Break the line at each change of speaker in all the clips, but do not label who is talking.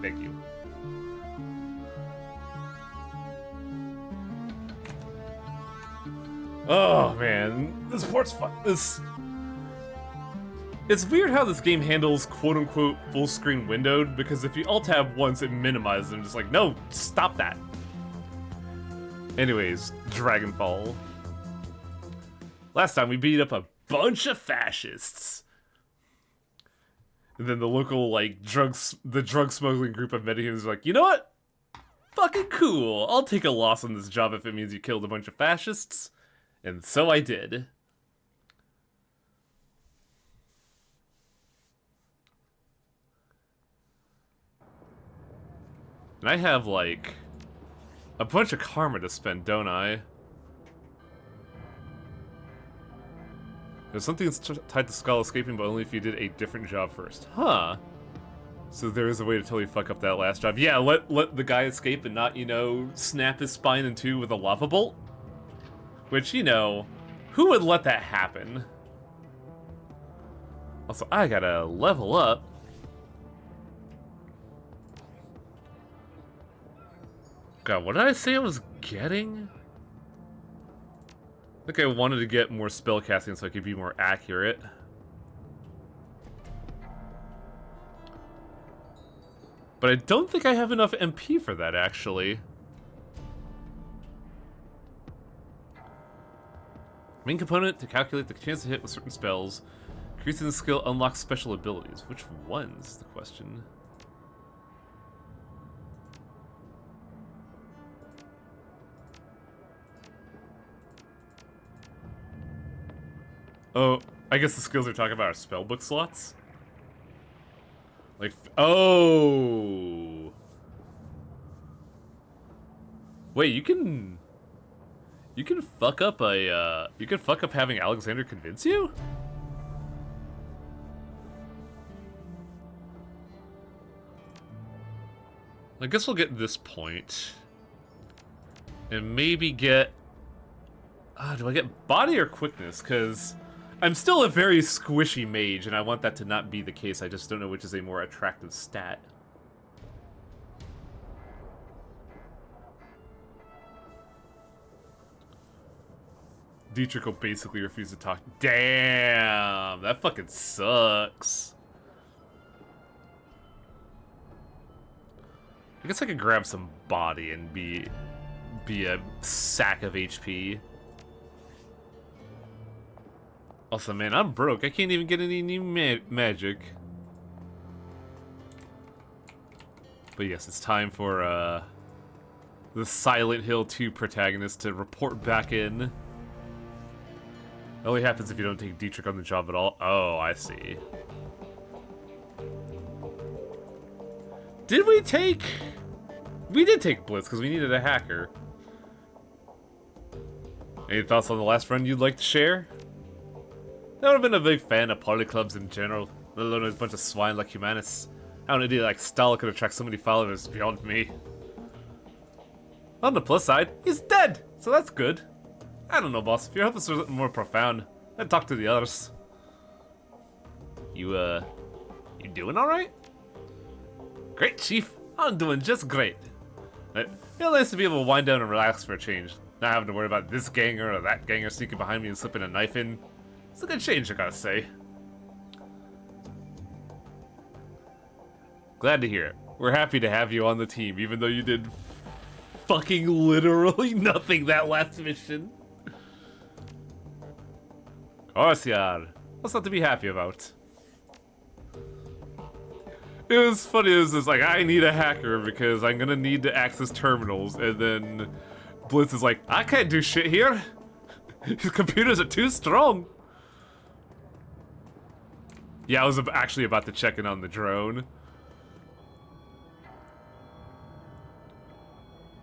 Thank you. Oh man, this port's fun. It's weird how this game handles quote-unquote full-screen windowed, because if you alt-tab once, it minimizes them. Just like, no, stop that. Anyways, Dragonfall. Last time we beat up a bunch of fascists. And then the local, like, drug smuggling group of Medihans is like, you know what? Fucking cool. I'll take a loss on this job if it means you killed a bunch of fascists. And so I did. And I have, like, a bunch of karma to spend, don't I? There's something that's tied to Skull escaping, but only if you did a different job first. Huh. So there is a way to totally fuck up that last job. Yeah, let the guy escape and not, you know, snap his spine in two with a lava bolt. Which, you know, who would let that happen? Also, I gotta level up. God, what did I say I was getting? I think I wanted to get more spellcasting so I could be more accurate. But I don't think I have enough MP for that, actually. Main component to calculate the chance to hit with certain spells. Increasing the skill unlocks special abilities. Which ones is the question? Oh, I guess the skills they're talking about are spellbook slots? Like, oh! Wait, you can fuck up a, you can fuck up having Alexander convince you? I guess we'll get this point. And maybe get... do I get body or quickness? Because I'm still a very squishy mage, and I want that to not be the case. I just don't know which is a more attractive stat. Dietrich will basically refuse to talk. Damn! That fucking sucks. I guess I could grab some body and be a sack of HP. Also, man, I'm broke. I can't even get any new magic. But yes, it's time for the Silent Hill 2 protagonist to report back in. It only happens if you don't take Dietrich on the job at all. Oh, I see. Did we take... We did take Blitz, because we needed a hacker. Any thoughts on the last run you'd like to share? I've never been a big fan of party clubs in general, let alone a bunch of swine like Humanus. How an idiot like Stahl could attract so many followers is beyond me. On the plus side, he's dead, so that's good. I don't know, boss. If your help is more profound, then talk to the others. You doing alright? Great, Chief. I'm doing just great. It feels nice to be able to wind down and relax for a change. Not having to worry about this ganger or that ganger sneaking behind me and slipping a knife in. It's a good change, I gotta say. Glad to hear it. We're happy to have you on the team, even though you did fucking literally nothing that last mission. Corsiar. What's not to be happy about? It was funny, it was just like, I need a hacker because I'm gonna need to access terminals, and then Blitz is like, I can't do shit here. His computers are too strong. Yeah, I was actually about to check in on the drone.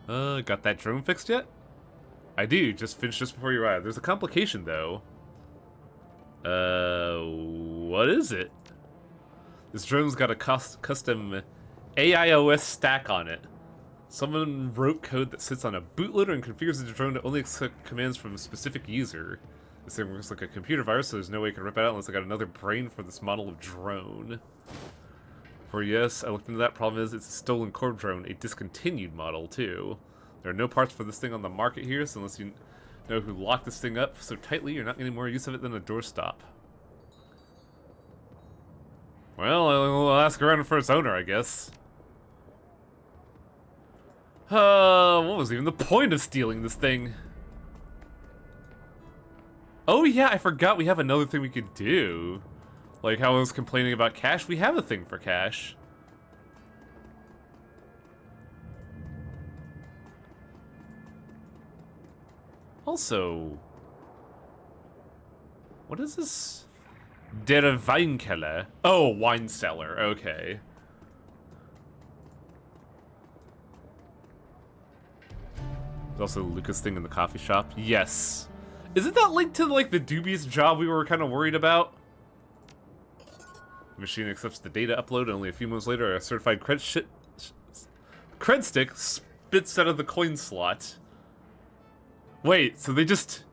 Got that drone fixed yet? I do, just finished just before you arrived. There's a complication, though. What is it? This drone's got a custom AIOS stack on it. Someone wrote code that sits on a bootloader and configures the drone to only accept commands from a specific user. This thing works like a computer virus, so there's no way you can rip it out unless I got another brain for this model of drone. For yes, I looked into that. Problem is, it's a stolen corp drone, a discontinued model, too. There are no parts for this thing on the market here, so unless you know who locked this thing up so tightly, you're not getting more use of it than a doorstop. Well, I'll ask around for its owner, I guess. What was even the point of stealing this thing? Oh yeah, I forgot we have another thing we could do. Like how I was complaining about cash, we have a thing for cash. Also, what is this? Der Weinkeller. Oh, wine cellar, okay. There's also the Lucas thing in the coffee shop. Yes. Isn't that linked to like the dubious job we were kind of worried about? The machine accepts the data upload, and only a few moments later, a certified cred stick spits out of the coin slot. Wait, so they just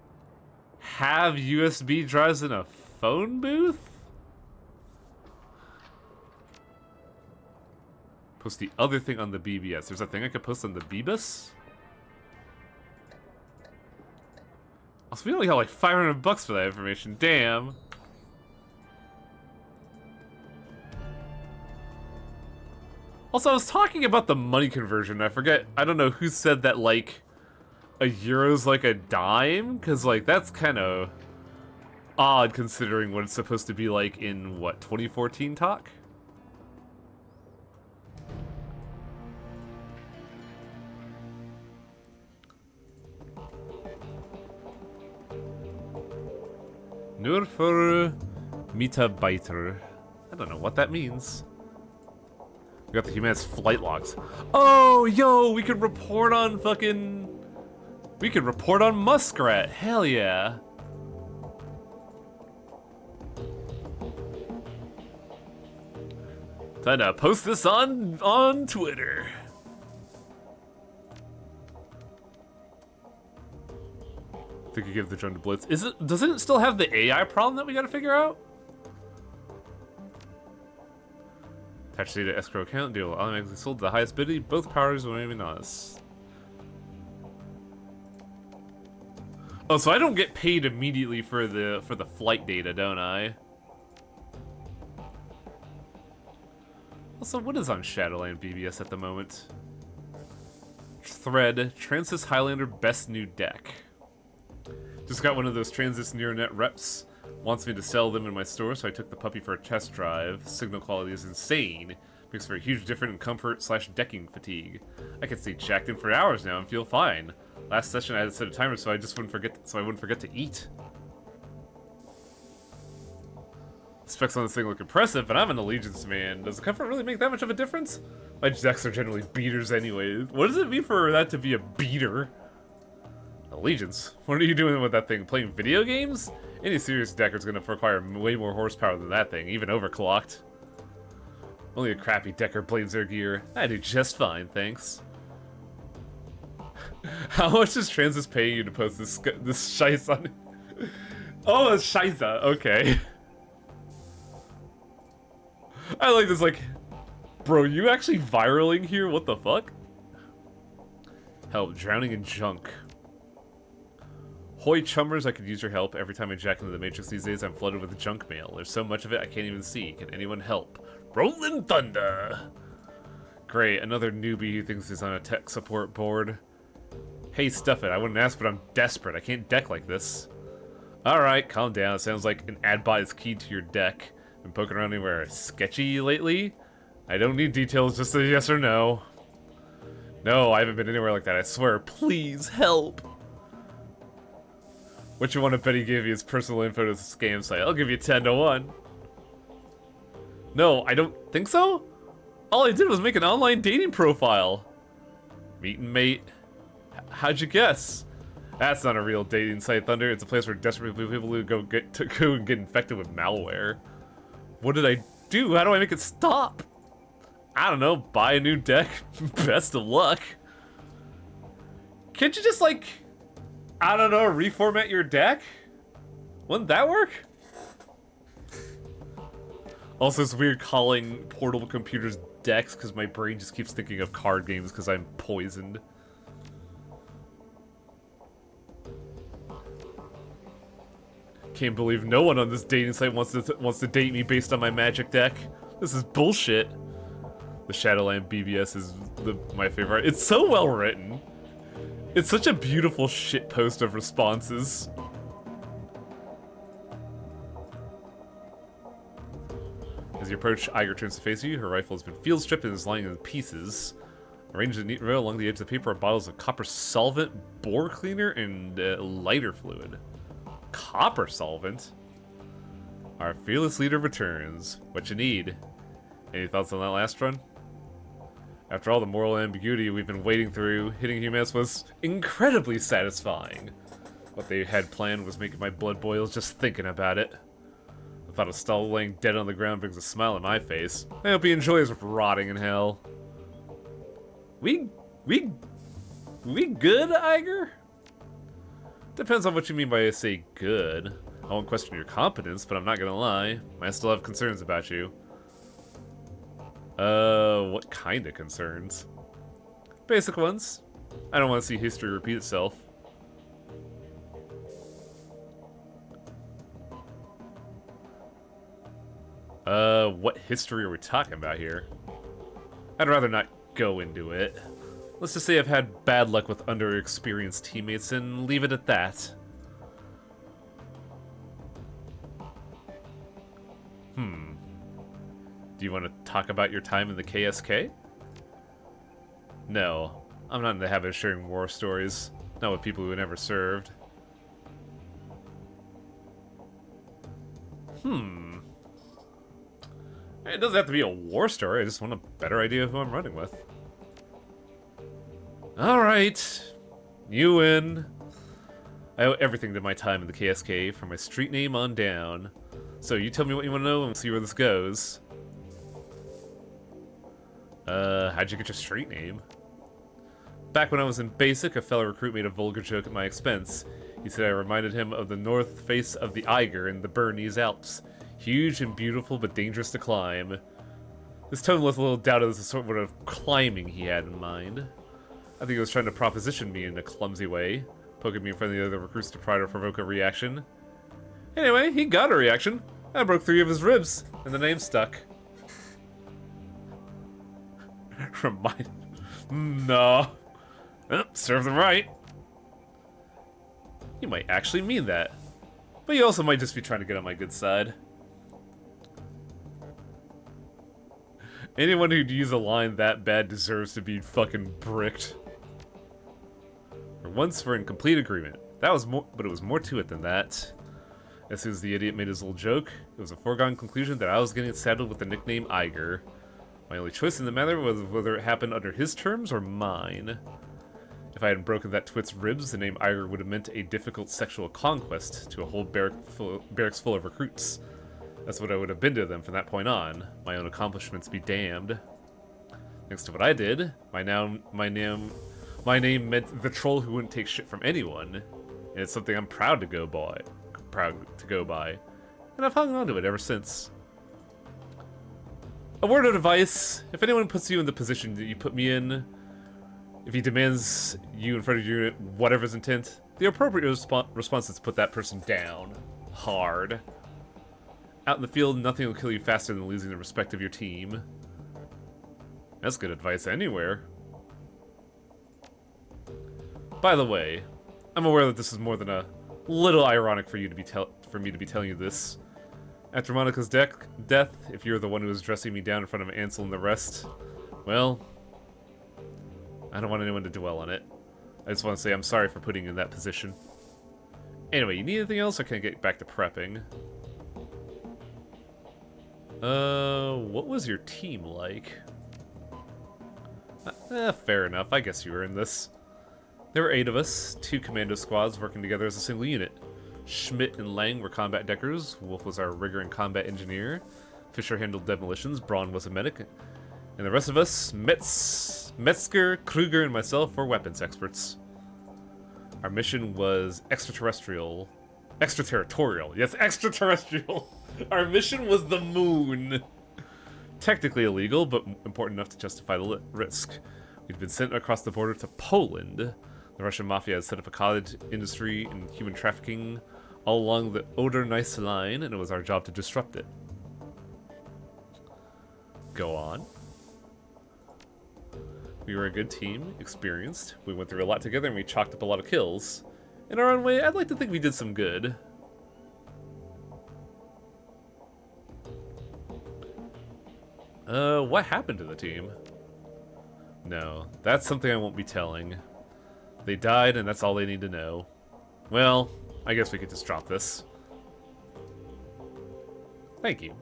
have USB drives in a phone booth? Post the other thing on the BBS. There's a thing I could post on the BBS? Also, we only got like $500 for that information. Damn. Also, I was talking about the money conversion. I forget. I don't know who said that, like, a euro's like a dime? Because, like, that's kind of odd considering what it's supposed to be like in, what, 2014 talk? Nur für Mitarbeiter. I don't know what that means. We got the Humanist flight logs. Oh, yo, we could report on fucking... We could report on Muskrat. Hell yeah. Time to post this on Twitter. I think you give the drone to Blitz. Doesn't it still have the AI problem that we gotta figure out? Attach data escrow account deal automatically sold to the highest bidder. Both powers will remain on us. Oh, so I don't get paid immediately for the flight data, don't I? Also, what is on Shadowland BBS at the moment? Thread, Transys Highlander best new deck. Just got one of those Transys NeuroNet reps. Wants me to sell them in my store, so I took the puppy for a test drive. Signal quality is insane. Makes for a huge difference in comfort / decking fatigue. I can stay jacked in for hours now and feel fine. Last session I had to set a timer so I wouldn't forget to eat. Specs on this thing look impressive, but I'm an Allegiance man. Does the comfort really make that much of a difference? My decks are generally beaters anyway. What does it mean for that to be a beater? Allegiance? What are you doing with that thing? Playing video games? Any serious decker is going to require way more horsepower than that thing, even overclocked. Only a crappy decker plays their gear. I do just fine, thanks. How much does Transys pay you to post this shice on it? Oh, it's shiza, okay. I like this, like, bro, you actually viraling here? What the fuck? Help, drowning in junk. Hoy chummers, I could use your help. Every time I jack into the Matrix these days, I'm flooded with junk mail. There's so much of it I can't even see. Can anyone help? Rolling Thunder! Great, another newbie who thinks he's on a tech support board. Hey, stuff it. I wouldn't ask, but I'm desperate. I can't deck like this. Alright, calm down. It sounds like an ad bot is keyed to your deck. Been poking around anywhere sketchy lately? I don't need details, just a yes or no. No, I haven't been anywhere like that, I swear. Please, help! What you want to bet he gave you his personal info to the scam site? I'll give you 10 to 1. No, I don't think so? All I did was make an online dating profile. Meet and mate. How'd you guess? That's not a real dating site, Thunder. It's a place where desperate people go and get infected with malware. What did I do? How do I make it stop? I don't know. Buy a new deck. Best of luck. Can't you just, like, I don't know, reformat your deck? Wouldn't that work? Also, it's weird calling portable computers decks because my brain just keeps thinking of card games because I'm poisoned. Can't believe no one on this dating site wants to date me based on my Magic deck. This is bullshit. The Shadowland BBS is my favorite. It's so well written. It's such a beautiful shitpost of responses. As you approach, Iger turns to face you. Her rifle has been field stripped and is lying in pieces. Arranged in a neat row along the edge of the paper are bottles of copper solvent, bore cleaner, and lighter fluid. Copper solvent? Our fearless leader returns. What you need? Any thoughts on that last run? After all the moral ambiguity we've been wading through, hitting humans was incredibly satisfying. What they had planned was making my blood boil just thinking about it. The thought of Stahl laying dead on the ground brings a smile on my face. I hope he enjoys rotting in hell. We good, Iger? Depends on what you mean by say good. I won't question your competence, but I'm not gonna lie. I still have concerns about you. What kind of concerns? Basic ones. I don't want to see history repeat itself. What history are we talking about here? I'd rather not go into it. Let's just say I've had bad luck with underexperienced teammates and leave it at that. Do you want to talk about your time in the KSK? No, I'm not in the habit of sharing war stories. Not with people who never served. It doesn't have to be a war story, I just want a better idea of who I'm running with. Alright. You win. I owe everything to my time in the KSK, from my street name on down. So you tell me what you want to know and we'll see where this goes. How'd you get your street name? Back when I was in basic, a fellow recruit made a vulgar joke at my expense. He said I reminded him of the north face of the Eiger in the Bernese Alps. Huge and beautiful, but dangerous to climb. This tone left a little doubt as to the sort of climbing he had in mind. I think he was trying to proposition me in a clumsy way, poking me in front of the other recruits to try to provoke a reaction. Anyway, he got a reaction. I broke 3 of his ribs, and the name stuck. Remind... No. Serve them right. You might actually mean that. But you also might just be trying to get on my good side. Anyone who'd use a line that bad deserves to be fucking bricked. For once, we're in complete agreement. That was more, but it was more to it than that. As soon as the idiot made his little joke, it was a foregone conclusion that I was getting saddled with the nickname Eiger. My only choice in the matter was whether it happened under his terms or mine. If I hadn't broken that twit's ribs, the name Eiger would have meant a difficult sexual conquest to a whole barracks full of recruits. That's what I would have been to them from that point on. My own accomplishments be damned. Thanks to what I did, my name meant the troll who wouldn't take shit from anyone, and it's something I'm proud to go by. And I've hung on to it ever since. A word of advice: if anyone puts you in the position that you put me in, if he demands you in front of your whatever's intent, the appropriate response is to put that person down. Hard. Out in the field, nothing will kill you faster than losing the respect of your team. That's good advice anywhere. By the way, I'm aware that this is more than a little ironic for you to be for me to be telling you this. After Monica's death, if you're the one who was dressing me down in front of Ansel and the rest, well, I don't want anyone to dwell on it. I just want to say I'm sorry for putting you in that position. Anyway, you need anything else, or can I get back to prepping? What was your team like? Fair enough. I guess you were in this. There were 8 of us, 2 commando squads working together as a single unit. Schmidt and Lang were combat deckers, Wolf was our rigger and combat engineer, Fisher handled demolitions, Braun was a medic, and the rest of us, Metzger, Kruger, and myself were weapons experts. Our mission was extraterrestrial. Yes, extraterrestrial! Our mission was the moon. Technically illegal, but important enough to justify the risk. We'd been sent across the border to Poland. The Russian mafia had set up a cottage industry in human trafficking all along the Oder-Neisse line, and it was our job to disrupt it. Go on. We were a good team, experienced. We went through a lot together and we chalked up a lot of kills. In our own way, I'd like to think we did some good. What happened to the team? No, that's something I won't be telling. They died and that's all they need to know. Well, I guess we could just drop this. Thank you.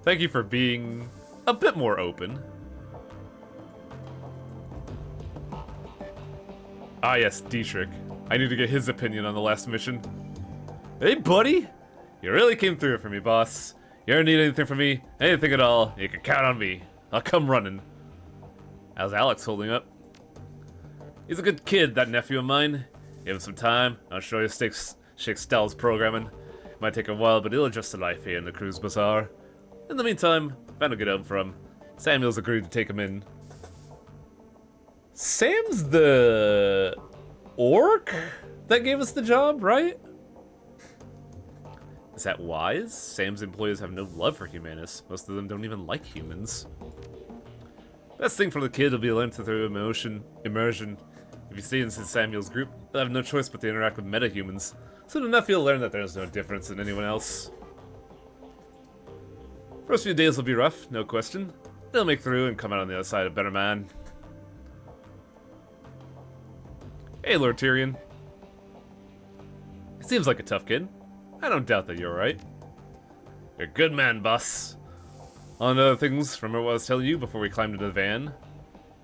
Thank you for being a bit more open. Ah yes, Dietrich. I need to get his opinion on the last mission. Hey buddy! You really came through for me, boss. You ever need anything from me? Anything at all, you can count on me. I'll come running. How's Alex holding up? He's a good kid, that nephew of mine. Give him some time, I'll show you Shake Styles programming. It might take a while, but he'll adjust to life here in the Cruise Bazaar. In the meantime, found a good home for him. Samuel's agreed to take him in. Sam's the orc that gave us the job, right? Is that wise? Sam's employees have no love for humanists. Most of them don't even like humans. Best thing for the kid will be learned through immersion. If you stay in Samuel's group, they'll have no choice but to interact with metahumans. Soon enough, you'll learn that there's no difference in anyone else. First few days will be rough, no question. They'll make through and come out on the other side a better man. Hey, Lord Tyrion. He seems like a tough kid. I don't doubt that you're right. You're a good man, boss. On other things, remember what I was telling you before we climbed into the van?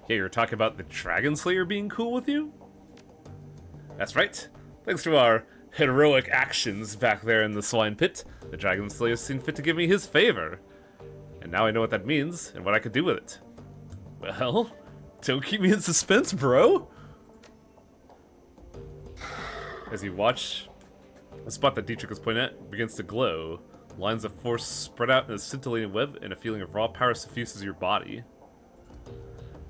Yeah, you were talking about the Dragon Slayer being cool with you? That's right. Thanks to our heroic actions back there in the swine pit, the Dragon Slayer seemed fit to give me his favor. And now I know what that means, and what I could do with it. Well, don't keep me in suspense, bro! As you watch, the spot that Dietrich was pointing at begins to glow. Lines of force spread out in a scintillating web, and a feeling of raw power suffuses your body.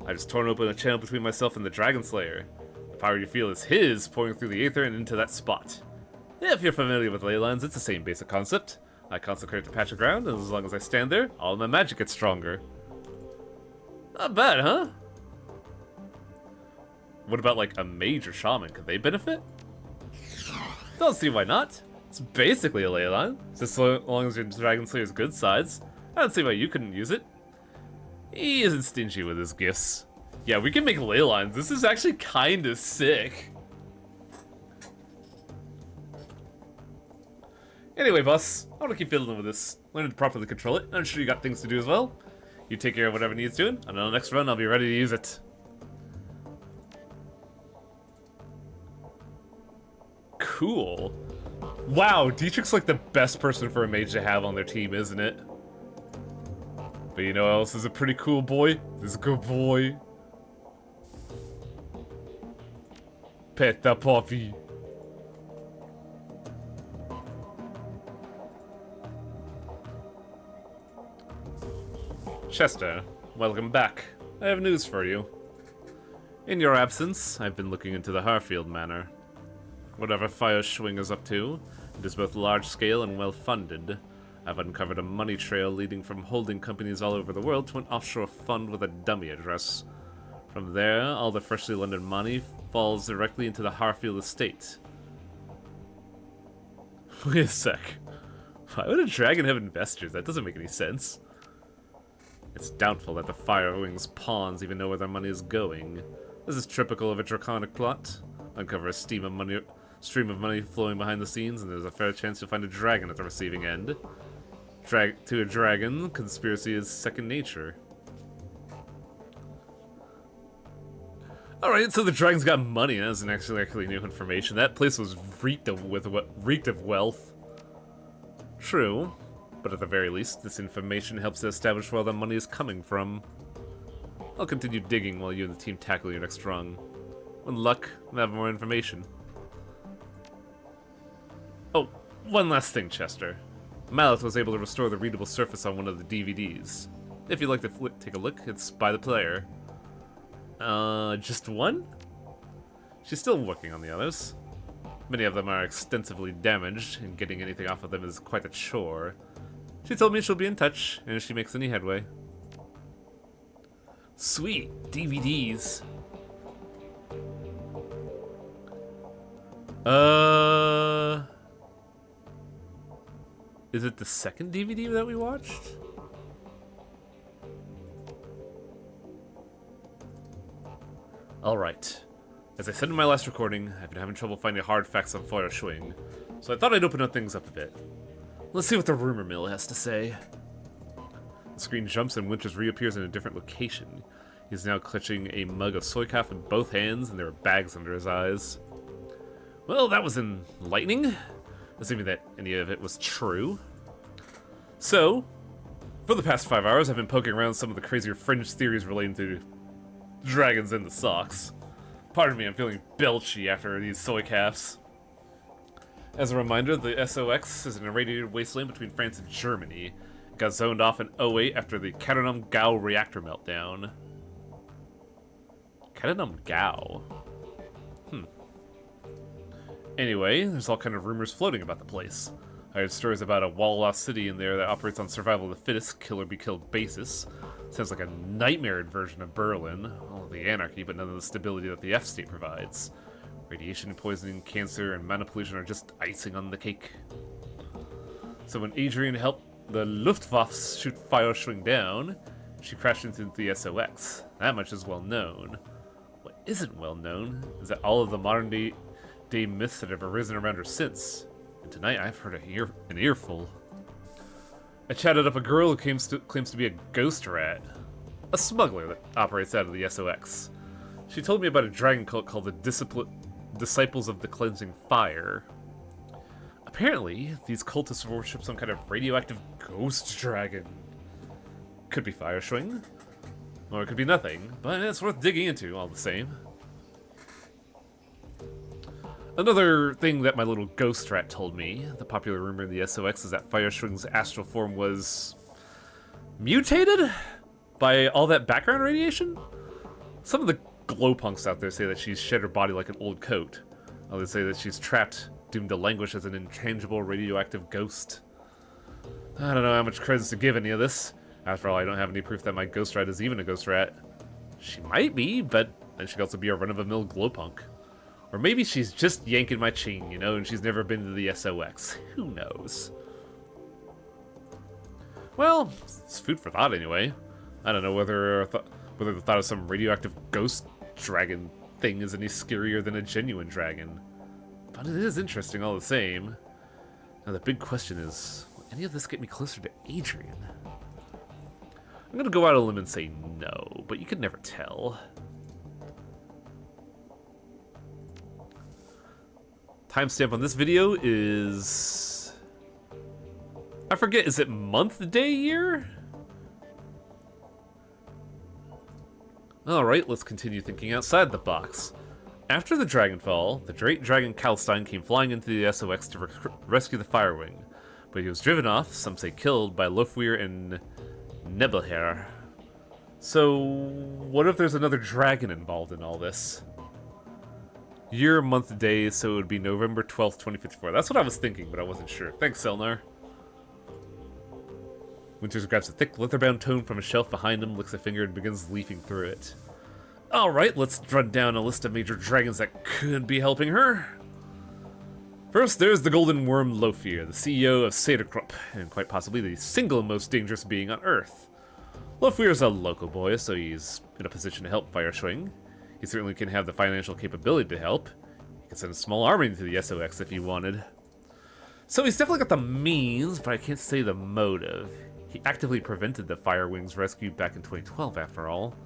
I just torn open a channel between myself and the Dragon Slayer. The power you feel is his, pouring through the aether and into that spot. If you're familiar with ley lines, it's the same basic concept. I consecrate the patch of ground, and as long as I stand there, all of my magic gets stronger. Not bad, huh? What about, like, a mage or shaman? Could they benefit? Don't see why not. It's basically a ley line, just so long as your Dragon Slayer's good sides. I don't see why you couldn't use it. He isn't stingy with his gifts. Yeah, we can make ley lines. This is actually kinda sick. Anyway, boss, I want to keep fiddling with this. Learn to properly control it. I'm sure you got things to do as well. You take care of whatever needs doing, and on the next run, I'll be ready to use it. Cool. Wow, Dietrich's like the best person for a mage to have on their team, isn't it? But you know who else is a pretty cool boy? This good boy. Pet the puppy. Chester, welcome back. I have news for you. In your absence, I've been looking into the Harfield Manor. Whatever Fire Schwing is up to, it is both large-scale and well-funded. I've uncovered a money trail leading from holding companies all over the world to an offshore fund with a dummy address. From there, all the freshly lended money falls directly into the Harfield estate. Wait a sec. Why would a dragon have investors? That doesn't make any sense. It's doubtful that the Firewing's pawns even know where their money is going. This is typical of a draconic plot. Uncover a stream of money flowing behind the scenes, and there's a fair chance you'll find a dragon at the receiving end. To a dragon, conspiracy is second nature. Alright, so the dragon's got money. That isn't actually new information. That place was reeked of wealth. True, but at the very least, this information helps to establish where the money is coming from. I'll continue digging while you and the team tackle your next rung. With luck, we'll have more information. Oh, one last thing, Chester. Malith was able to restore the readable surface on one of the DVDs. If you'd like to take a look, it's by the player. Just one? She's still working on the others. Many of them are extensively damaged, and getting anything off of them is quite a chore. She told me she'll be in touch, and if she makes any headway. Sweet, DVDs. Is it the second DVD that we watched? Alright. As I said in my last recording, I've been having trouble finding hard facts on Feuerschwing, so I thought I'd open up things up a bit. Let's see what the rumor mill has to say. The screen jumps and Winters reappears in a different location. He's now clutching a mug of soy cough in both hands, and there are bags under his eyes. Well, that was enlightening, assuming that any of it was true. So, for the past 5 hours, I've been poking around some of the crazier fringe theories relating to dragons in the socks. Pardon me, I'm feeling belchy after these soy calves. As a reminder, the SOX is an irradiated wasteland between France and Germany. It got zoned off in '08 after the Cadenum Gau reactor meltdown. Cadenum Gau? Anyway, there's all kind of rumors floating about the place. I heard stories about a wall-lost city in there that operates on survival of the fittest, kill-or-be-killed basis. Sounds like a nightmare version of Berlin. All of the anarchy, but none of the stability that the F-state provides. Radiation, poisoning, cancer, and mana pollution are just icing on the cake. So when Adrian helped the Luftwaffe shoot Feuerschwing down, she crashed into the SOX. That much is well known. What isn't well known is that all of the modern-day myths that have arisen around her since. And tonight I've heard an earful. I chatted up a girl who claims to be a ghost rat. A smuggler that operates out of the SOX. She told me about a dragon cult called the Disciples of the Cleansing Fire. Apparently, these cultists worship some kind of radioactive ghost dragon. Could be Feuerschwing, or it could be nothing, but it's worth digging into all the same. Another thing that my little ghost rat told me, the popular rumor in the SOX is that Feuerschwing's astral form was mutated by all that background radiation? Some of the glowpunks out there say that she's shed her body like an old coat. Others say that she's trapped, doomed to languish as an intangible radioactive ghost. I don't know how much credence to give any of this. After all, I don't have any proof that my ghost rat is even a ghost rat. She might be, but then she could also be a run-of-the-mill glowpunk. Or maybe she's just yanking my chain, you know, and she's never been to the SOX. Who knows? Well, it's food for thought anyway. I don't know whether the thought of some radioactive ghost dragon thing is any scarier than a genuine dragon. But it is interesting all the same. Now the big question is, will any of this get me closer to Adrian? I'm gonna go out on a limb and say no, but you could never tell. Timestamp on this video is... I forget, is it month, day, year? Alright, let's continue thinking outside the box. After the Dragonfall, the great dragon Kalstein came flying into the SOX to rescue the Firewing, but he was driven off, some say killed, by Lofweir and Nebelherr. So, what if there's another dragon involved in all this? Year, month, day, so it would be November 12th, 2054. That's what I was thinking, but I wasn't sure. Thanks, Selnar. Winters grabs a thick, leather-bound tome from a shelf behind him, licks a finger, and begins leafing through it. Alright, let's run down a list of major dragons that could be helping her. First, there's the Golden Worm Lofweir, the CEO of Sederkrupp, and quite possibly the single most dangerous being on Earth. Lofweir's a local boy, so he's in a position to help Feuerschwing. He certainly can have the financial capability to help. He could send a small army to the SOX if he wanted. So he's definitely got the means, but I can't say the motive. He actively prevented the Firewing's rescue back in 2012, after all.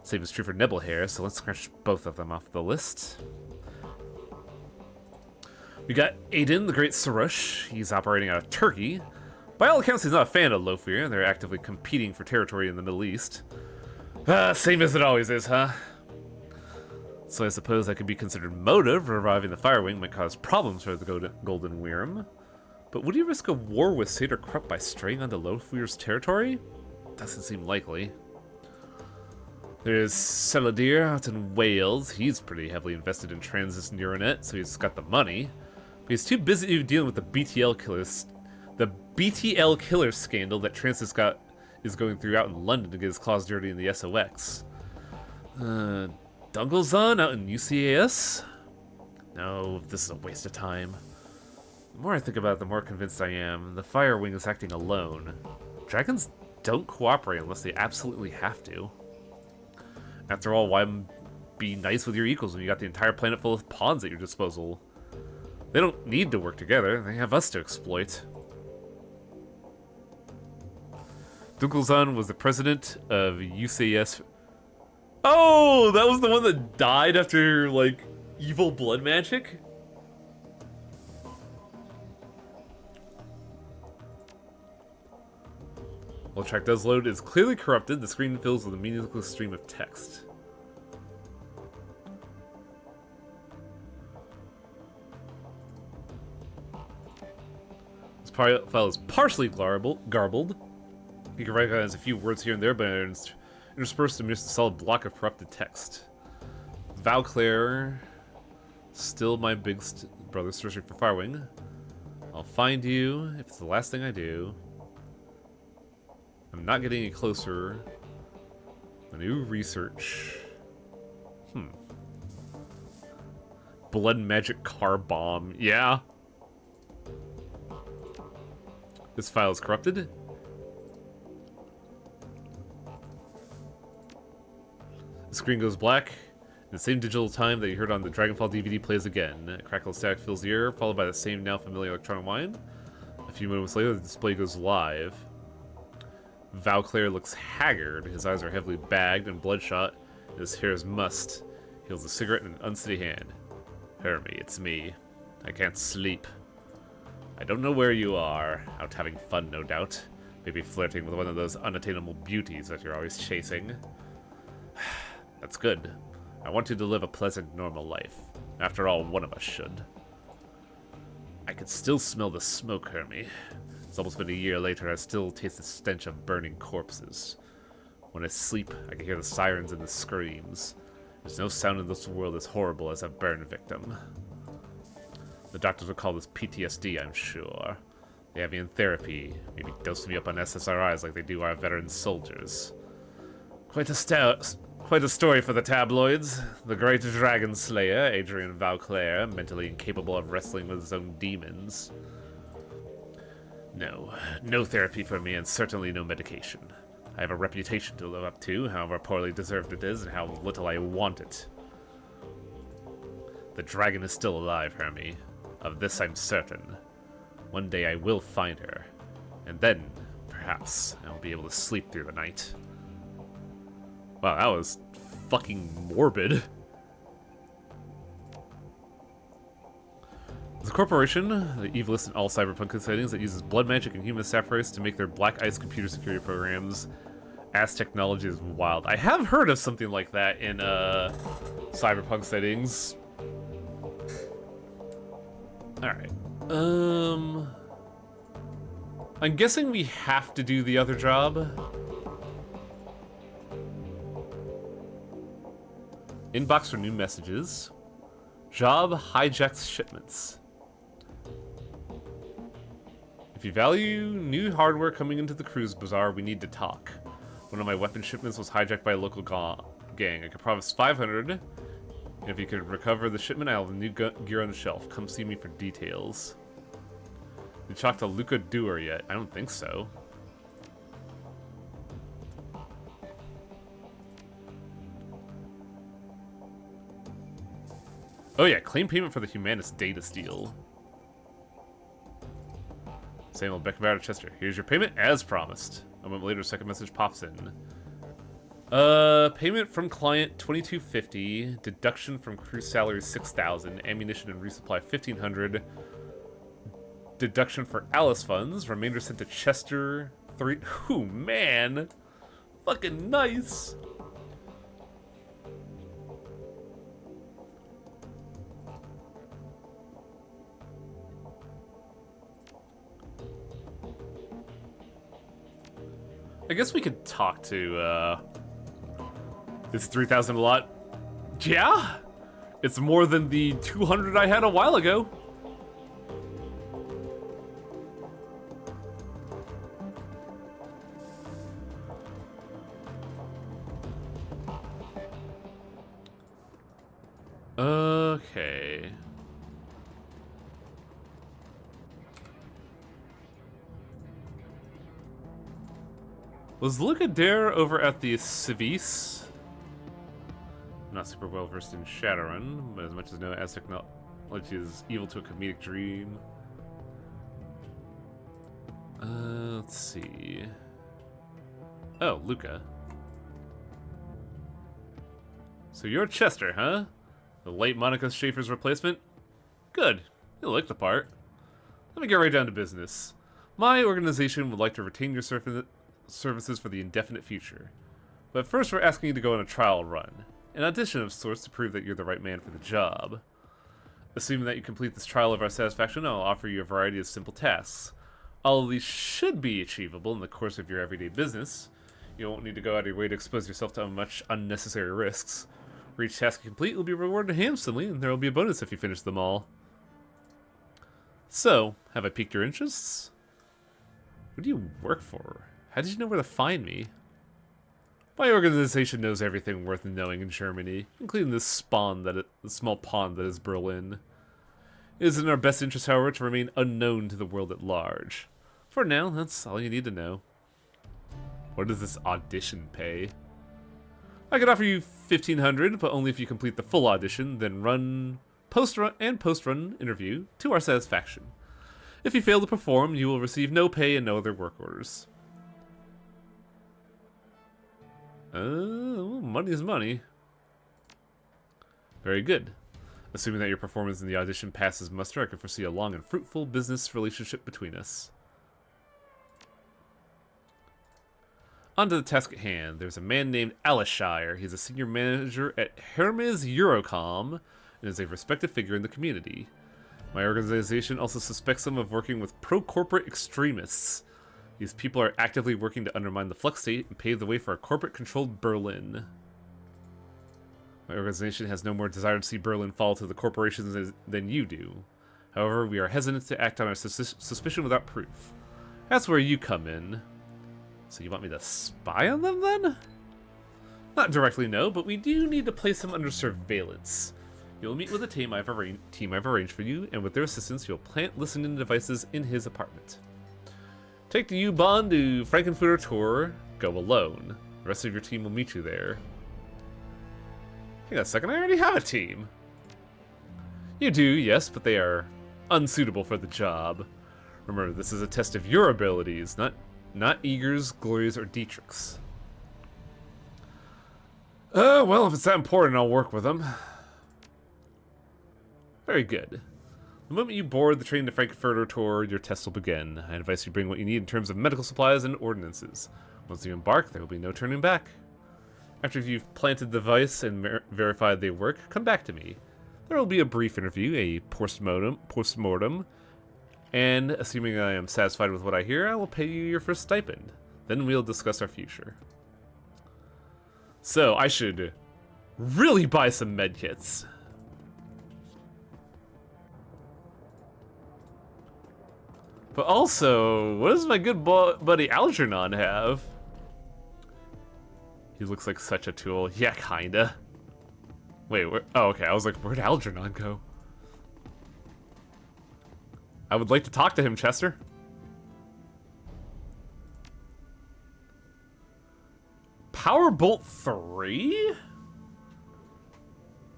Same is true for Nebelherr, so let's scratch both of them off the list. We got Aiden, the Great Sarush. He's operating out of Turkey. By all accounts, he's not a fan of Lofweir. They're actively competing for territory in the Middle East. Same as it always is, huh? So I suppose that could be considered motive. Reviving the Firewing might cause problems for the Golden Worm. But would you risk a war with Satyr Krupp by straying onto Lowfleer's territory? Doesn't seem likely. There's Seladir out in Wales. He's pretty heavily invested in Transys and Euronet, so he's got the money. But he's too busy dealing with the BTL killer scandal that Transys is going through out in London to get his claws dirty in the SOX. Dunglezon out in UCAS? No, this is a waste of time. The more I think about it, the more convinced I am. The Fire Wing is acting alone. Dragons don't cooperate unless they absolutely have to. After all, why be nice with your equals when you got the entire planet full of pawns at your disposal? They don't need to work together, they have us to exploit. Dunkelzahn was the president of UCS. Oh, that was the one that died after, like, evil blood magic? While the track does load, it's clearly corrupted. The screen fills with a meaningless stream of text. This file is partially garbled. You can recognize a few words here and there, but it's interspersed amidst a solid block of corrupted text. Valclair, still my big brother searching for Firewing. I'll find you if it's the last thing I do. I'm not getting any closer. A new research. Blood magic car bomb. Yeah. This file is corrupted. The screen goes black. The same digital time that you heard on the Dragonfall DVD plays again. A crackle of static fills the air, followed by the same now familiar electronic whine. A few moments later, the display goes live. Valclair looks haggard. His eyes are heavily bagged and bloodshot. His hair is mussed. He holds a cigarette in an unsteady hand. Hermie, it's me. I can't sleep. I don't know where you are. Out having fun, no doubt. Maybe flirting with one of those unattainable beauties that you're always chasing. That's good. I want you to live a pleasant, normal life. After all, one of us should. I can still smell the smoke, Hermie. It's almost been a year later, I still taste the stench of burning corpses. When I sleep, I can hear the sirens and the screams. There's no sound in this world as horrible as a burn victim. The doctors would call this PTSD, I'm sure. They have me in therapy, maybe dose me up on SSRIs like they do our veteran soldiers. Quite a story for the tabloids. The great dragon slayer, Adrian Valclair, mentally incapable of wrestling with his own demons. No therapy for me, and certainly no medication. I have a reputation to live up to, however poorly deserved it is, and how little I want it. The dragon is still alive, Hermie. Of this I'm certain. One day I will find her, and then, perhaps, I will be able to sleep through the night. Wow, that was fucking morbid. There's a corporation, the evilest in all cyberpunk settings, that uses blood magic and human sacrifice to make their black ice computer security programs. Ass technology is wild. I have heard of something like that in cyberpunk settings. Alright. I'm guessing we have to do the other job. Inbox for new messages. Job hijacks shipments. If you value new hardware coming into the cruise bazaar, we need to talk. One of my weapon shipments was hijacked by a local gang. I could promise 500. And if you could recover the shipment, I'll have new gear on the shelf. Come see me for details. Did you talk to Luca Dewar yet? I don't think so. Oh yeah, claim payment for the Humanist data steal. Samuel Beckenbauer Chester. Here's your payment as promised. A moment later, a second message pops in. Payment from client $22.50. Deduction from crew salary $6,000. Ammunition and resupply $1,500. Deduction for Alice funds. Remainder sent to Chester 3. Ooh, man. Fucking nice. I guess we could talk to, Is 3,000 a lot? Yeah! It's more than the 200 I had a while ago. Okay. Was Luca Dare over at the Civis? I'm not super well versed in Shadowrun, but as much as I know, Aztec knowledge is evil to a comedic dream. Let's see. Oh, Luca. So you're Chester, huh? The late Monica Schaefer's replacement? Good. You look the part. Let me get right down to business. My organization would like to retain your services for the indefinite future. But first we're asking you to go on a trial run. An audition of sorts to prove that you're the right man for the job. Assuming that you complete this trial of our satisfaction, I'll offer you a variety of simple tasks. All of these should be achievable in the course of your everyday business. You won't need to go out of your way to expose yourself to much unnecessary risks. For each task you complete, you'll be rewarded handsomely, and there will be a bonus if you finish them all. So, have I piqued your interests? What do you work for? How did you know where to find me? My organization knows everything worth knowing in Germany, including the small pond that is Berlin. It is in our best interest, however, to remain unknown to the world at large. For now, that's all you need to know. What does this audition pay? I could offer you 1,500, but only if you complete the full audition, then run post-run interview to our satisfaction. If you fail to perform, you will receive no pay and no other work orders. Money is money. Very good. Assuming that your performance in the audition passes muster, I can foresee a long and fruitful business relationship between us. On to the task at hand. There's a man named Alishire. He's a senior manager at Hermes Eurocom and is a respected figure in the community. My organization also suspects him of working with pro-corporate extremists. These people are actively working to undermine the Flux state and pave the way for a corporate-controlled Berlin. My organization has no more desire to see Berlin fall to the corporations than you do. However, we are hesitant to act on our suspicion without proof. That's where you come in. So you want me to spy on them, then? Not directly, no, but we do need to place them under surveillance. You'll meet with a team I've arranged for you, and with their assistance, you'll plant listening devices in his apartment. Take the U-Bahn to Frankenfurter Tor. Go alone. The rest of your team will meet you there. Hang on a second, I already have a team. You do, yes, but they are unsuitable for the job. Remember, this is a test of your abilities, not Eager's, Gloria's, or Dietrich's. Well, if it's that important, I'll work with them. Very good. The moment you board the train to Frankfurter Tor, your test will begin. I advise you bring what you need in terms of medical supplies and ordnances. Once you embark, there will be no turning back. After you've planted the device and verified they work, come back to me. There will be a brief interview, a post-mortem, and assuming I am satisfied with what I hear, I will pay you your first stipend. Then we'll discuss our future. So, I should really buy some medkits. But also, what does my good buddy Algernon have? He looks like such a tool. Yeah, kinda. Wait, oh, okay. I was like, where'd Algernon go? I would like to talk to him, Chester. Powerbolt 3?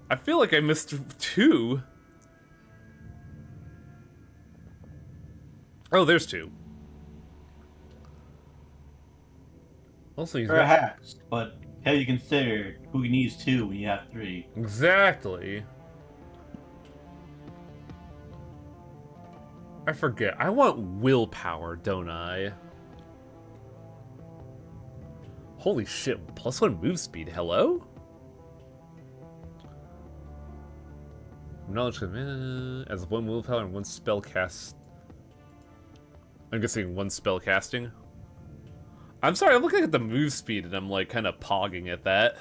I feel like I missed 2. Oh, there's 2. Also, he's
perhaps, but have you considered who needs 2 when you have 3?
Exactly. I forget. I want willpower, don't I? Holy shit, +1 move speed, hello? Knowledge as 1 willpower and 1 spell cast. I'm guessing 1 spell casting. I'm sorry, I'm looking at the move speed and I'm like kind of pogging at that.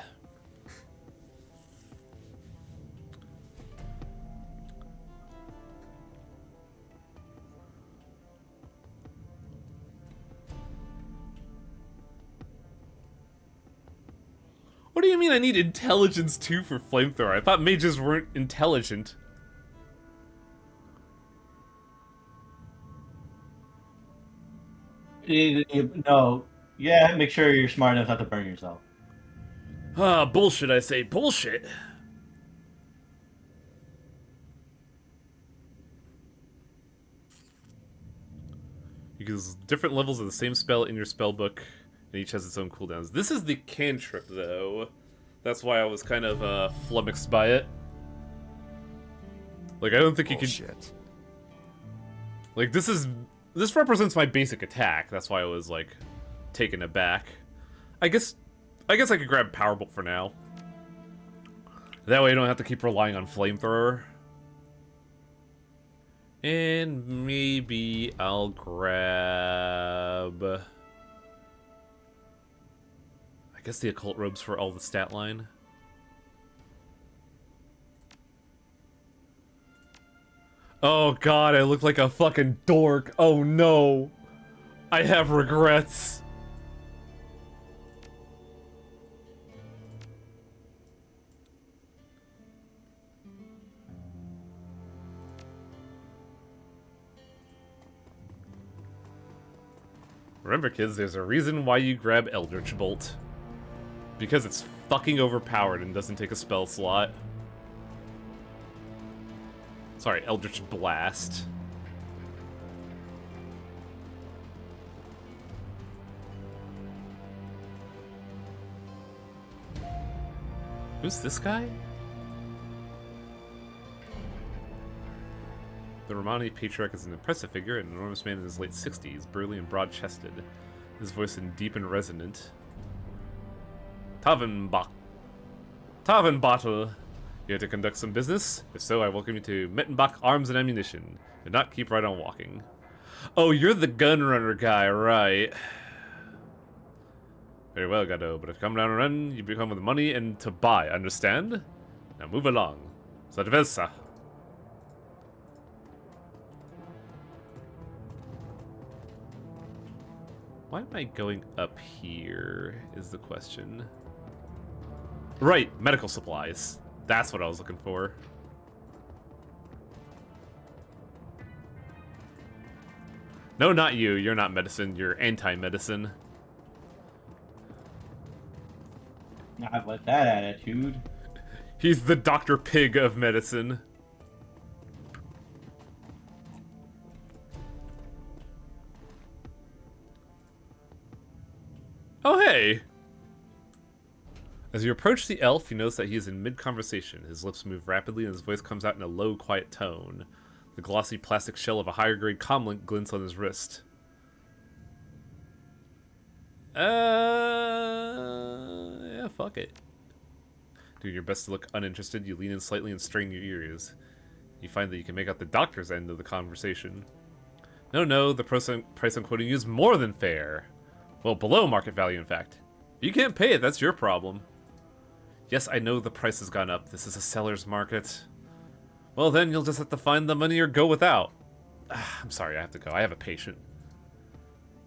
What do you mean I need intelligence 2 for flamethrower? I thought mages weren't intelligent.
No. Yeah, make sure you're smart enough not to burn yourself.
Ah, bullshit, I say. Bullshit. You use different levels of the same spell in your spellbook, and each has its own cooldowns. This is the cantrip, though. That's why I was kind of flummoxed by it. Like, I don't think you can. Like, this represents my basic attack. That's why I was like taken aback. I guess I could grab Powerbolt for now. That way I don't have to keep relying on Flamethrower. And maybe I'll grab... I guess the Occult Robes for all the stat line. Oh god, I look like a fucking dork. Oh no. I have regrets. Remember, kids, there's a reason why you grab Eldritch Bolt. Because it's fucking overpowered and doesn't take a spell slot. Sorry, Eldritch Blast. Who's this guy? The Romani Patriarch is an impressive figure, an enormous man in his late 60s, burly and broad-chested, his voice deep and resonant. Tavenbottle. Here to conduct some business? If so, I welcome you to Mettenbach Arms and Ammunition. Do not keep right on walking. Oh, you're the gun runner guy, right? Very well, Gado, but if you come down and run, you become with money and to buy, understand? Now move along. Cerveza. Why am I going up here, is the question. Right, medical supplies. That's what I was looking for. No, not you. You're not medicine. You're anti-medicine.
Not with that attitude.
He's the Dr. Pig of medicine. Oh, hey! As you approach the elf, you notice that he is in mid-conversation. His lips move rapidly and his voice comes out in a low, quiet tone. The glossy plastic shell of a higher-grade comlink glints on his wrist. Yeah, fuck it. Doing your best to look uninterested, you lean in slightly and strain your ears. You find that you can make out the doctor's end of the conversation. No, the price I'm quoting you is more than fair. Well, below market value, in fact. You can't pay it, that's your problem. Yes, I know the price has gone up. This is a seller's market. Well, then you'll just have to find the money or go without. I'm sorry, I have to go. I have a patient.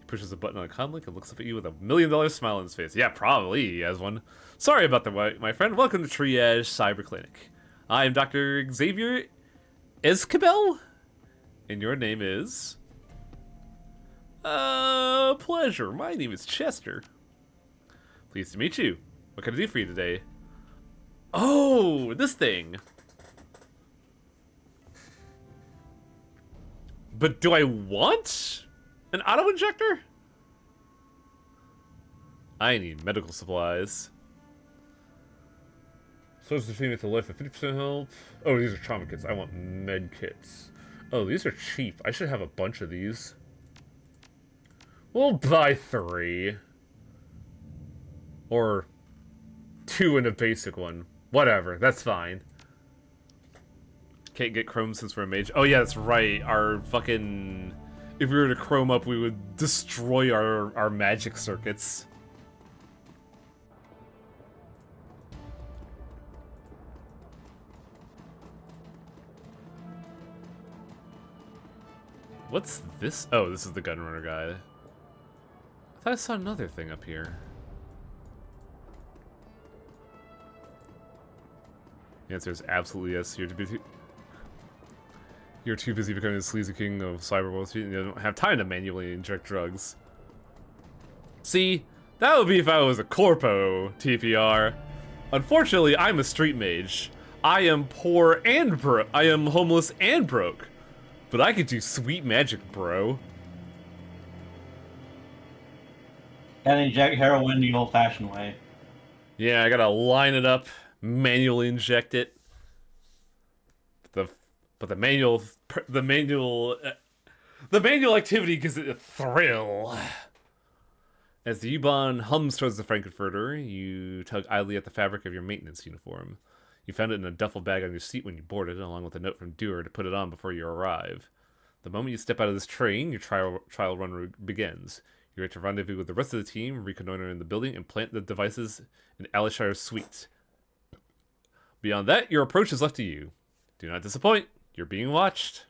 He pushes a button on a comlink and looks up at you with a $1 million smile on his face. Yeah, probably he has one. Sorry about the wait, my friend. Welcome to Triage Cyber Clinic. I am Dr. Xavier Escabel, and your name is... pleasure. My name is Chester. Pleased to meet you. What can I do for you today? Oh, this thing. But do I want an auto-injector? I need medical supplies. Source of female to life at 50% health. Oh, these are trauma kits. I want med kits. Oh, these are cheap. I should have a bunch of these. We'll buy 3. Or 2 in a basic one. Whatever, that's fine. Can't get chrome since we're a mage. Oh yeah, that's right. Our fucking if we were to chrome up, we would destroy our magic circuits. What's this? Oh, this is the gunrunner guy. I thought I saw another thing up here. The answer is absolutely yes. You're too busy becoming the sleazy king of Cyber Wall Street and you don't have time to manually inject drugs. See, that would be if I was a corpo, TPR. Unfortunately, I'm a street mage. I am poor and broke. I am homeless and broke. But I could do sweet magic, bro.
And inject heroin the old-fashioned way.
Yeah, I gotta line it up, manually inject it. But the manual activity gives it a thrill. As the U-Bahn hums towards the Frankfurter, you tug idly at the fabric of your maintenance uniform. You found it in a duffel bag on your seat when you boarded, along with a note from Dewar to put it on before you arrive. The moment you step out of this train, your trial run begins. You're to rendezvous with the rest of the team, reconnoiter in the building, and plant the devices in Alishire's suite. Beyond that, your approach is left to you. Do not disappoint. You're being watched.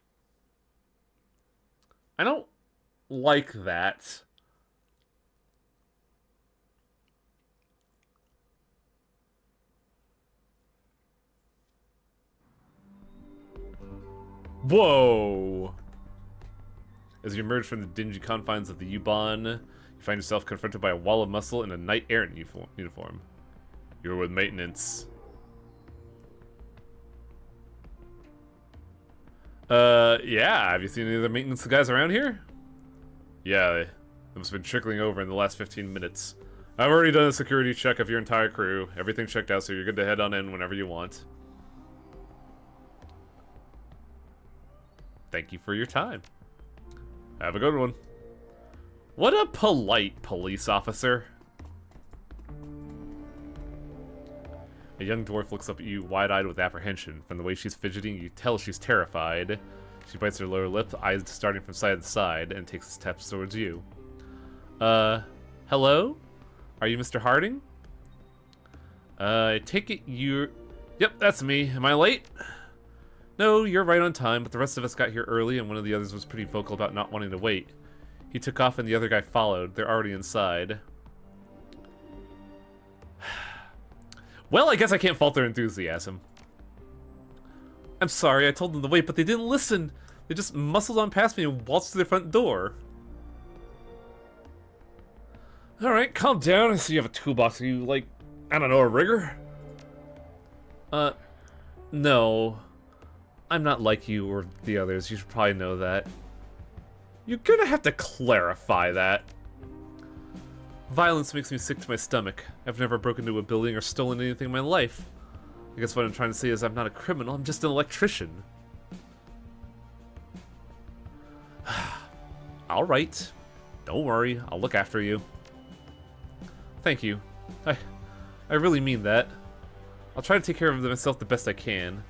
I don't like that. Whoa! As you emerge from the dingy confines of the U-Bahn, you find yourself confronted by a wall of muscle in a knight errant uniform. You're with maintenance. Yeah, have you seen any other maintenance guys around here? Yeah, they must have been trickling over in the last 15 minutes. I've already done a security check of your entire crew. Everything checked out, so you're good to head on in whenever you want. Thank you for your time. Have a good one. What a polite police officer. A young dwarf looks up at you wide-eyed with apprehension. From the way she's fidgeting, you tell she's terrified. She bites her lower lip, eyes starting from side to side, and takes steps towards you. Hello? Are you Mr. Harding? I take it you're... Yep, that's me. Am I late? No, you're right on time, but the rest of us got here early, and one of the others was pretty vocal about not wanting to wait. He took off and the other guy followed. They're already inside. Well, I guess I can't fault their enthusiasm. I'm sorry, I told them to wait, but they didn't listen. They just muscled on past me and waltzed to the front door. Alright, calm down. I see you have a toolbox. Are you, like, I don't know, a rigger? No. I'm not like you or the others. You should probably know that. You're gonna have to clarify that. Violence makes me sick to my stomach. I've never broken into a building or stolen anything in my life. I guess what I'm trying to say is I'm not a criminal, I'm just an electrician. Alright. Don't worry, I'll look after you. Thank you. I really mean that. I'll try to take care of myself the best I can.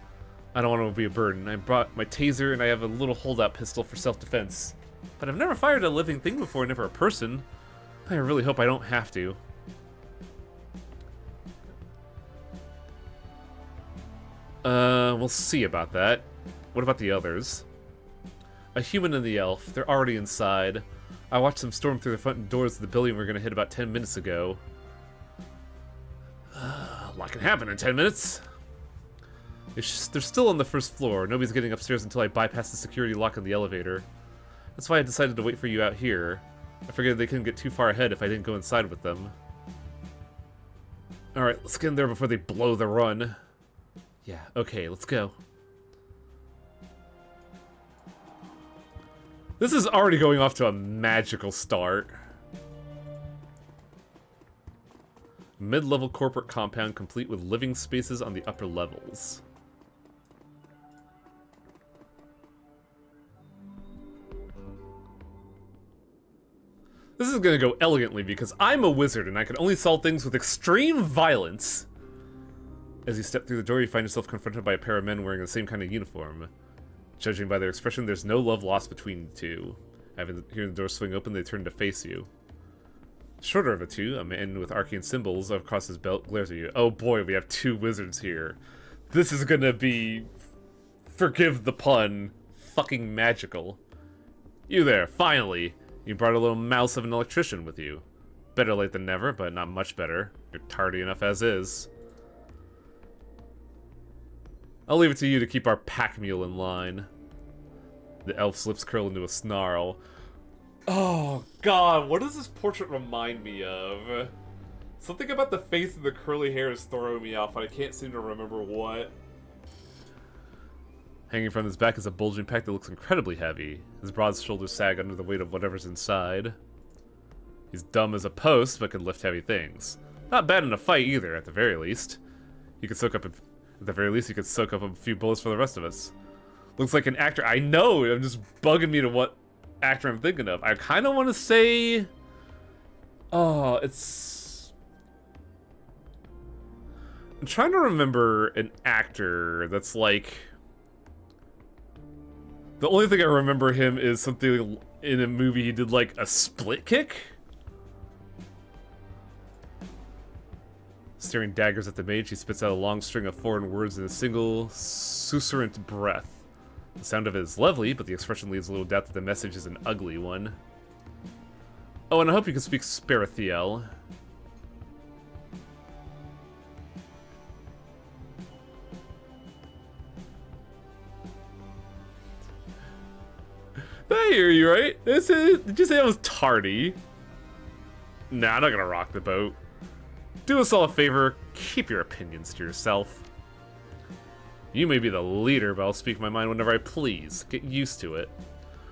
I don't want to be a burden. I brought my taser and I have a little holdout pistol for self-defense. But I've never fired a living thing before, never a person. I really hope I don't have to. We'll see about that. What about the others? A human and the elf. They're already inside. I watched them storm through the front doors of the building we're gonna hit about 10 minutes ago. A lot can happen in 10 minutes. They're still on the first floor. Nobody's getting upstairs until I bypass the security lock on the elevator. That's why I decided to wait for you out here. I figured they couldn't get too far ahead if I didn't go inside with them. Alright, let's get in there before they blow the run. Yeah, okay, let's go. This is already going off to a magical start. Mid-level corporate compound complete with living spaces on the upper levels. This is gonna go elegantly because I'm a wizard and I can only solve things with extreme violence. As you step through the door, you find yourself confronted by a pair of men wearing the same kind of uniform. Judging by their expression, there's no love lost between the two. Hearing the door swing open, they turn to face you. Shorter of the two, a man with arcane symbols across his belt glares at you. Oh boy, we have two wizards here. This is gonna be, forgive the pun, fucking magical. You there, finally! You brought a little mouse of an electrician with you. Better late than never, but not much better. You're tardy enough as is. I'll leave it to you to keep our pack mule in line. The elf's lips curl into a snarl. Oh god, what does this portrait remind me of? Something about the face and the curly hair is throwing me off, but I can't seem to remember what. Hanging from his back is a bulging pack that looks incredibly heavy. His broad shoulders sag under the weight of whatever's inside. He's dumb as a post, but can lift heavy things. Not bad in a fight either, at the very least. He could soak up, at the very least, he could soak up a few bullets for the rest of us. Looks like an actor. I know, I'm just bugging me to what actor I'm thinking of. I kind of want to say... Oh, it's... I'm trying to remember an actor that's like... The only thing I remember him is something in a movie he did like a split kick? Staring daggers at the mage, he spits out a long string of foreign words in a single, susurrant breath. The sound of it is lovely, but the expression leaves a little doubt that the message is an ugly one. Oh, and I hope you can speak Sparathiel. I hear you, right? Did you say I was tardy? Nah, I'm not gonna rock the boat. Do us all a favor, keep your opinions to yourself. You may be the leader, but I'll speak my mind whenever I please. Get used to it.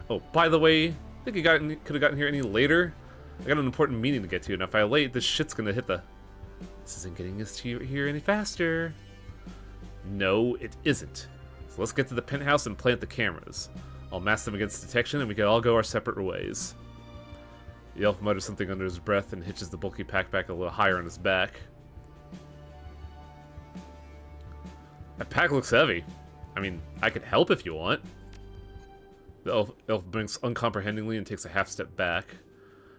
Oh, by the way, think you could have gotten here any later? I got an important meeting to get to, and if I late, this shit's gonna hit the... This isn't getting us to here any faster. No, it isn't. So let's get to the penthouse and plant the cameras. I'll mask them against detection, and we can all go our separate ways. The elf mutters something under his breath and hitches the bulky pack back a little higher on his back. That pack looks heavy. I mean, I could help if you want. The elf blinks uncomprehendingly and takes a half step back.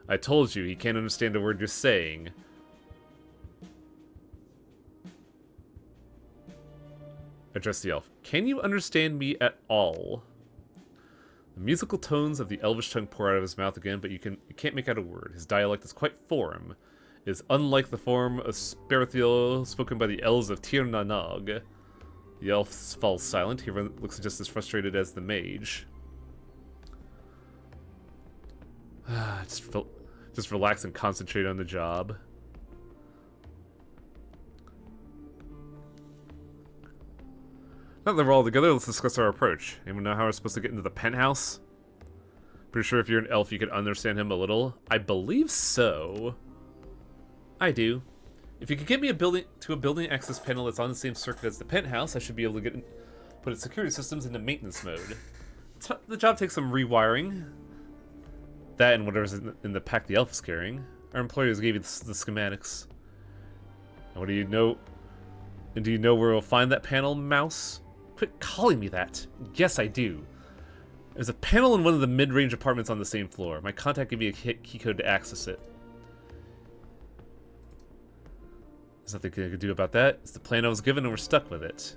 I told you, he can't understand a word you're saying. Address the elf. Can you understand me at all? The musical tones of the elvish tongue pour out of his mouth again, but you can't make out a word. His dialect is quite foreign. It is unlike the form of Sparathiel spoken by the elves of Tir na Nog. The elf falls silent. He looks just as frustrated as the mage. Just relax and concentrate on the job. Now that we're all together, let's discuss our approach. Anyone know how we're supposed to get into the penthouse? Pretty sure if you're an elf, you could understand him a little. I believe so. I do. If you could get me a building access panel that's on the same circuit as the penthouse, I should be able to put its security systems into maintenance mode. The job takes some rewiring. That and whatever's in the pack the elf is carrying. Our employers gave you the schematics. And what do you know? And do you know where we'll find that panel, mouse? Quit calling me that. Yes, I do. There's a panel in one of the mid-range apartments on the same floor. My contact gave me a key code to access it. There's nothing I can do about that. It's the plan I was given and we're stuck with it.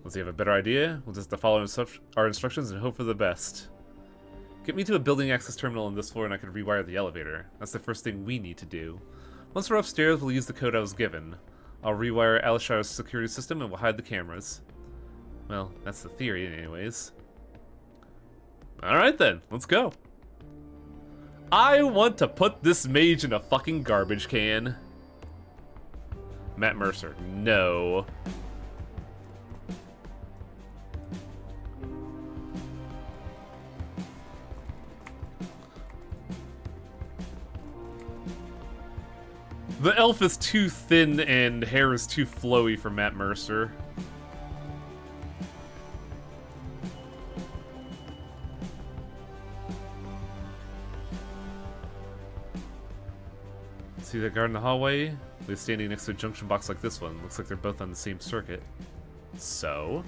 Once you have a better idea, we'll just have to follow our instructions and hope for the best. Get me to a building access terminal on this floor and I can rewire the elevator. That's the first thing we need to do. Once we're upstairs, we'll use the code I was given. I'll rewire Alishar's security system and we'll hide the cameras. Well, that's the theory anyways. Alright then, let's go. I want to put this mage in a fucking garbage can. Matt Mercer, no. The elf is too thin and hair is too flowy for Matt Mercer. See that guard in the hallway? They're standing next to a junction box like this one. Looks like they're both on the same circuit. So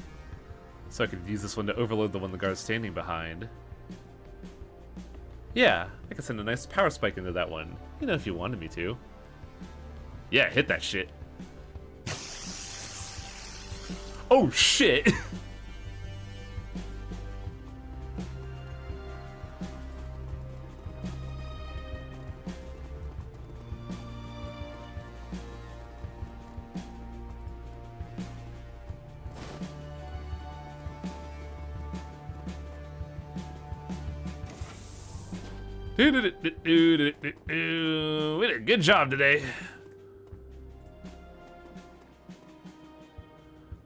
I could use this one to overload the one the guard's standing behind. Yeah, I could send a nice power spike into that one. You know, if you wanted me to. Yeah, hit that shit. Oh, shit! We did a good job today.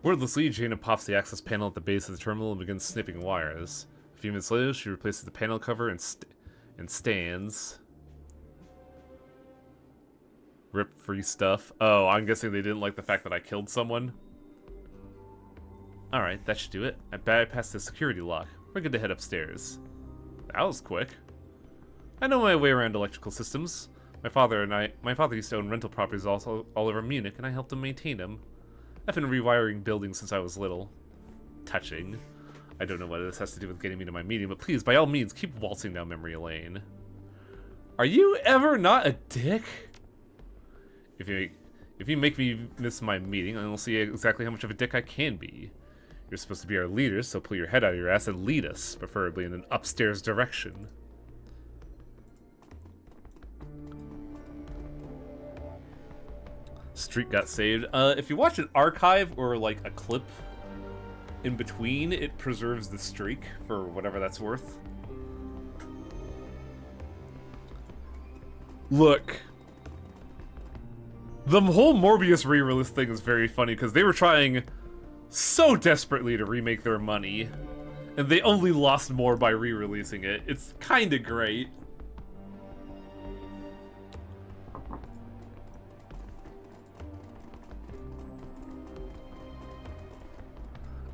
Wordlessly, Jaina pops the access panel at the base of the terminal and begins snipping wires. A few minutes later, she replaces the panel cover and stands. Rip free stuff. Oh, I'm guessing they didn't like the fact that I killed someone. Alright, that should do it. I bypassed the security lock. We're good to head upstairs. That was quick. I know my way around electrical systems. My father used to own rental properties all over Munich, and I helped him maintain them. I've been rewiring buildings since I was little. Touching. I don't know what this has to do with getting me to my meeting, but please, by all means, keep waltzing down memory lane. Are you ever not a dick? If you make me miss my meeting, then we'll see exactly how much of a dick I can be. You're supposed to be our leader, so pull your head out of your ass and lead us, preferably in an upstairs direction. Streak got saved. If you watch an archive or like a clip in between, it preserves the streak for whatever that's worth. Look. The whole Morbius re-release thing is very funny because they were trying so desperately to remake their money, and they only lost more by re-releasing it. It's kinda great.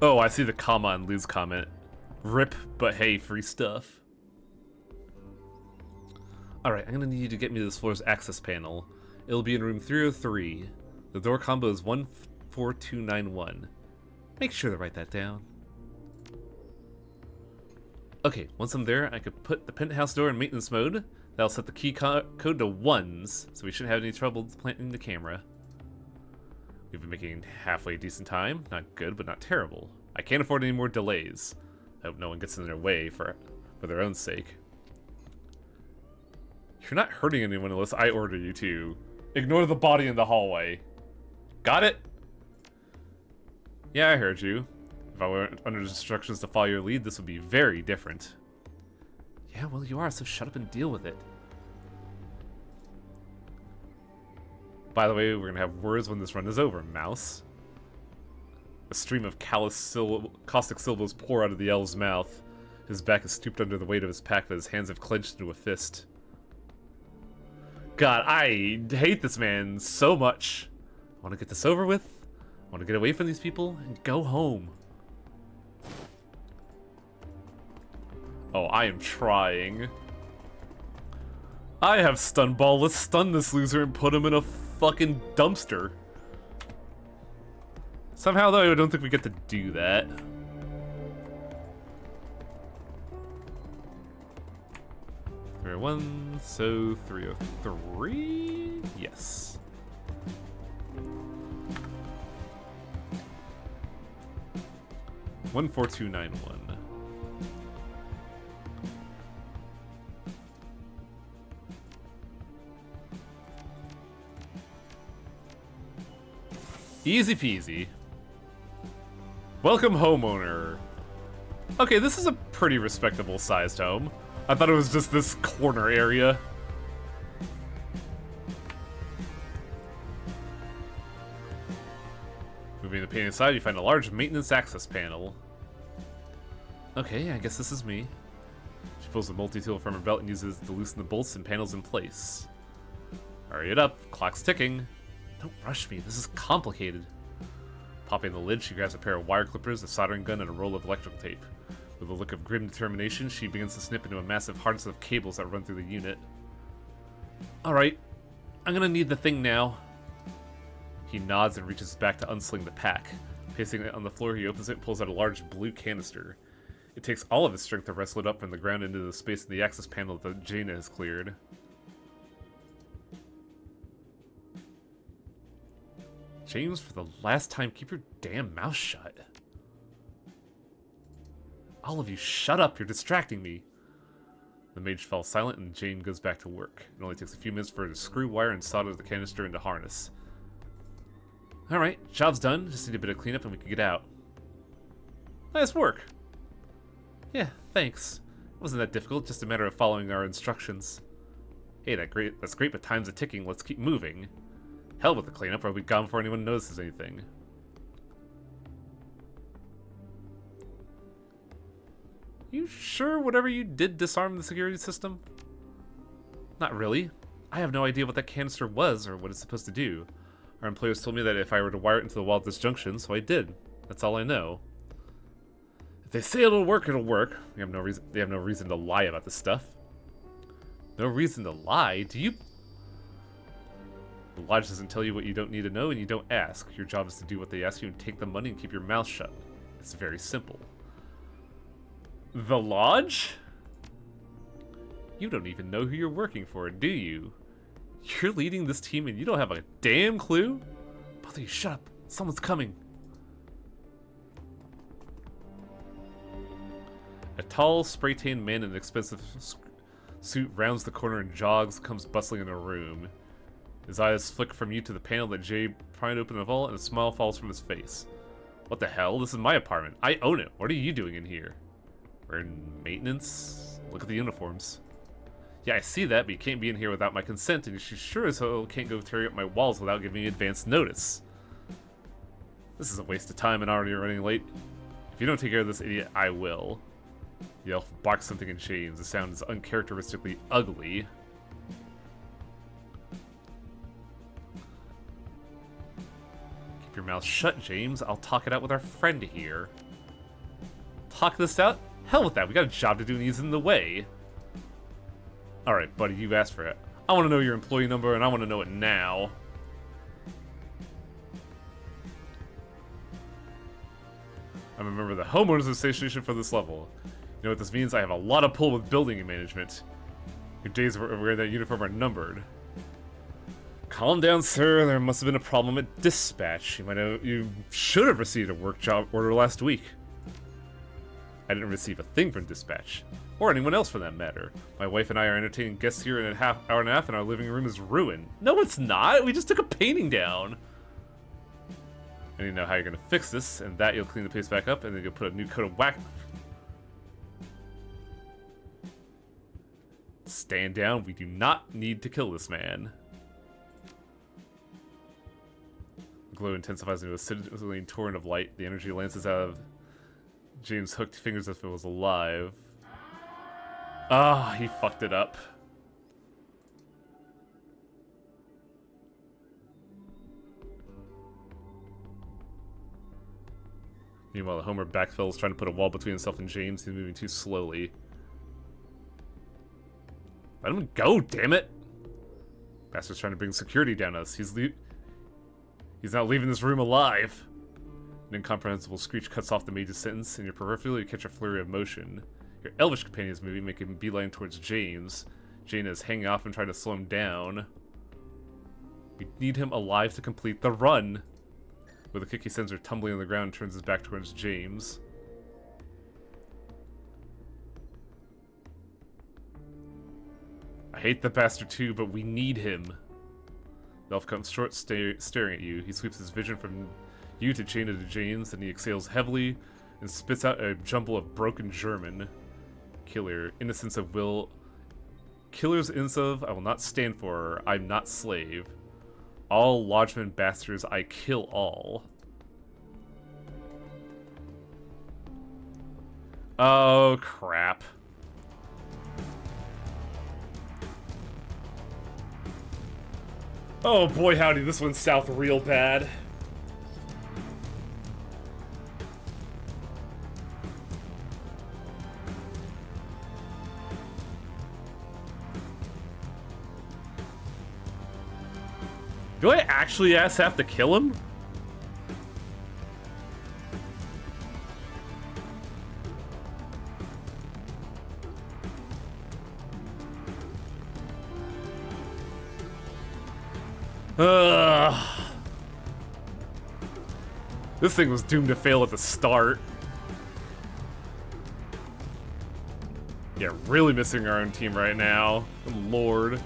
Oh, I see the comma on Lou's comment. Rip, but hey, free stuff. Alright, I'm gonna need you to get me to this floor's access panel. It'll be in room 303. The door combo is 14291. Make sure to write that down. Okay, once I'm there, I could put the penthouse door in maintenance mode. That'll set the key code to 1s, so we shouldn't have any trouble planting the camera. We've been making halfway decent time. Not good, but not terrible. I can't afford any more delays. I hope no one gets in their way for their own sake. You're not hurting anyone unless I order you to. Ignore the body in the hallway. Got it? Yeah, I heard you. If I were under instructions to follow your lead, this would be very different. Yeah, well, you are, so shut up and deal with it. By the way, we're gonna have words when this run is over, mouse. A stream of caustic syllables pour out of the elf's mouth. His back is stooped under the weight of his pack, but his hands have clenched into a fist. God, I hate this man so much. I want to get this over with. I want to get away from these people and go home. Oh, I am trying. I have stun ball. Let's stun this loser and put him in a fucking dumpster. Somehow, though, I don't think we get to do that. One, so 303? Yes. One 4291. Easy peasy. Welcome, homeowner. Okay, this is a pretty respectable sized home. I thought it was just this corner area. Moving to the painting side, you find a large maintenance access panel. Okay, I guess this is me. She pulls a multi-tool from her belt and uses it to loosen the bolts and panels in place. Hurry it up, clock's ticking. Don't rush me, this is complicated. Popping the lid, she grabs a pair of wire clippers, a soldering gun, and a roll of electrical tape. With a look of grim determination, she begins to snip into a massive harness of cables that run through the unit. Alright, I'm gonna need the thing now. He nods and reaches back to unsling the pack. Placing it on the floor, he opens it and pulls out a large blue canister. It takes all of his strength to wrestle it up from the ground into the space in the access panel that Jaina has cleared. James, for the last time, keep your damn mouth shut. All of you, shut up, you're distracting me. The mage fell silent and Jane goes back to work. It only takes a few minutes for her to screw wire and solder the canister into harness. Alright, job's done. Just need a bit of cleanup and we can get out. Nice work. Yeah, thanks. It wasn't that difficult, just a matter of following our instructions. Hey, that's great, but time's a-ticking. Let's keep moving. Hell with the cleanup, or we'll be gone before anyone notices anything. You sure whatever you did disarm the security system? Not really. I have no idea what that canister was or what it's supposed to do. Our employers told me that if I were to wire it into the wall at this junction, so I did. That's all I know. If they say it'll work, it'll work. They have no reason to lie about this stuff. No reason to lie? Do you... The lodge doesn't tell you what you don't need to know, and you don't ask. Your job is to do what they ask you and take the money and keep your mouth shut. It's very simple. The lodge? You don't even know who you're working for, do you? You're leading this team and you don't have a damn clue? Both of you, shut up. Someone's coming. A tall, spray-tanned man in an expensive suit rounds the corner and comes bustling in the room. His eyes flick from you to the panel that Jay pried open the vault, and a smile falls from his face. What the hell? This is my apartment. I own it. What are you doing in here? We're in maintenance? Look at the uniforms. Yeah, I see that, but you can't be in here without my consent, and you sure as hell can't go tearing up my walls without giving me advance notice. This is a waste of time and already running late. If you don't take care of this idiot, I will. The elf barks something in chains. The sound is uncharacteristically ugly. Keep your mouth shut, James. I'll talk it out with our friend here. Talk this out? Hell with that. We got a job to do and he's in the way. Alright, buddy, you asked for it. I want to know your employee number, and I want to know it now. I'm a member of the Homeowners Association for this level. You know what this means? I have a lot of pull with building management. Your days of wearing that uniform are numbered. Calm down, sir. There must have been a problem at dispatch. You should have received a work job order last week. I didn't receive a thing from dispatch. Or anyone else for that matter. My wife and I are entertaining guests here in an hour and a half, and our living room is ruined. No, it's not! We just took a painting down! I need to know how you're gonna fix this, and that you'll clean the place back up, and then you'll put a new coat of wax. Stand down. We do not need to kill this man. The glow intensifies into a sizzling torrent of light. The energy lances out of James' hooked fingers as if it was alive. Ah, he fucked it up. Meanwhile, Homer backfell is trying to put a wall between himself and James. He's moving too slowly. Let him go, damn it! Bastard's trying to bring security down us. He's not leaving this room alive. An incomprehensible screech cuts off the mage's sentence, and your peripheral you catch a flurry of motion. Your elvish companion is moving, making a beeline towards James. Jaina is hanging off and trying to slow him down. We need him alive to complete the run. With a kick, he sends her tumbling on the ground and turns his back towards James. I hate the bastard too, but we need him. The elf comes short, staring at you. He sweeps his vision from you to Jaina to James, and he exhales heavily and spits out a jumble of broken German. Killer, innocence of will. Killer's innocence of, I will not stand for, I'm not slave. All lodgemen bastards, I kill all. Oh, crap. Oh boy howdy, this went south real bad. Do I actually have to kill him? Ugh. This thing was doomed to fail at the start. Yeah, really missing our own team right now. Good Lord.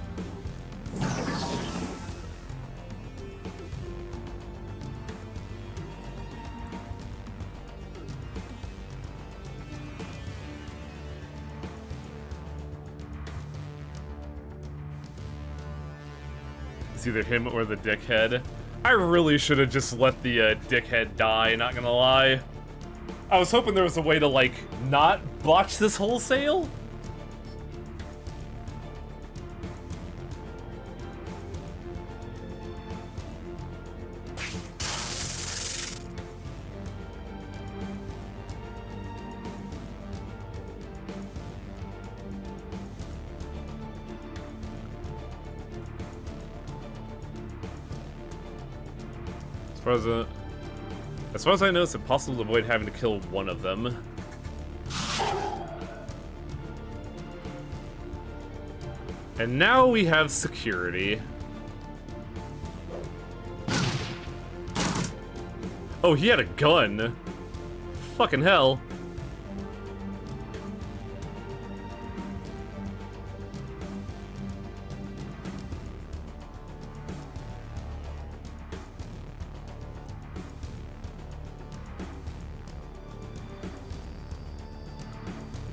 It's either him or the dickhead. I really should have just let the dickhead die, not gonna lie. I was hoping there was a way to, like, not botch this wholesale. As far as I know, it's impossible to avoid having to kill one of them. And now we have security. Oh, he had a gun. Fucking hell.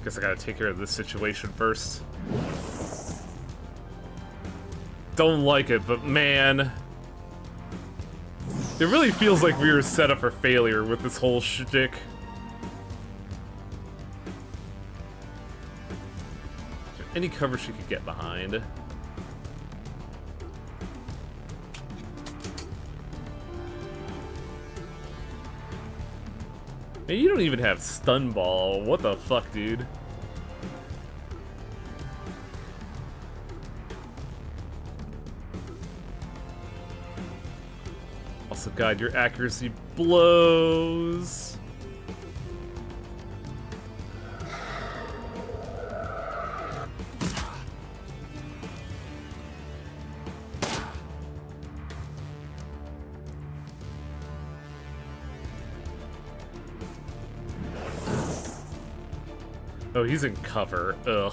Guess I gotta take care of this situation first. Don't like it, but man. It really feels like we were set up for failure with this whole shtick. Is there any cover she could get behind? Man, you don't even have stun ball. What the fuck, dude? Also, God, your accuracy blows. Oh, he's in cover. Ugh.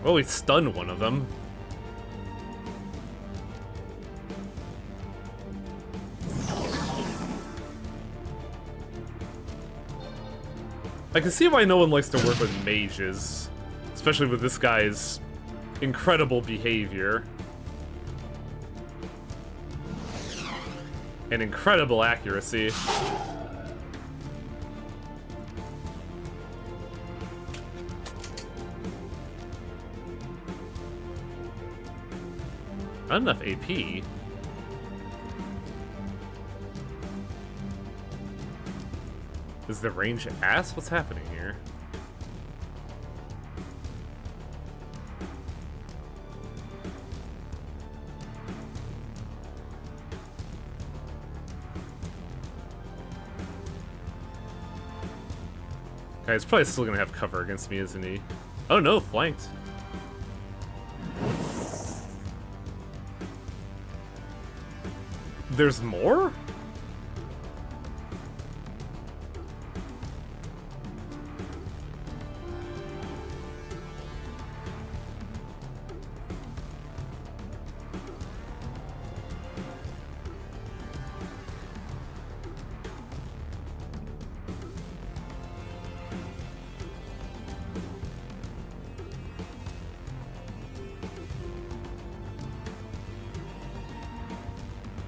Oh, he stunned one of them. I can see why no one likes to work with mages. Especially with this guy's incredible behavior. And incredible accuracy. Not enough AP. Is the range ass? What's happening here? Okay, he's probably still gonna have cover against me, isn't he? Oh no, flanked. There's more?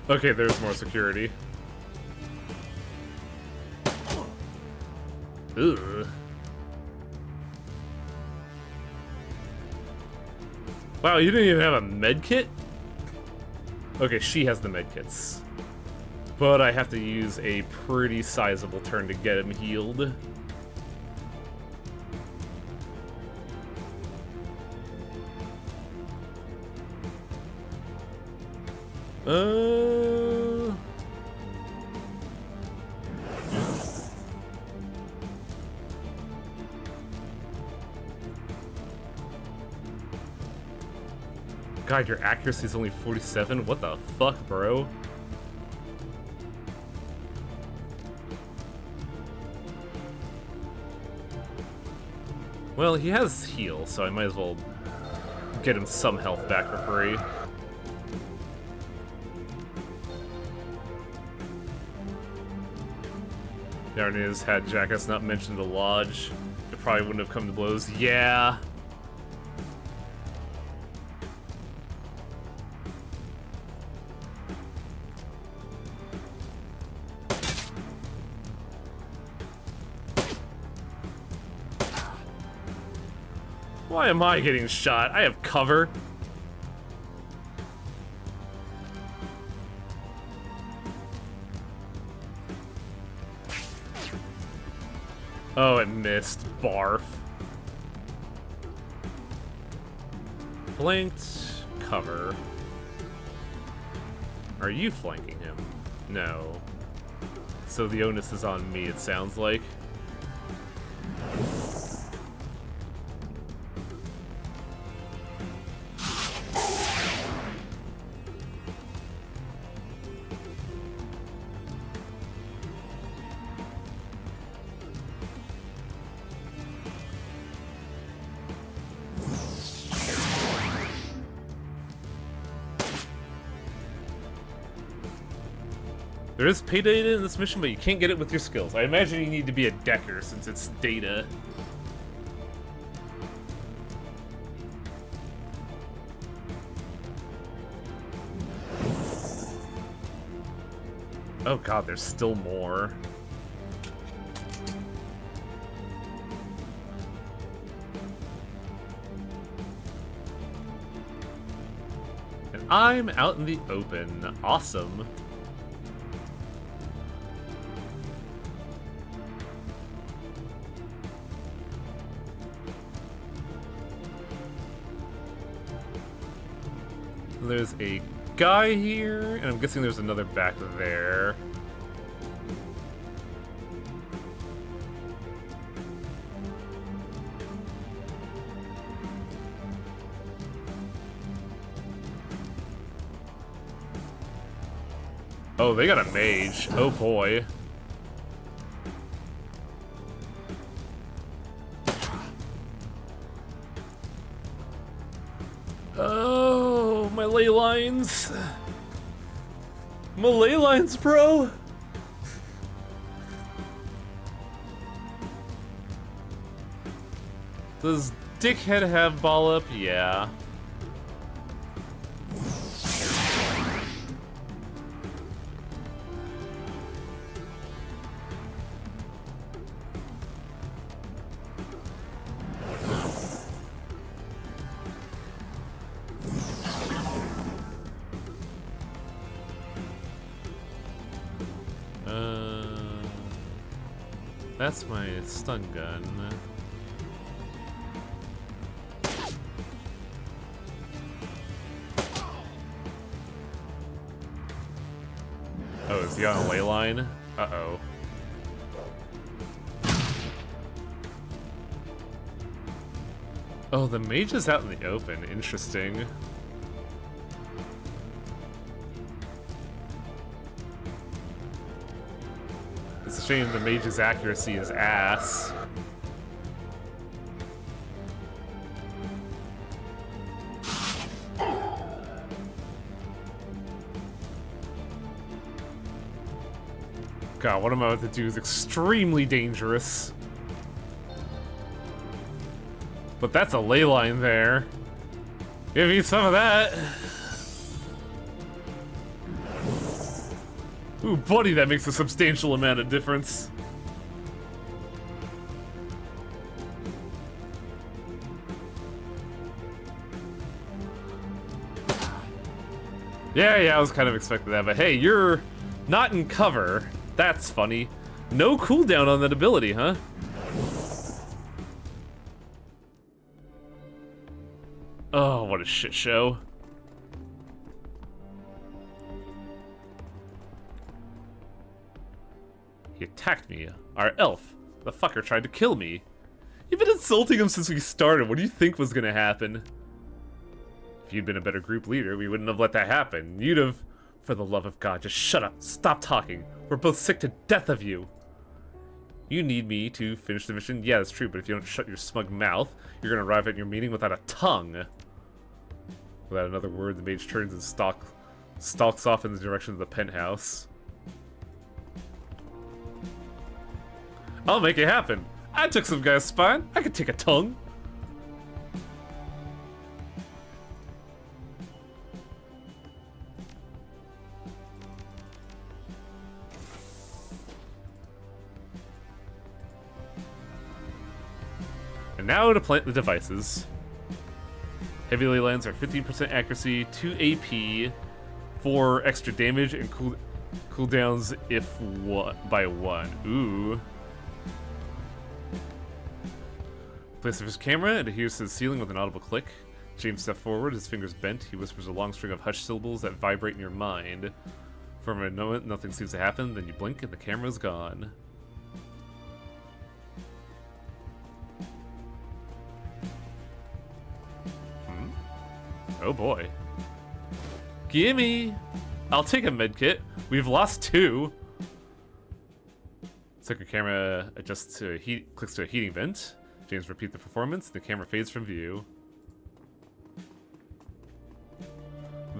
Okay, there's more security. Ugh. Wow, you didn't even have a med kit? Okay, she has the med kits. But I have to use a pretty sizable turn to get him healed. God, your accuracy is only 47? What the fuck, bro? Well, he has heal, so I might as well get him some health back for free. Darn is, had Jackass not mentioned the lodge, it probably wouldn't have come to blows. Yeah. Why am I getting shot? I have cover. Oh, it missed. Barf. Flanked. Cover. Are you flanking him? No. So the onus is on me, it sounds like. There is pay data in this mission, but you can't get it with your skills. I imagine you need to be a decker since it's data. Oh god, there's still more. And I'm out in the open. Awesome. There's a guy here, and I'm guessing there's another back there. Oh, they got a mage. Oh boy. Oh, my ley lines. My ley lines, bro. Does Dickhead have ball up? Yeah. That's my stun gun. Oh, is he on a ley line? Uh-oh. Oh, the mage is out in the open. Interesting. It's a shame the mage's accuracy is ass. God, what I'm about to do is extremely dangerous. But that's a ley line there. Give me some of that. Ooh, buddy, that makes a substantial amount of difference. Yeah, I was kind of expecting that, but hey, you're not in cover. That's funny. No cooldown on that ability, huh? Oh, what a shit show. He attacked me. Our elf. The fucker tried to kill me. You've been insulting him since we started. What do you think was gonna happen? If you'd been a better group leader, we wouldn't have let that happen. You'd have... For the love of God, just shut up. Stop talking. We're both sick to death of you. You need me to finish the mission? Yeah, that's true, but if you don't shut your smug mouth, you're gonna arrive at your meeting without a tongue. Without another word, the mage turns and stalks off in the direction of the penthouse. I'll make it happen. I took some guy's spine. I could take a tongue. And now to plant the devices. Heavy ley lines are 15% accuracy, 2 AP, 4 extra damage, and cooldowns if by 1. Ooh. Place the first camera and adheres to the ceiling with an audible click. James steps forward, his fingers bent. He whispers a long string of hushed syllables that vibrate in your mind. For a moment, nothing seems to happen, then you blink and the camera's gone. Oh boy. Gimme! I'll take a medkit. We've lost 2. Second camera adjusts to clicks to a heating vent. James repeats the performance. The camera fades from view.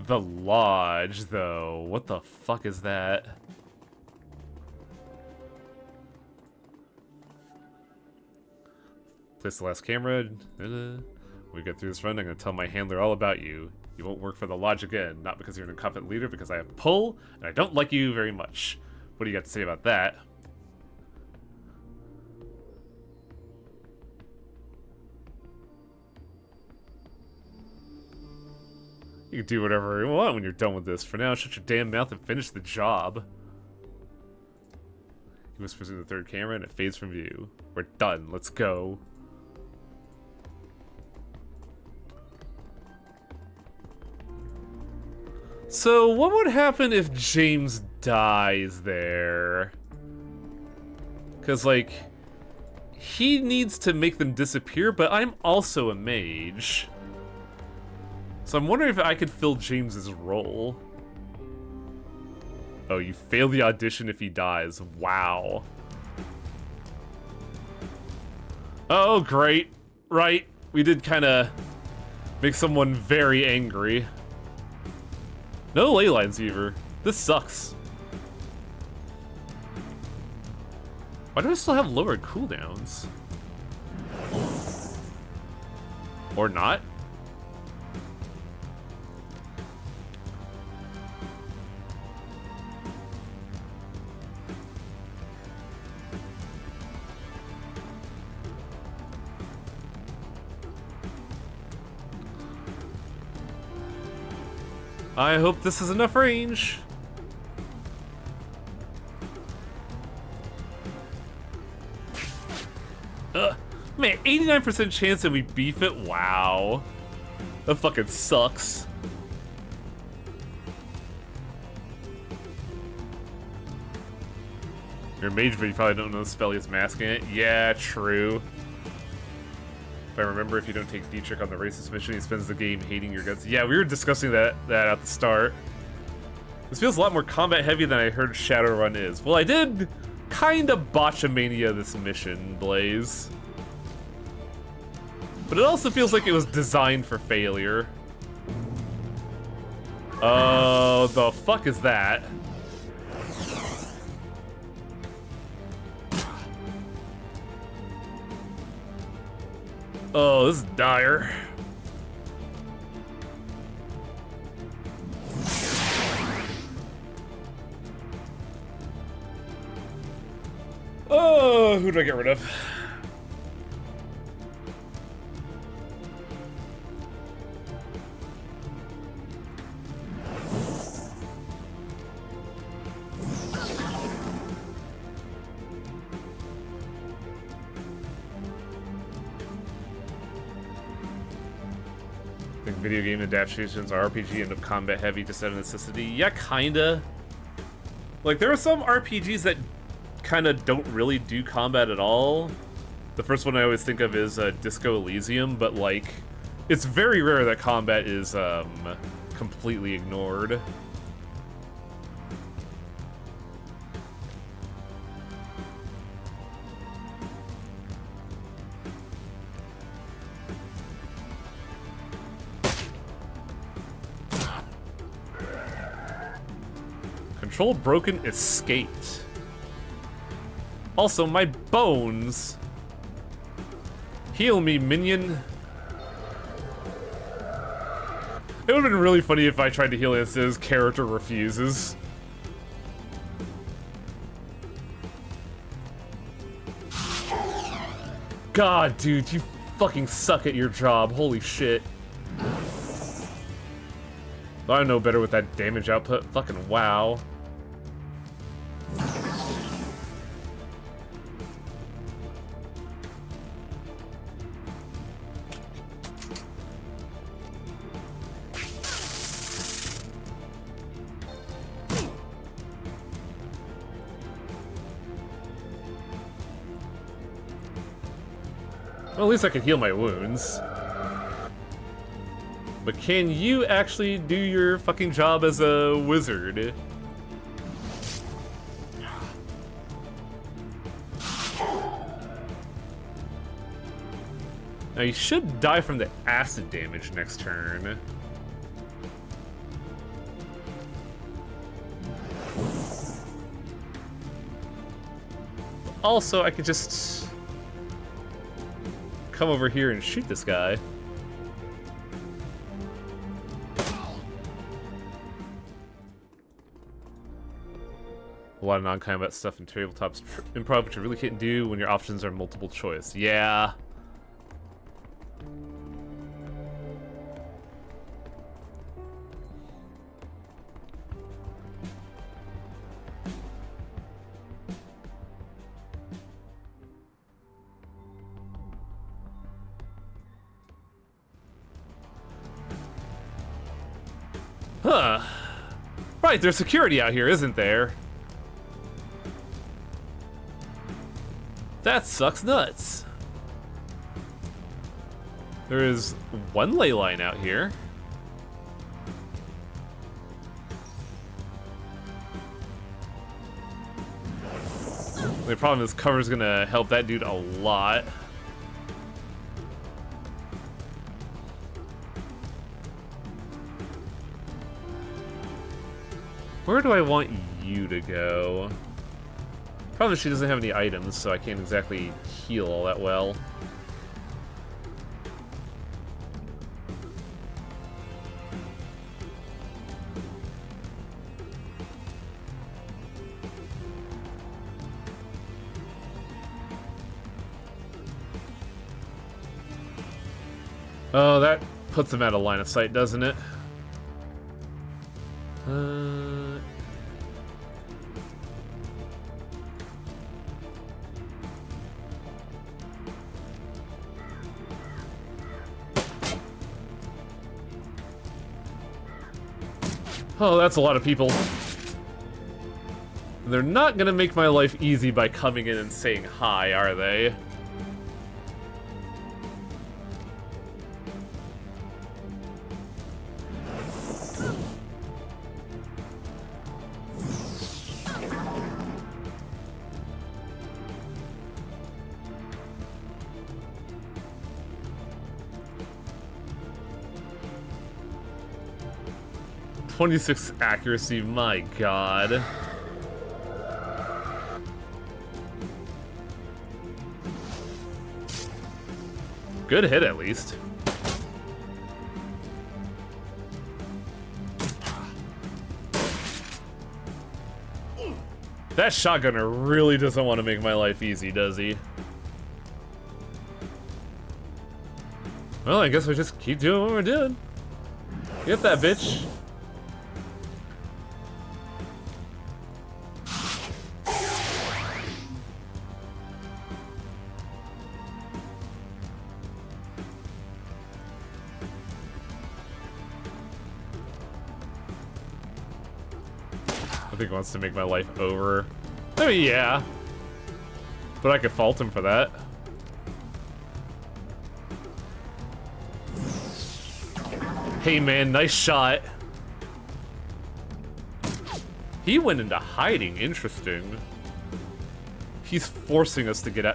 The Lodge, though. What the fuck is that? Place the last camera. When we get through this run, I'm going to tell my handler all about you. You won't work for the Lodge again. Not because you're an incompetent leader, because I have pull, and I don't like you very much. What do you got to say about that? You can do whatever you want when you're done with this. For now, shut your damn mouth and finish the job. He whispers in the third camera and it fades from view. We're done. Let's go. So, what would happen if James dies there? Because, like, he needs to make them disappear, but I'm also a mage. So I'm wondering if I could fill James's role. Oh, you fail the audition if he dies. Wow. Oh, great. Right. We did kind of make someone very angry. No ley lines, either. This sucks. Why do I still have lower cooldowns? Or not? I hope this is enough range. Man, 89% chance that we beef it? Wow. That fucking sucks. You're a mage, but you probably don't know the spell he's masking it. Yeah, true. If I remember, if you don't take Dietrich on the racist mission, he spends the game hating your guts. Yeah, we were discussing that at the start. This feels a lot more combat heavy than I heard Shadowrun is. Well, I did kind of botchamania this mission, Blaze. But it also feels like it was designed for failure. Oh, the fuck is that? Oh, this is dire. Oh, who do I get rid of? Video game adaptations are RPG end up combat heavy just out of necessity. Yeah, kinda. Like, there are some RPGs that kinda don't really do combat at all. The first one I always think of is Disco Elysium, but like, It's very rare that combat is completely ignored. Control broken, escaped. Also, my bones. Heal me, minion. It would have been really funny if I tried to heal and his character refuses. God, dude, you fucking suck at your job. Holy shit. I know better with that damage output. Fucking wow. Well, at least I can heal my wounds. But can you actually do your fucking job as a wizard? Now, you should die from the acid damage next turn. Also, I could just come over here and shoot this guy. A lot of non-combat stuff in tabletops improv, which you really can't do when your options are multiple choice. Yeah. Huh. Right, there's security out here, isn't there? That sucks nuts. There is one ley line out here. The problem is cover's gonna help that dude a lot. Where do I want you to go? Probably she doesn't have any items, so I can't exactly heal all that well. Oh, that puts him out of line of sight, doesn't it? Oh, that's a lot of people. They're not gonna make my life easy by coming in and saying hi, are they? .26 accuracy, my god. Good hit, at least. That shotgunner really doesn't want to make my life easy, does he? Well, I guess we just keep doing what we're doing. Get that bitch. I think he wants to make my life over. I mean, yeah. But I could fault him for that. Hey man, nice shot. He went into hiding. Interesting. He's forcing us to get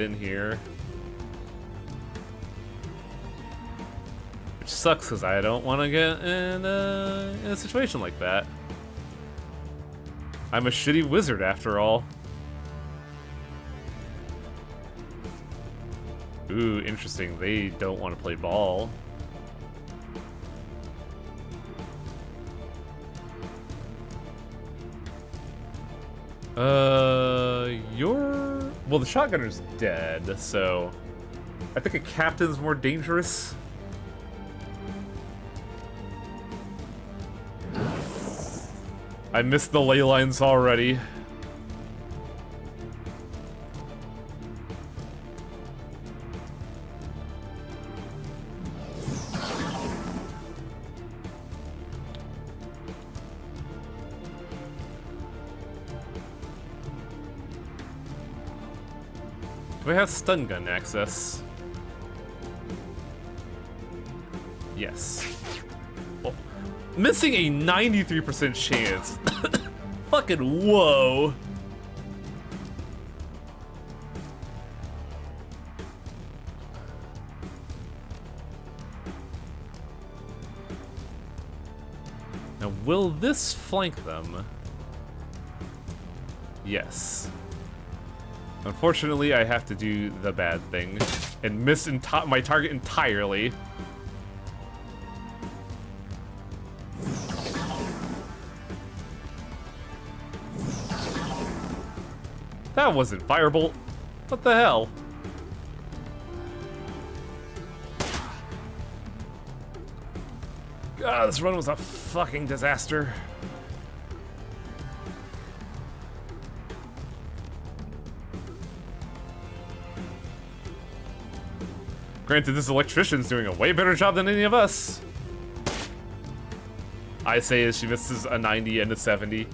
in here. Which sucks because I don't want to get in a situation like that. I'm a shitty wizard after all. Ooh, interesting. They don't want to play ball. Well, the shotgunner's dead, so I think a captain's more dangerous. I missed the ley lines already. Do I have stun gun access? Yes. Oh, missing a 93% chance. Fucking whoa. Now, will this flank them? Yes. Unfortunately, I have to do the bad thing and miss my target entirely. That wasn't Firebolt. What the hell? God, this run was a fucking disaster. Granted, this electrician's doing a way better job than any of us. I say as she misses a 90 and a 70.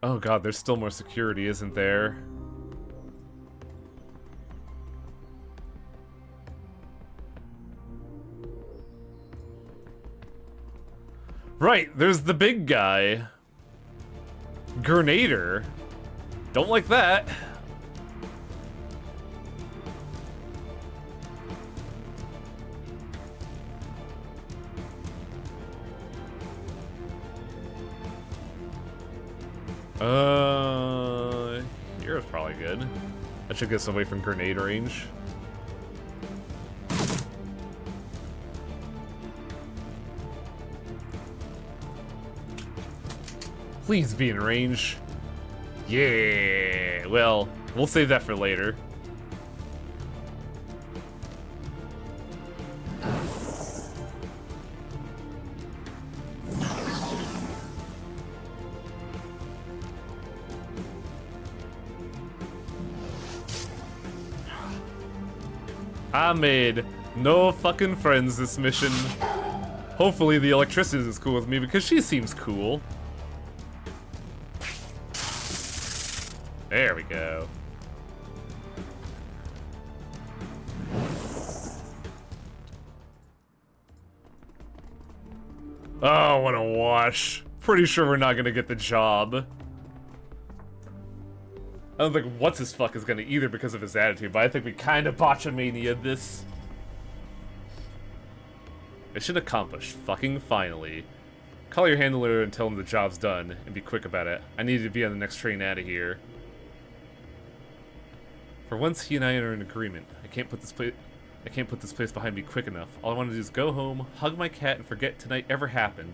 Oh god, there's still more security, isn't there? Right, there's the big guy. Grenader. Don't like that. Here's probably good. That should get us away from grenade range. Please be in range. Yeah, well, we'll save that for later. I made no fucking friends this mission. Hopefully the electricity is cool with me because she seems cool. There we go. Oh, what a wash. Pretty sure we're not gonna get the job. I don't think what's-his-fuck is gonna either because of his attitude, but I think we kind of botchamania'd this. Mission accomplished. Fucking finally. Call your handler and tell him the job's done, and be quick about it. I need to be on the next train out of here. For once, he and I are in agreement. I can't put this place behind me quick enough. All I want to do is go home, hug my cat, and forget tonight ever happened.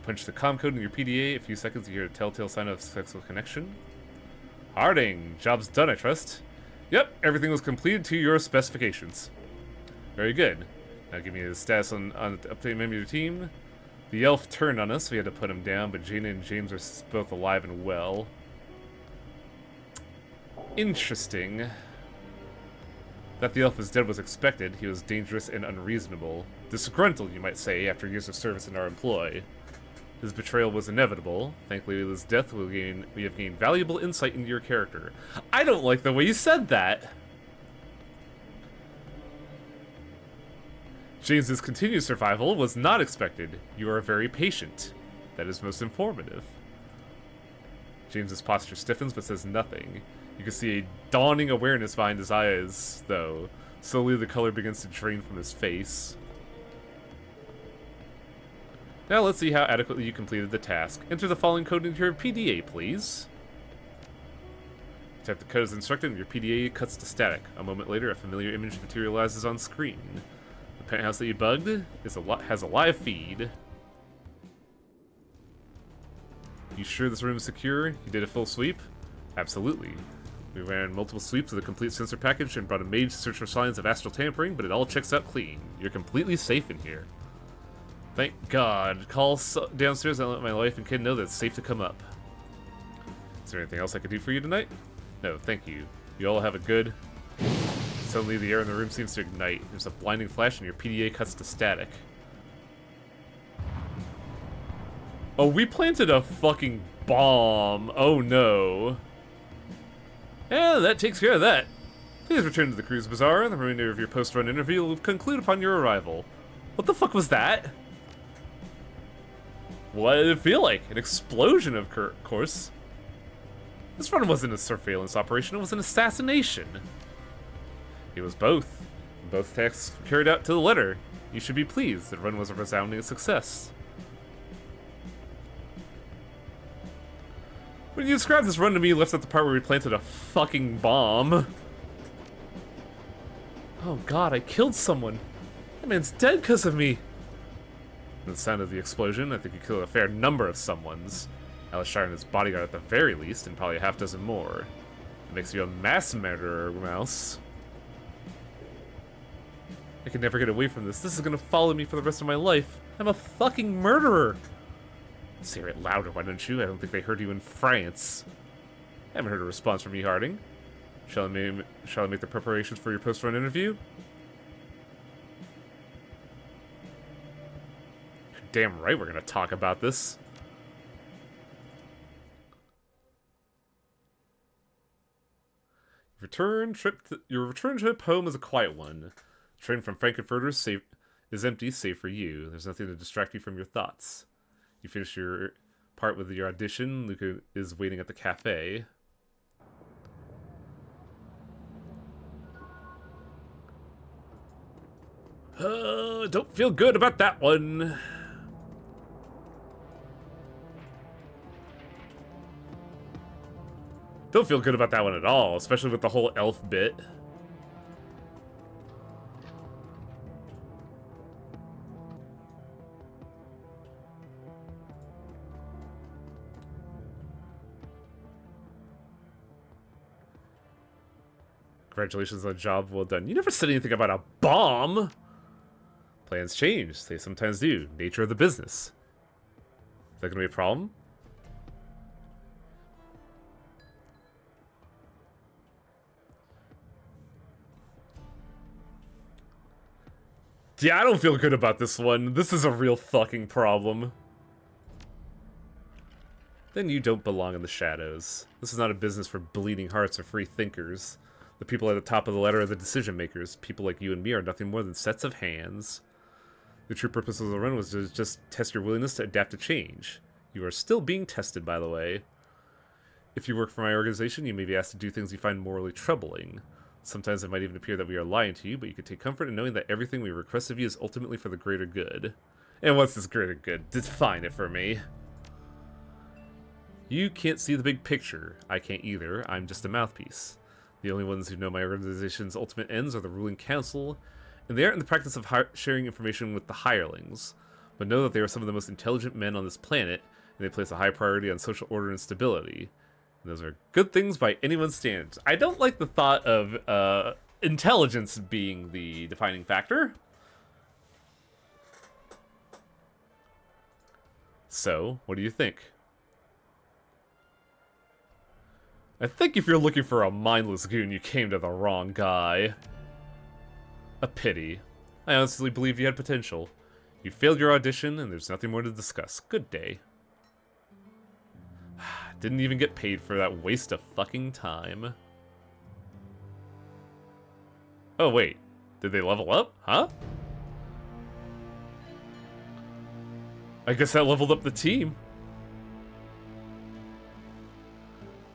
Punch the comm code in your PDA. A few seconds, you hear a telltale sign of successful connection. Harding, job's done, I trust. Yep, everything was completed to your specifications. Very good. Now give me the status on the update member of your team. The elf turned on us, so we had to put him down, but Jaina and James are both alive and well. Interesting. That the elf is dead was expected. He was dangerous and unreasonable. Disgruntled, you might say, after years of service in our employ. His betrayal was inevitable. Thankfully, with his death, we have gained valuable insight into your character. I don't like the way you said that. James's continued survival was not expected. You are very patient. That is most informative. James's posture stiffens but says nothing. You can see a dawning awareness behind his eyes, though. Slowly, the color begins to drain from his face. Now let's see how adequately you completed the task. Enter the following code into your PDA, please. Type the code as instructed and your PDA cuts to static. A moment later, a familiar image materializes on screen. The penthouse that you bugged has a live feed. You sure this room is secure? You did a full sweep? Absolutely. We ran multiple sweeps of the complete sensor package and brought a mage to search for signs of astral tampering, but it all checks out clean. You're completely safe in here. Thank God. Call downstairs and let my wife and kid know that it's safe to come up. Is there anything else I could do for you tonight? No, thank you. You all have a good... Suddenly the air in the room seems to ignite. There's a blinding flash and your PDA cuts to static. Oh, we planted a fucking bomb. Oh no. Yeah, that takes care of that. Please return to the Cruise Bazaar. The remainder of your post-run interview will conclude upon your arrival. What the fuck was that? What did it feel like? An explosion, of course. This run wasn't a surveillance operation, it was an assassination. It was both. Both tasks were carried out to the letter. You should be pleased. The run was a resounding success. When you described this run to me, you left at the part where we planted a fucking bomb. Oh god, I killed someone. That man's dead because of me. From the sound of the explosion, I think you killed a fair number of someones. Alishar and his bodyguard at the very least, and probably a half dozen more. It makes you a mass murderer, Mouse. I can never get away from this. This is gonna follow me for the rest of my life. I'm a fucking murderer! Say it louder, why don't you? I don't think they heard you in France. I haven't heard a response from you, Harding. Shall I make the preparations for your post-run interview? You're damn right we're gonna talk about this. Your return trip home is a quiet one. The train from Frankfurt is empty, save for you. There's nothing to distract you from your thoughts. You finish your part with your audition. Luca is waiting at the cafe. Don't feel good about that one. Don't feel good about that one at all, especially with the whole elf bit. Congratulations on a job well done. You never said anything about a bomb! Plans change. They sometimes do. Nature of the business. Is that gonna be a problem? Yeah, I don't feel good about this one. This is a real fucking problem. Then you don't belong in the shadows. This is not a business for bleeding hearts or free thinkers. The people at the top of the ladder are the decision makers. People like you and me are nothing more than sets of hands. The true purpose of the run was to just test your willingness to adapt to change. You are still being tested, by the way. If you work for my organization, you may be asked to do things you find morally troubling. Sometimes it might even appear that we are lying to you, but you can take comfort in knowing that everything we request of you is ultimately for the greater good. And what's this greater good? Define it for me. You can't see the big picture. I can't either. I'm just a mouthpiece. The only ones who know my organization's ultimate ends are the ruling council, and they aren't in the practice of sharing information with the hirelings, but know that they are some of the most intelligent men on this planet, and they place a high priority on social order and stability. And those are good things by anyone's standards. I don't like the thought of intelligence being the defining factor. So, what do you think? I think if you're looking for a mindless goon, you came to the wrong guy. A pity. I honestly believed you had potential. You failed your audition, and there's nothing more to discuss. Good day. Didn't even get paid for that waste of fucking time. Oh, wait. Did they level up? Huh? I guess that leveled up the team.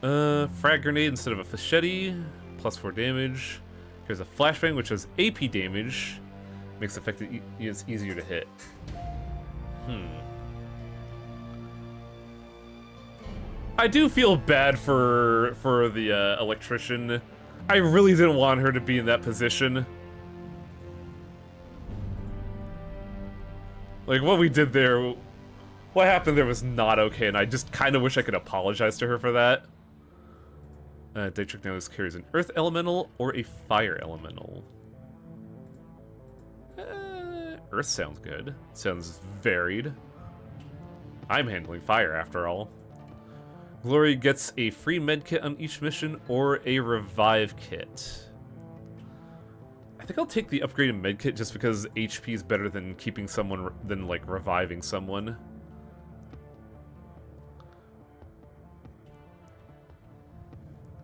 Frag grenade instead of a machete. +4 damage. Here's a flashbang, which has AP damage. Makes affected units easier to hit. I do feel bad for the electrician. I really didn't want her to be in that position. Like, what we did there... What happened there was not okay, and I just kind of wish I could apologize to her for that. Dietrich now carries an earth elemental or a fire elemental. Earth sounds good. Sounds varied. I'm handling fire, after all. Glory gets a free medkit on each mission or a revive kit. I think I'll take the upgraded medkit just because HP is better than keeping someone, than like reviving someone.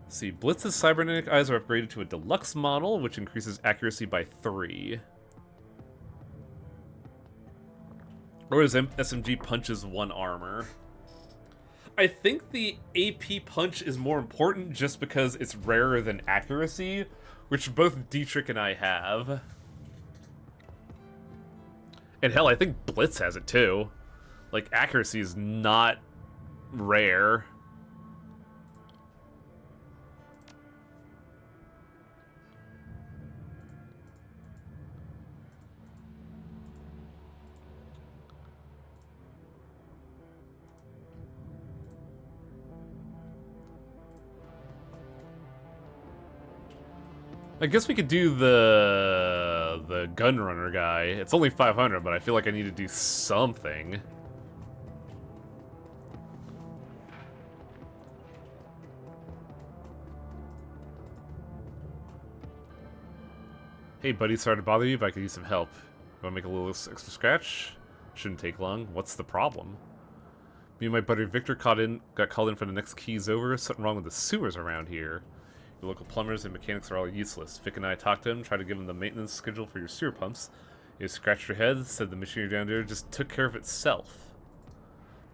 Let's see, Blitz's cybernetic eyes are upgraded to a deluxe model, which increases accuracy by 3. Or his SMG punches 1 armor. I think the AP punch is more important just because it's rarer than accuracy, which both Dietrich and I have. And hell, I think Blitz has it too. Like, accuracy is not rare. I guess we could do the gunrunner guy. It's only 500, but I feel like I need to do something. Hey buddy, sorry to bother you, but I could use some help. You wanna make a little extra scratch? Shouldn't take long. What's the problem? Me and my buddy Victor got called in for the next keys over. Something wrong with the sewers around here. Your local plumbers and mechanics are all useless. Vic and I talked to him, tried to give him the maintenance schedule for your sewer pumps. He scratched your head, said the machinery down there just took care of itself.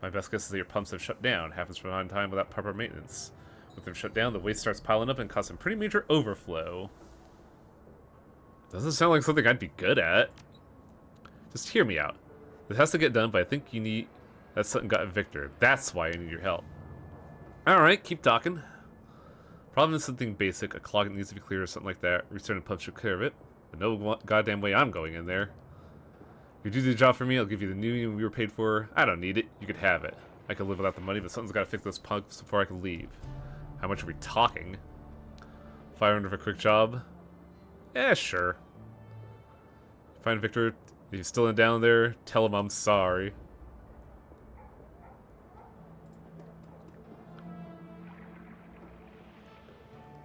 My best guess is that your pumps have shut down. Happens from time to time without proper maintenance. With them shut down, the waste starts piling up and causing pretty major overflow. Doesn't sound like something I'd be good at. Just hear me out. This has to get done, but I think you need... That's something got Victor. That's why I need your help. Alright, keep talking. Problem is something basic. A clog needs to be clear or something like that. Restarting the pump should clear of it. But no goddamn way I'm going in there. If you do the job for me, I'll give you the new unit we were paid for. I don't need it. You could have it. I could live without the money, but something's got to fix those pumps before I can leave. How much are we talking? 500 for a quick job? Eh, sure. Find Victor. If he's still down there, tell him I'm sorry.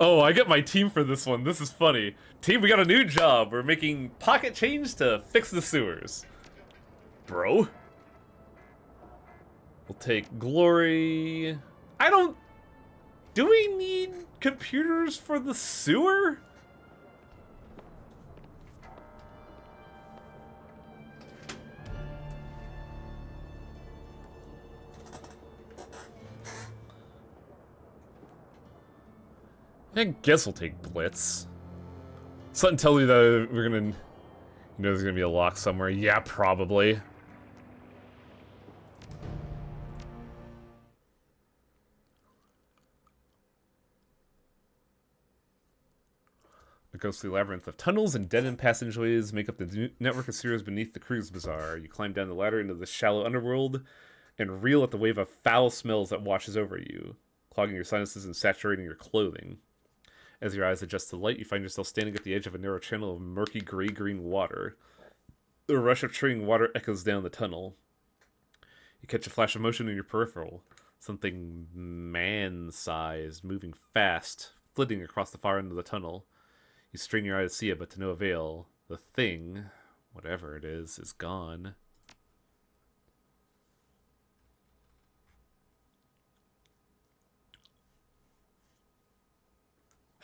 Oh, I get my team for this one. This is funny. Team, we got a new job. We're making pocket change to fix the sewers. Bro. We'll take Glory. I don't... Do we need computers for the sewer? I guess we'll take Blitz. Something tells you that we're gonna... You know there's gonna be a lock somewhere. Yeah, probably. A ghostly labyrinth of tunnels and dead-end passageways make up the network of sewers beneath the cruise bazaar. You climb down the ladder into the shallow underworld and reel at the wave of foul smells that washes over you, clogging your sinuses and saturating your clothing. As your eyes adjust to light, you find yourself standing at the edge of a narrow channel of murky gray-green water. The rush of churning water echoes down the tunnel. You catch a flash of motion in your peripheral. Something man-sized, moving fast, flitting across the far end of the tunnel. You strain your eye to see it, but to no avail. The thing, whatever it is gone.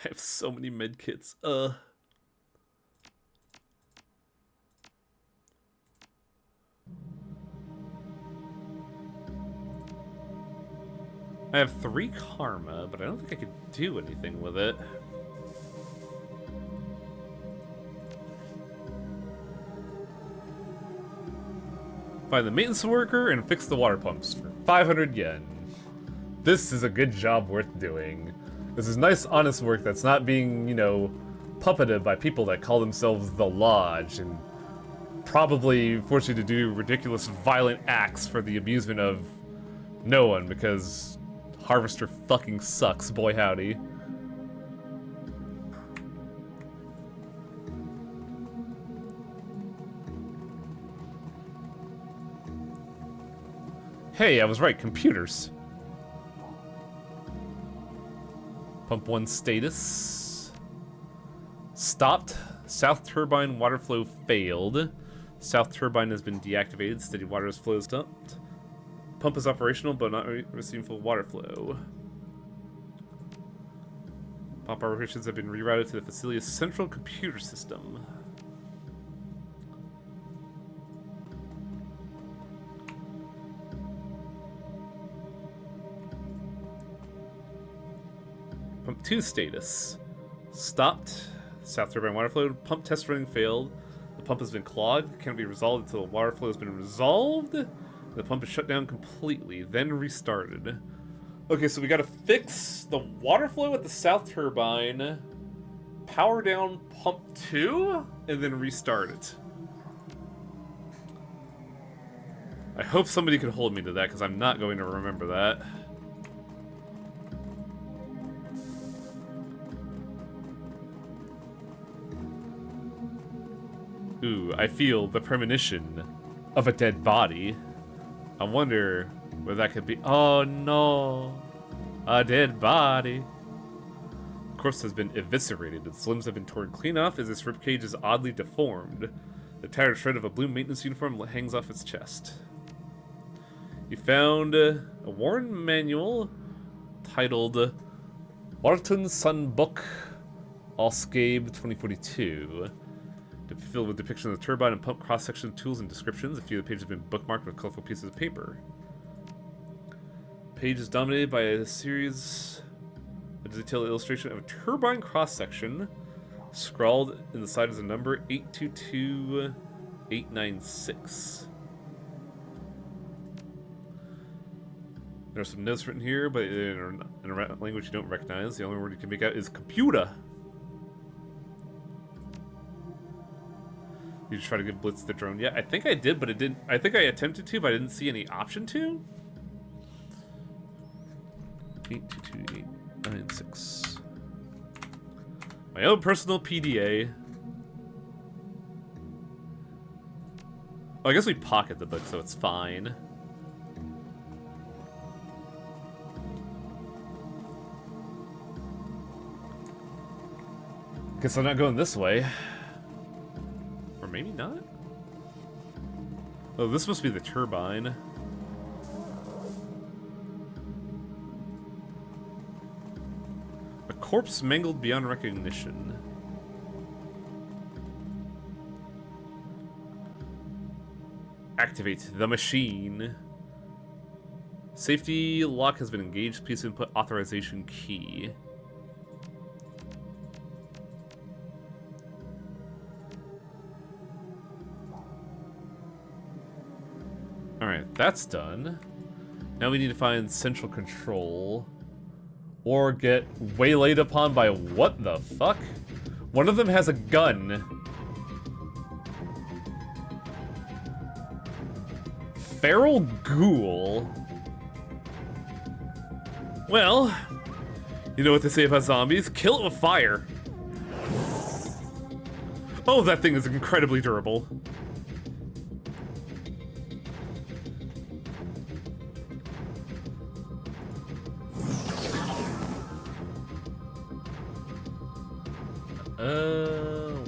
I have so many med kits. I have 3 karma, but I don't think I could do anything with it. Find the maintenance worker and fix the water pumps for 500 yen. This is a good job worth doing. This is nice, honest work that's not being, you know, puppeted by people that call themselves the Lodge and probably force you to do ridiculous, violent acts for the amusement of no one because Harvester fucking sucks, boy howdy. Hey, I was right, computers. Pump 1 status. Stopped. South turbine water flow failed. South turbine has been deactivated. Steady water is flow stopped. Pump is operational, but not receiving full water flow. Pump operations have been rerouted to the facility's central computer system. Pump 2 status. Stopped. South turbine water flow. Pump test running failed. The pump has been clogged. Can't be resolved until the water flow has been resolved. The pump is shut down completely, then restarted. Okay, so we gotta fix the water flow at the south turbine, power down pump 2, and then restart it. I hope somebody can hold me to that, because I'm not going to remember that. Ooh, I feel the premonition of a dead body. I wonder where that could be. Oh no! A dead body. The corpse has been eviscerated. Its limbs have been torn clean off as its ribcage is oddly deformed. The tattered shred of a blue maintenance uniform hangs off its chest. You found a worn manual titled Warton Sun Book, Allscabe 2042. Filled with depictions of the turbine and pump cross-section tools and descriptions. A few of the pages have been bookmarked with colorful pieces of paper. Page is dominated by a series of detailed illustration of a turbine cross-section. Scrawled in the side is a number 822896. There are some notes written here, but in a language you don't recognize. The only word you can make out is computer. You just try to give Blitz the drone. Yeah, I think I did, but it didn't. I think I attempted to, but I didn't see any option to. 822896. My own personal PDA. Oh, I guess we pocket the book, so it's fine. Guess I'm not going this way. Or maybe not? Oh, this must be the turbine. A corpse mangled beyond recognition. Activate the machine. Safety lock has been engaged. Please input authorization key. Alright, that's done. Now we need to find central control. Or get waylaid upon by what the fuck? One of them has a gun. Feral ghoul. Well, you know what they say about zombies? Kill it with fire. Oh, that thing is incredibly durable.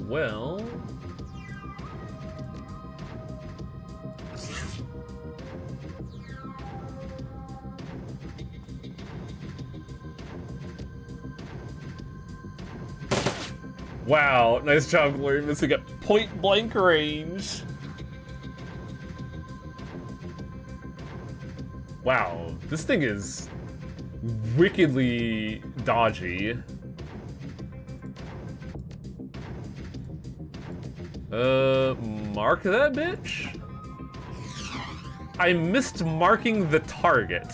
Well... Wow, nice job, Glory, missing at point blank range. Wow, this thing is wickedly dodgy. Mark that bitch? I missed marking the target.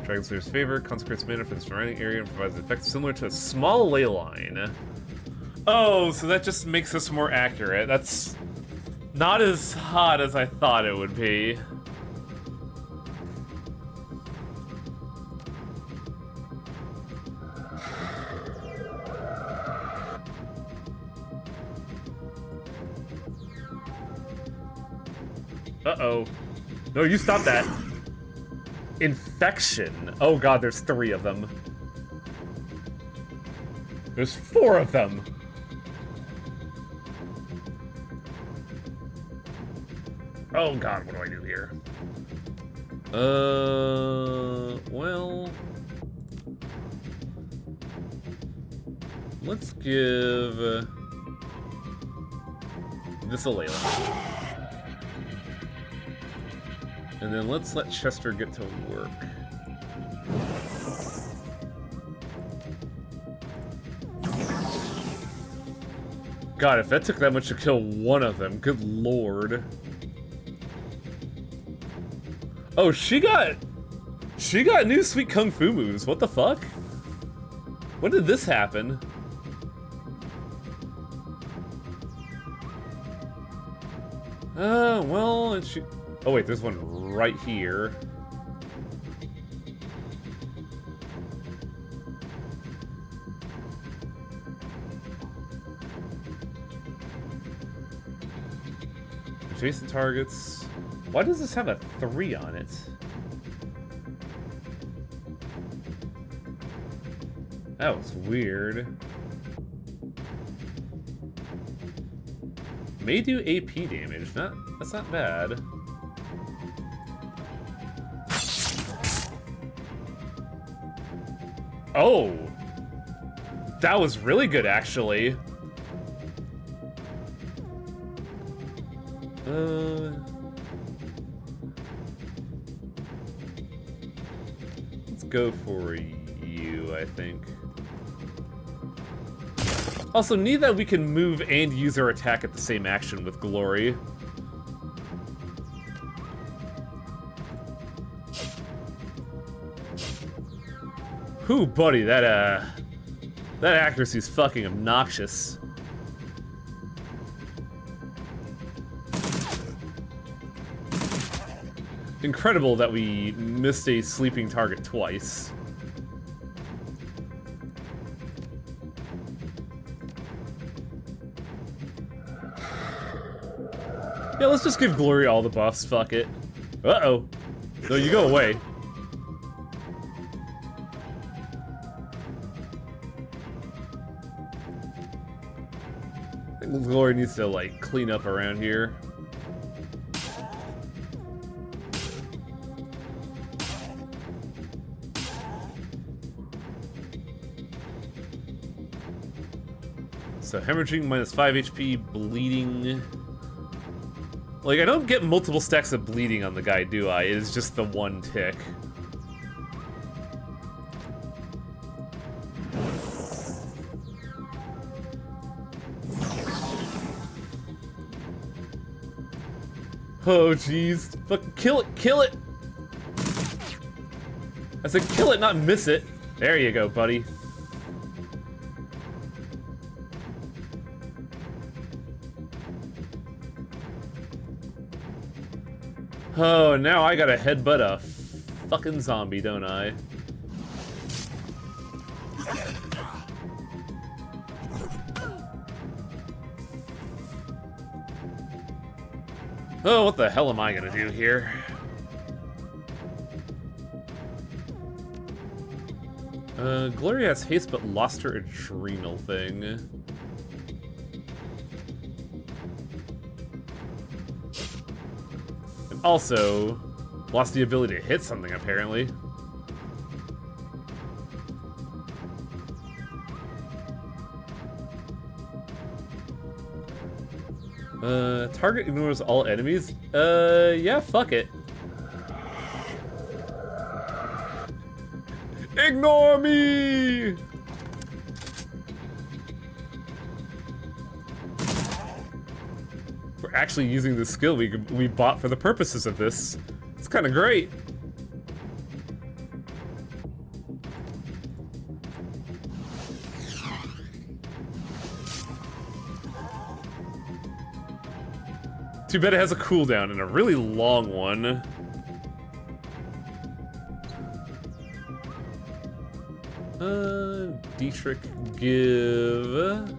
Dragon Slayer's favor consecrates mana for the surrounding area and provides an effect similar to a small ley line. Oh, so that just makes us more accurate. That's not as hot as I thought it would be. Uh-oh. No, you stop that. Infection. Oh god, there's 3 of them. There's 4 of them. Oh god, what do I do here? Well... Let's give... this a Layla. And then let's let Chester get to work. God, if that took that much to kill one of them, good lord. Oh, she got new sweet kung fu moves. What the fuck? When did this happen? Well, and she... Oh wait, there's one right here. Adjacent targets. Why does this have a 3 on it? That was weird. May do AP damage. That's not bad. Oh! That was really good, actually. Let's go for you, I think. Also, neat that we can move and use our attack at the same action with Glory. Whew, buddy, that accuracy's fucking obnoxious. Incredible that we missed a sleeping target twice. Yeah, let's just give Glory all the buffs, fuck it. Uh-oh. No, you go away. I think Glory needs to, like, clean up around here. So hemorrhaging minus 5 HP, bleeding. Like, I don't get multiple stacks of bleeding on the guy, do I? It is just the one tick. Oh, jeez. Fucking kill it, kill it! I said kill it, not miss it. There you go, buddy. Oh, now I gotta headbutt a fucking zombie, don't I? Oh, what the hell am I gonna do here? Gloria has haste but lost her adrenal thing. And also, Lost the ability to hit something, apparently. Target ignores all enemies? Yeah, fuck it. Ignore me! We're actually using the skill we bought for the purposes of this. It's kind of great. Too bad it has a cooldown and a really long one. Dietrich, give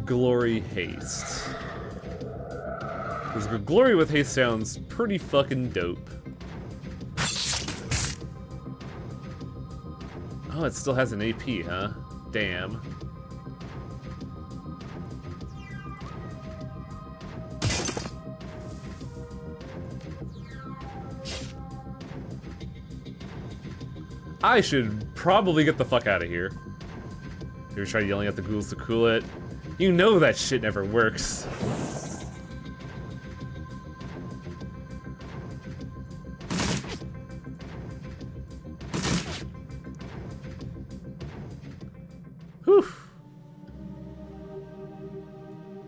Glory Haste. Because Glory with Haste sounds pretty fucking dope. Oh, it still has an AP, huh? Damn. I should probably get the fuck out of here. You ever try yelling at the ghouls to cool it? You know that shit never works. Whew.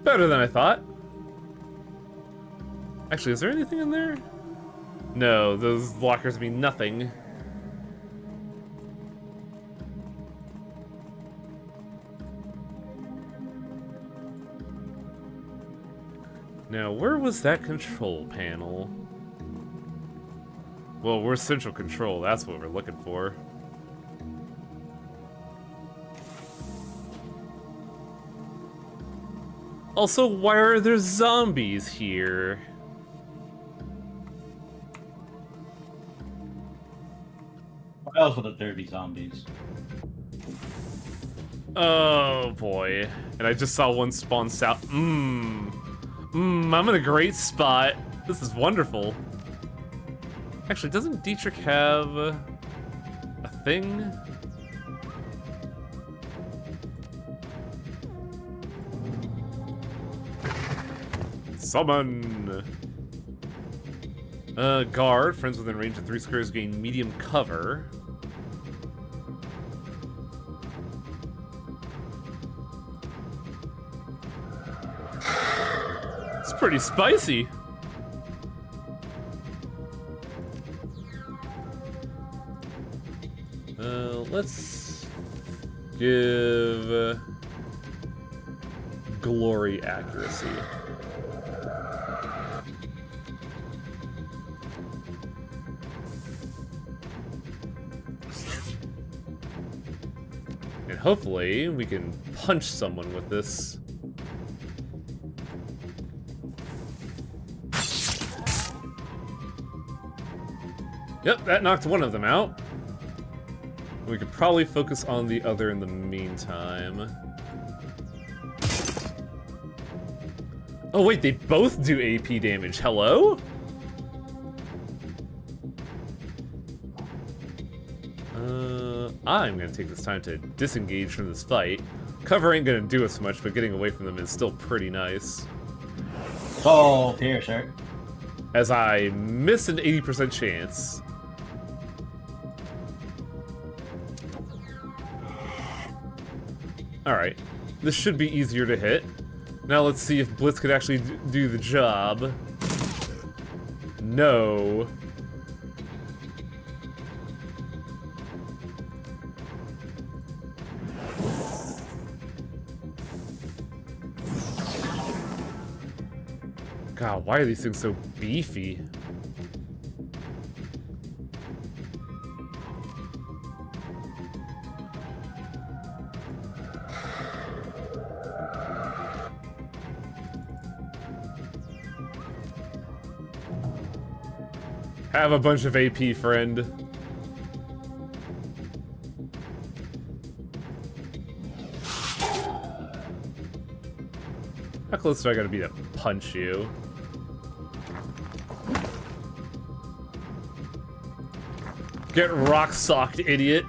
Better than I thought. Actually, is there anything in there? No, those lockers mean nothing. Now, where was that control panel? Well, we're central control, that's what we're looking for. Also, why are there zombies here?
Why else would there be zombies?
Oh boy. And I just saw one spawn south. I'm in a great spot. This is wonderful. Actually, doesn't Dietrich have a thing? Summon! Guard. Friends within range of 3 squares gain medium cover. It's pretty spicy. Let's give Glory accuracy. And hopefully we can punch someone with this. Yep, that knocked one of them out. We could probably focus on the other in the meantime. Oh wait, they both do AP damage. Hello? I'm gonna take this time to disengage from this fight. Cover ain't gonna do us much, but getting away from them is still pretty nice.
Oh, here, sir.
As I miss an 80% chance. Alright, this should be easier to hit. Now let's see if Blitz could actually do the job. No. God, why are these things so beefy? Have a bunch of AP, friend. How close do I gotta be to punch you? Get rock socked, idiot.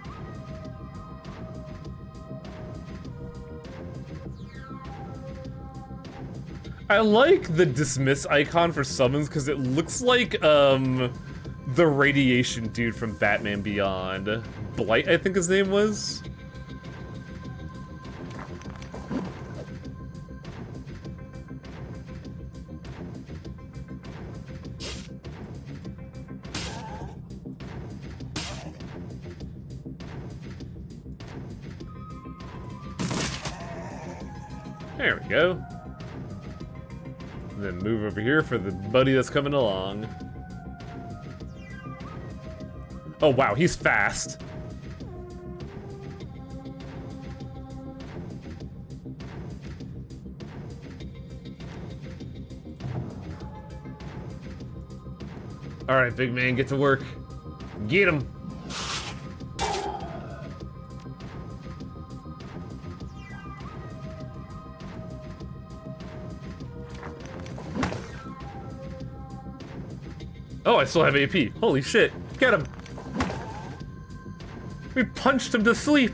I like the dismiss icon for summons because it looks like the radiation dude from Batman Beyond. Blight, I think his name was. There we go. And then move over here for the buddy that's coming along. Oh wow, he's fast. Alright, big man, get to work. Get him! Oh, I still have AP. Holy shit. Get him! We punched him to sleep!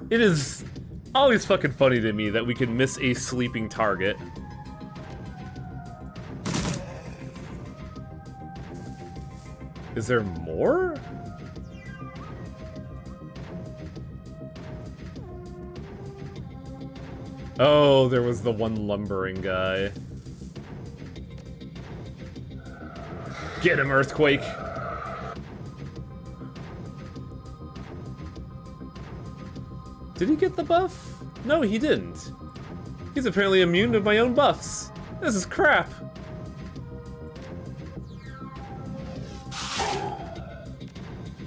It is always fucking funny to me that we can miss a sleeping target. Is there more? Oh, there was the one lumbering guy. Get him, Earthquake! Did he get the buff? No, he didn't. He's apparently immune to my own buffs. This is crap.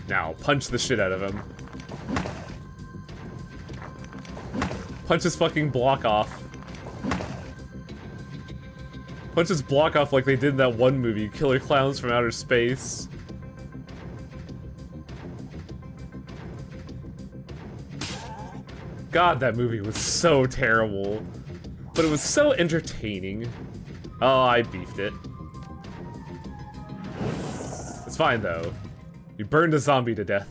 Now, punch the shit out of him. Punch his fucking block off. Punch his block off like they did in that one movie, Killer Clowns from Outer Space. God, that movie was so terrible. But it was so entertaining. Oh, I beefed it. It's fine, though. You burned a zombie to death.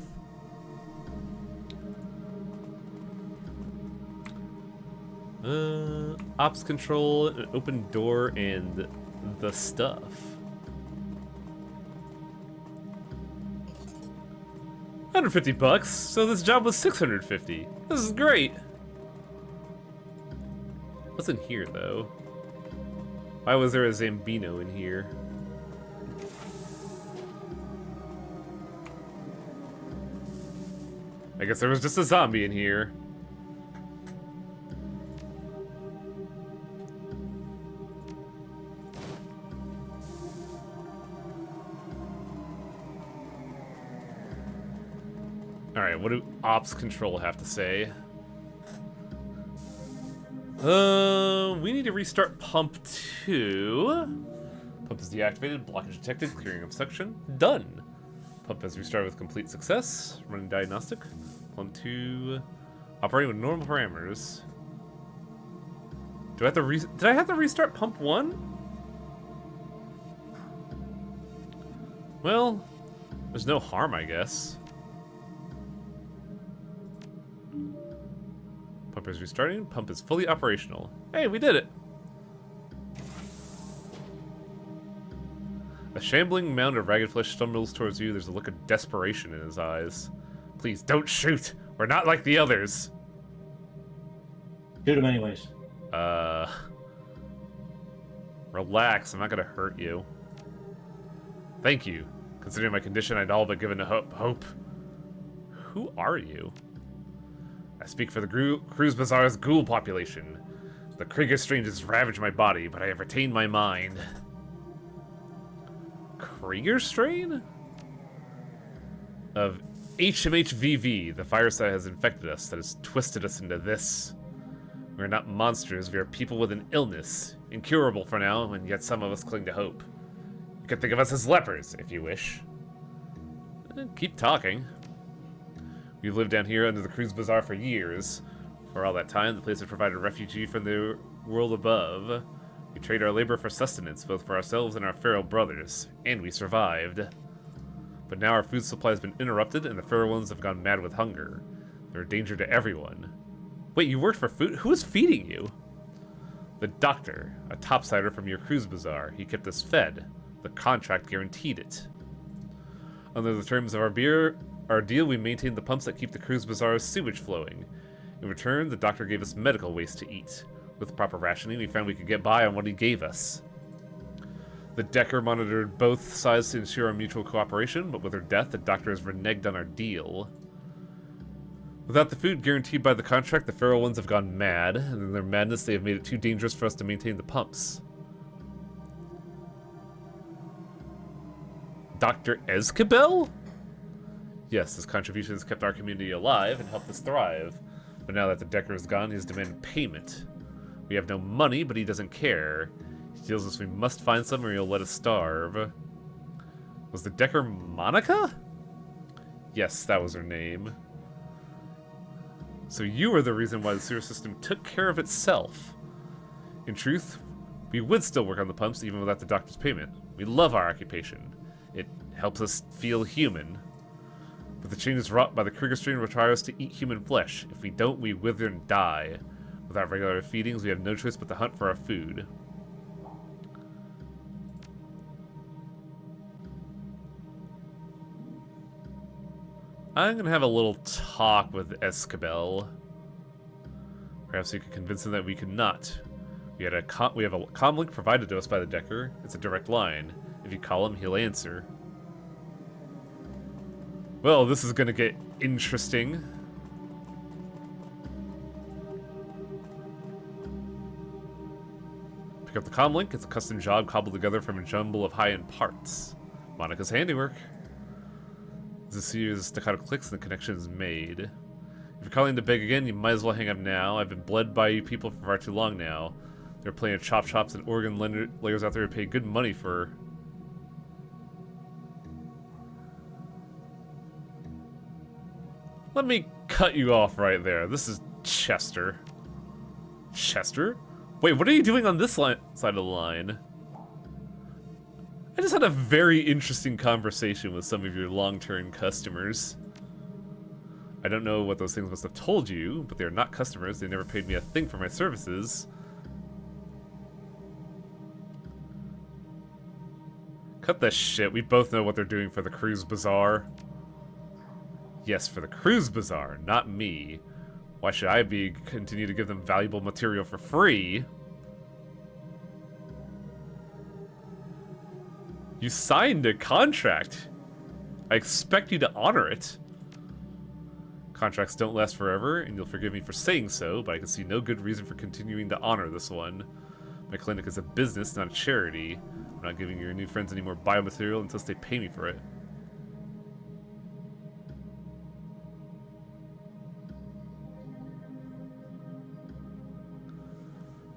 Ops control, an open door, and the stuff. $150, so this job was $650. This is great. What's in here, though? Why was there a Zambino in here? I guess there was just a zombie in here. Alright, what do Ops Control have to say? We need to restart Pump 2. Pump is deactivated, blockage detected, clearing obstruction. Done. Pump has restarted with complete success. Running diagnostic. Pump 2. Operating with normal parameters. Do I have to did I have to restart Pump 1? Well, there's no harm, I guess. Pump is restarting. Pump is fully operational. Hey, we did it! A shambling mound of ragged flesh stumbles towards you. There's a look of desperation in his eyes. Please, don't shoot! We're not like the others!
Shoot him anyways.
Relax, I'm not gonna hurt you. Thank you. Considering my condition, I'd all but given hope. Who are you? I speak for the Cruz Bazaar's ghoul population. The Krieger strain has ravaged my body, but I have retained my mind. Krieger strain? Of HMHVV, the virus that has infected us, that has twisted us into this. We are not monsters, we are people with an illness. Incurable for now, and yet some of us cling to hope. You can think of us as lepers, if you wish. Keep talking. We've lived down here under the Cruise Bazaar for years. For all that time, the place has provided refuge from the world above. We trade our labor for sustenance, both for ourselves and our feral brothers, and we survived. But now our food supply has been interrupted, and the feral ones have gone mad with hunger. They're a danger to everyone. Wait, you worked for food? Who is feeding you? The doctor, a topsider from your Cruise Bazaar. He kept us fed. The contract guaranteed it. Under the terms of our deal, we maintained the pumps that keep the Cruise Bazaar's sewage flowing. In return, the doctor gave us medical waste to eat. With proper rationing, we found we could get by on what he gave us. The Decker monitored both sides to ensure our mutual cooperation, but with her death, the doctor has reneged on our deal. Without the food guaranteed by the contract, the feral ones have gone mad, and in their madness they have made it too dangerous for us to maintain the pumps. Dr. Escabel? Yes, his contribution has kept our community alive and helped us thrive. But now that the Decker is gone, he has demanded payment. We have no money, but he doesn't care. He tells us we must find some or he'll let us starve. Was the Decker Monica? Yes, that was her name. So you were the reason why the sewer system took care of itself. In truth, we would still work on the pumps even without the doctor's payment. We love our occupation. It helps us feel human. But the changes wrought by the Krieger strain require us to eat human flesh. If we don't, we wither and die. Without regular feedings, we have no choice but to hunt for our food. I'm gonna have a little talk with Escabel. Perhaps we could convince him that we could not. We have a comm link provided to us by the Decker. It's a direct line. If you call him, he'll answer. Well, this is gonna get interesting. Pick up the comm link. It's a custom job cobbled together from a jumble of high-end parts. Monica's handiwork. As a series of staccato clicks and the connection is made. If you're calling to beg again, you might as well hang up now. I've been bled by you people for far too long now. There are plenty of chop shops and organ layers out there who pay good money for... Let me cut you off right there. This is Chester. Chester? Wait, what are you doing on this side of the line? I just had a very interesting conversation with some of your long-term customers. I don't know what those things must have told you, but they're not customers. They never paid me a thing for my services. Cut that shit. We both know what they're doing for the Cruise Bazaar. Yes, for the Cruise Bazaar, not me. Why should I continue to give them valuable material for free? You signed a contract. I expect you to honor it. Contracts don't last forever, and you'll forgive me for saying so, but I can see no good reason for continuing to honor this one. My clinic is a business, not a charity. I'm not giving your new friends any more biomaterial until they pay me for it.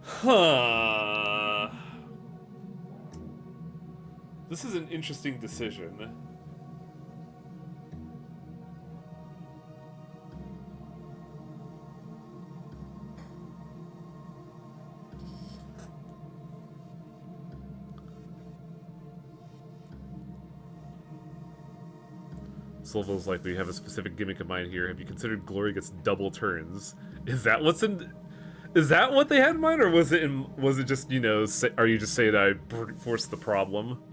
Huh. This is an interesting decision. Silva's like, we have a specific gimmick in mind here. Have you considered Glory gets double turns? Is that what's in... Is that what they had in mind, or was it just, you know, are you just saying I brute forced the problem?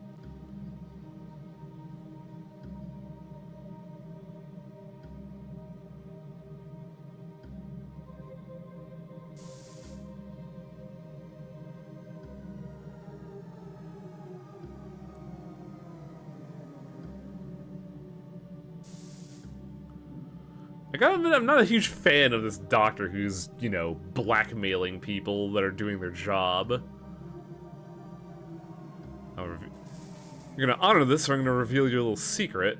I gotta admit, I'm not a huge fan of this doctor who's, you know, blackmailing people that are doing their job. You're gonna honor this, or I'm gonna reveal your little secret.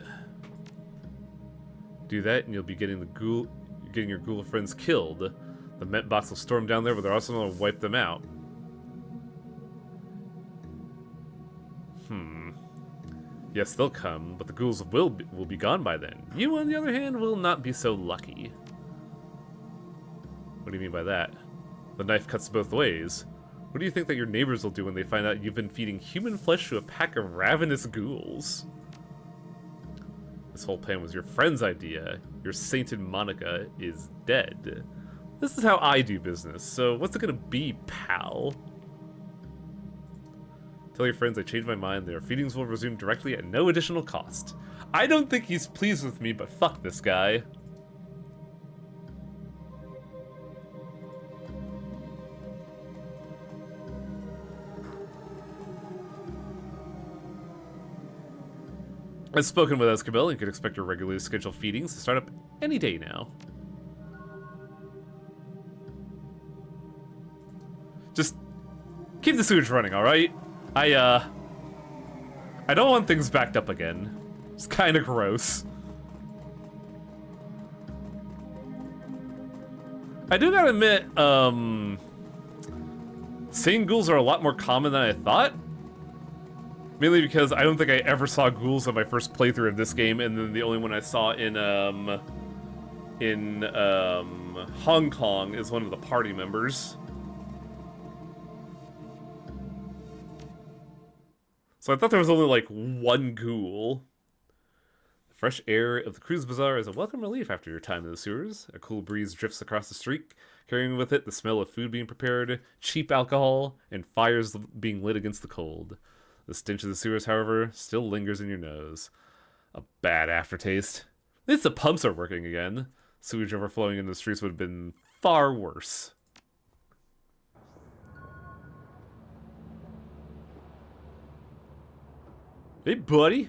Do that, and you'll be getting your ghoul friends killed. The Met box will storm down there, but they're also gonna wipe them out. Yes, they'll come, but the ghouls will be gone by then. You, on the other hand, will not be so lucky. What do you mean by that? The knife cuts both ways. What do you think that your neighbors will do when they find out you've been feeding human flesh to a pack of ravenous ghouls? This whole plan was your friend's idea. Your sainted Monica is dead. This is how I do business, so what's it gonna be, pal? Tell your friends I changed my mind. Their feedings will resume directly at no additional cost. I don't think he's pleased with me, but fuck this guy. I've spoken with Escabel and could expect your regularly scheduled feedings to start up any day now. Just keep the sewage running, alright? I don't want things backed up again. It's kind of gross. I do gotta admit, sane ghouls are a lot more common than I thought. Mainly because I don't think I ever saw ghouls on my first playthrough of this game, and then the only one I saw in Hong Kong is one of the party members. So I thought there was only like one ghoul. The fresh air of the cruise bazaar is a welcome relief after your time in the sewers. A cool breeze drifts across the street, carrying with it the smell of food being prepared, cheap alcohol, and fires being lit against the cold. The stench of the sewers, however, still lingers in your nose. A bad aftertaste. At least the pumps are working again. Sewage overflowing into the streets would have been far worse. Hey, buddy.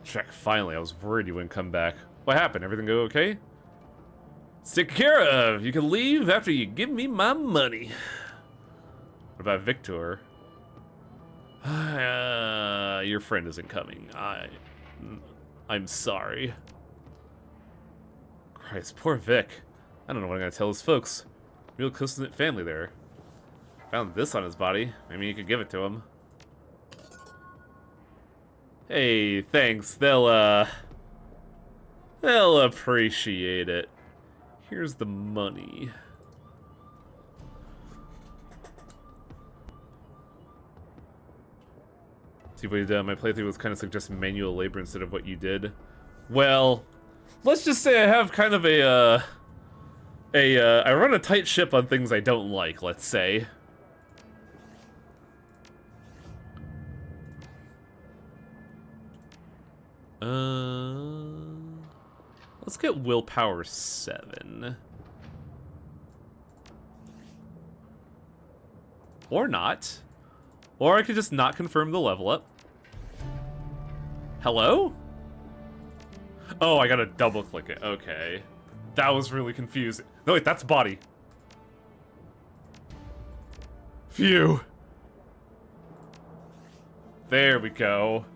Check, finally. I was worried you wouldn't come back. What happened? Everything go okay? It's taken care of. You can leave after you give me my money. What about Victor? Your friend isn't coming. I'm sorry. Christ, poor Vic. I don't know what I'm gonna tell his folks. Real close-knit family there. Found this on his body. Maybe you could give it to him. Hey, thanks. They'll appreciate it. Here's the money. See what you did on my playthrough was kind of suggest manual labor instead of what you did. Well, let's just say I have kind of I run a tight ship on things I don't like, let's say. Let's get willpower 7. Or not. Or I could just not confirm the level up. Hello? Oh, I gotta double click it. Okay. That was really confusing. No, wait, that's body. Phew. There we go.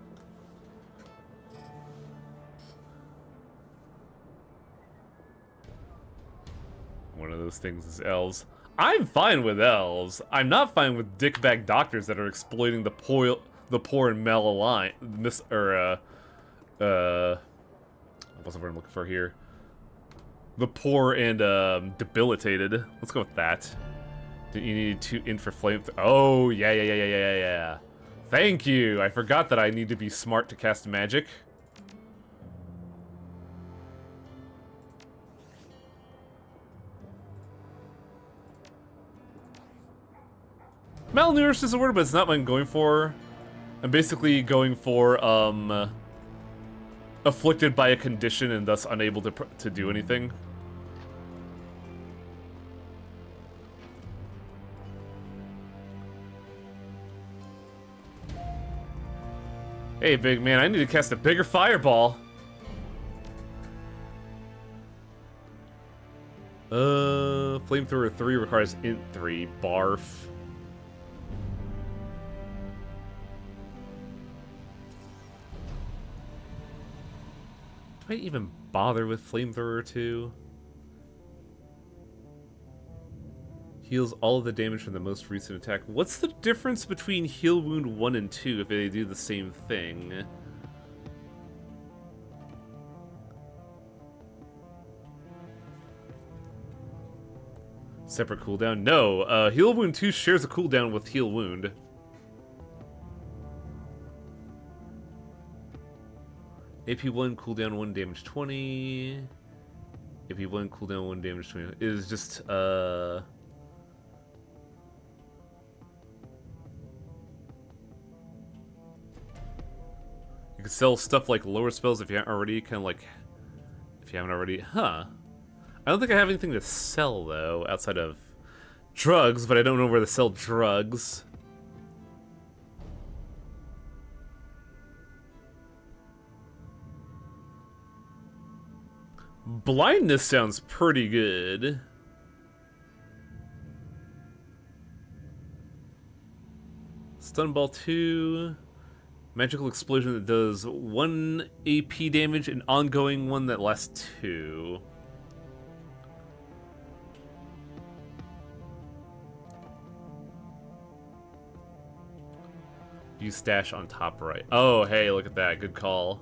One of those things is L's. I'm fine with L's. I'm not fine with dickbag doctors that are exploiting the poor and malaligned. What's the word I'm looking for here? The poor and debilitated. Let's go with that. You need 2 in for flame. Oh yeah. Thank you. I forgot that I need to be smart to cast magic. Malnourished is a word, but it's not what I'm going for. I'm basically going for, afflicted by a condition and thus unable to do anything. Hey, big man, I need to cast a bigger fireball. Flamethrower 3 requires int 3. Barf. Do I even bother with Flamethrower 2? Heals all of the damage from the most recent attack. What's the difference between heal wound 1 and 2 if they do the same thing? Separate cooldown? No, heal wound 2 shares a cooldown with heal wound. AP1 cooldown 1 damage 20. AP1 cooldown 1 damage 20. It is just you can sell stuff like lower spells if you haven't already, huh. I don't think I have anything to sell though, outside of drugs, but I don't know where to sell drugs. Blindness sounds pretty good. Stun Ball 2. Magical Explosion that does 1 AP damage, and ongoing one that lasts 2. Use stash on top right. Oh, hey, look at that. Good call.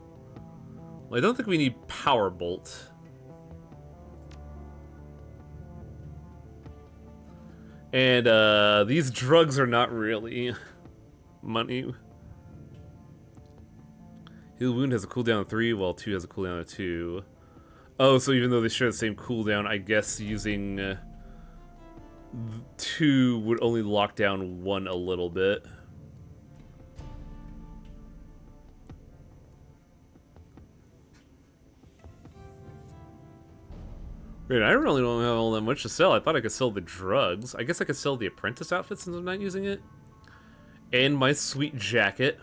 Well, I don't think we need Power Bolt. And these drugs are not really money. Heal Wound has a cooldown of 3, while 2 has a cooldown of 2. Oh, so even though they share the same cooldown, I guess using 2 would only lock down 1 a little bit. Wait, I really don't have all that much to sell. I thought I could sell the drugs. I guess I could sell the apprentice outfit since I'm not using it. And my sweet jacket.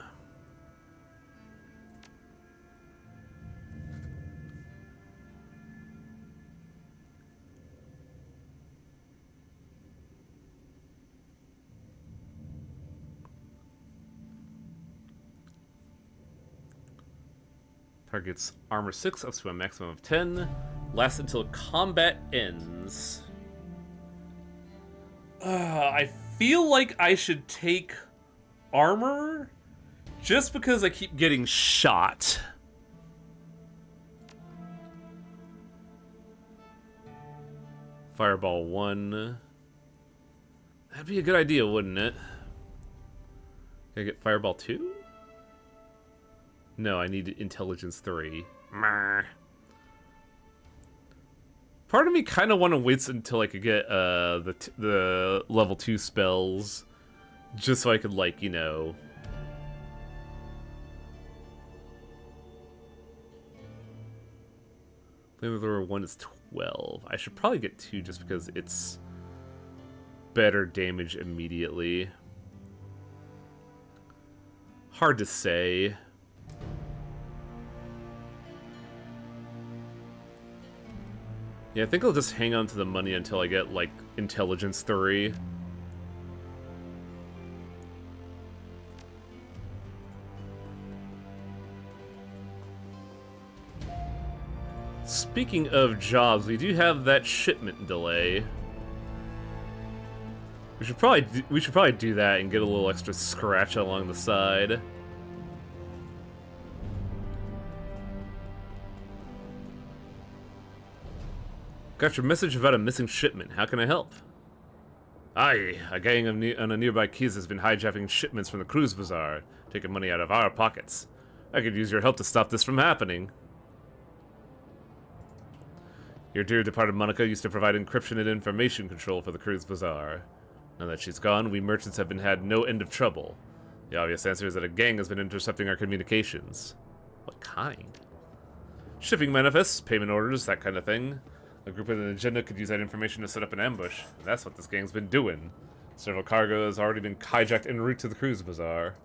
Targets armor 6 up to a maximum of 10. Lasts until combat ends. I feel like I should take armor just because I keep getting shot. Fireball 1. That'd be a good idea, wouldn't it? Can I get Fireball 2? No, I need Intelligence 3. Meh. Part of me kind of want to wait until I could get the level 2 spells, just so I could, like, you know... Flamethrower 1 is 12. I should probably get 2 just because it's better damage immediately. Hard to say. Yeah, I think I'll just hang on to the money until I get, like, Intelligence 3. Speaking of jobs, we do have that shipment delay. We should probably do that and get a little extra scratch along the side. Got your message about a missing shipment. How can I help? Aye, a gang on a nearby keys has been hijacking shipments from the cruise bazaar, taking money out of our pockets. I could use your help to stop this from happening. Your dear departed Monica used to provide encryption and information control for the cruise bazaar. Now that she's gone, we merchants have had no end of trouble. The obvious answer is that a gang has been intercepting our communications. What kind? Shipping manifests, payment orders, that kind of thing. A group with an agenda could use that information to set up an ambush. And that's what this gang's been doing. Several cargo has already been hijacked en route to the cruise bazaar.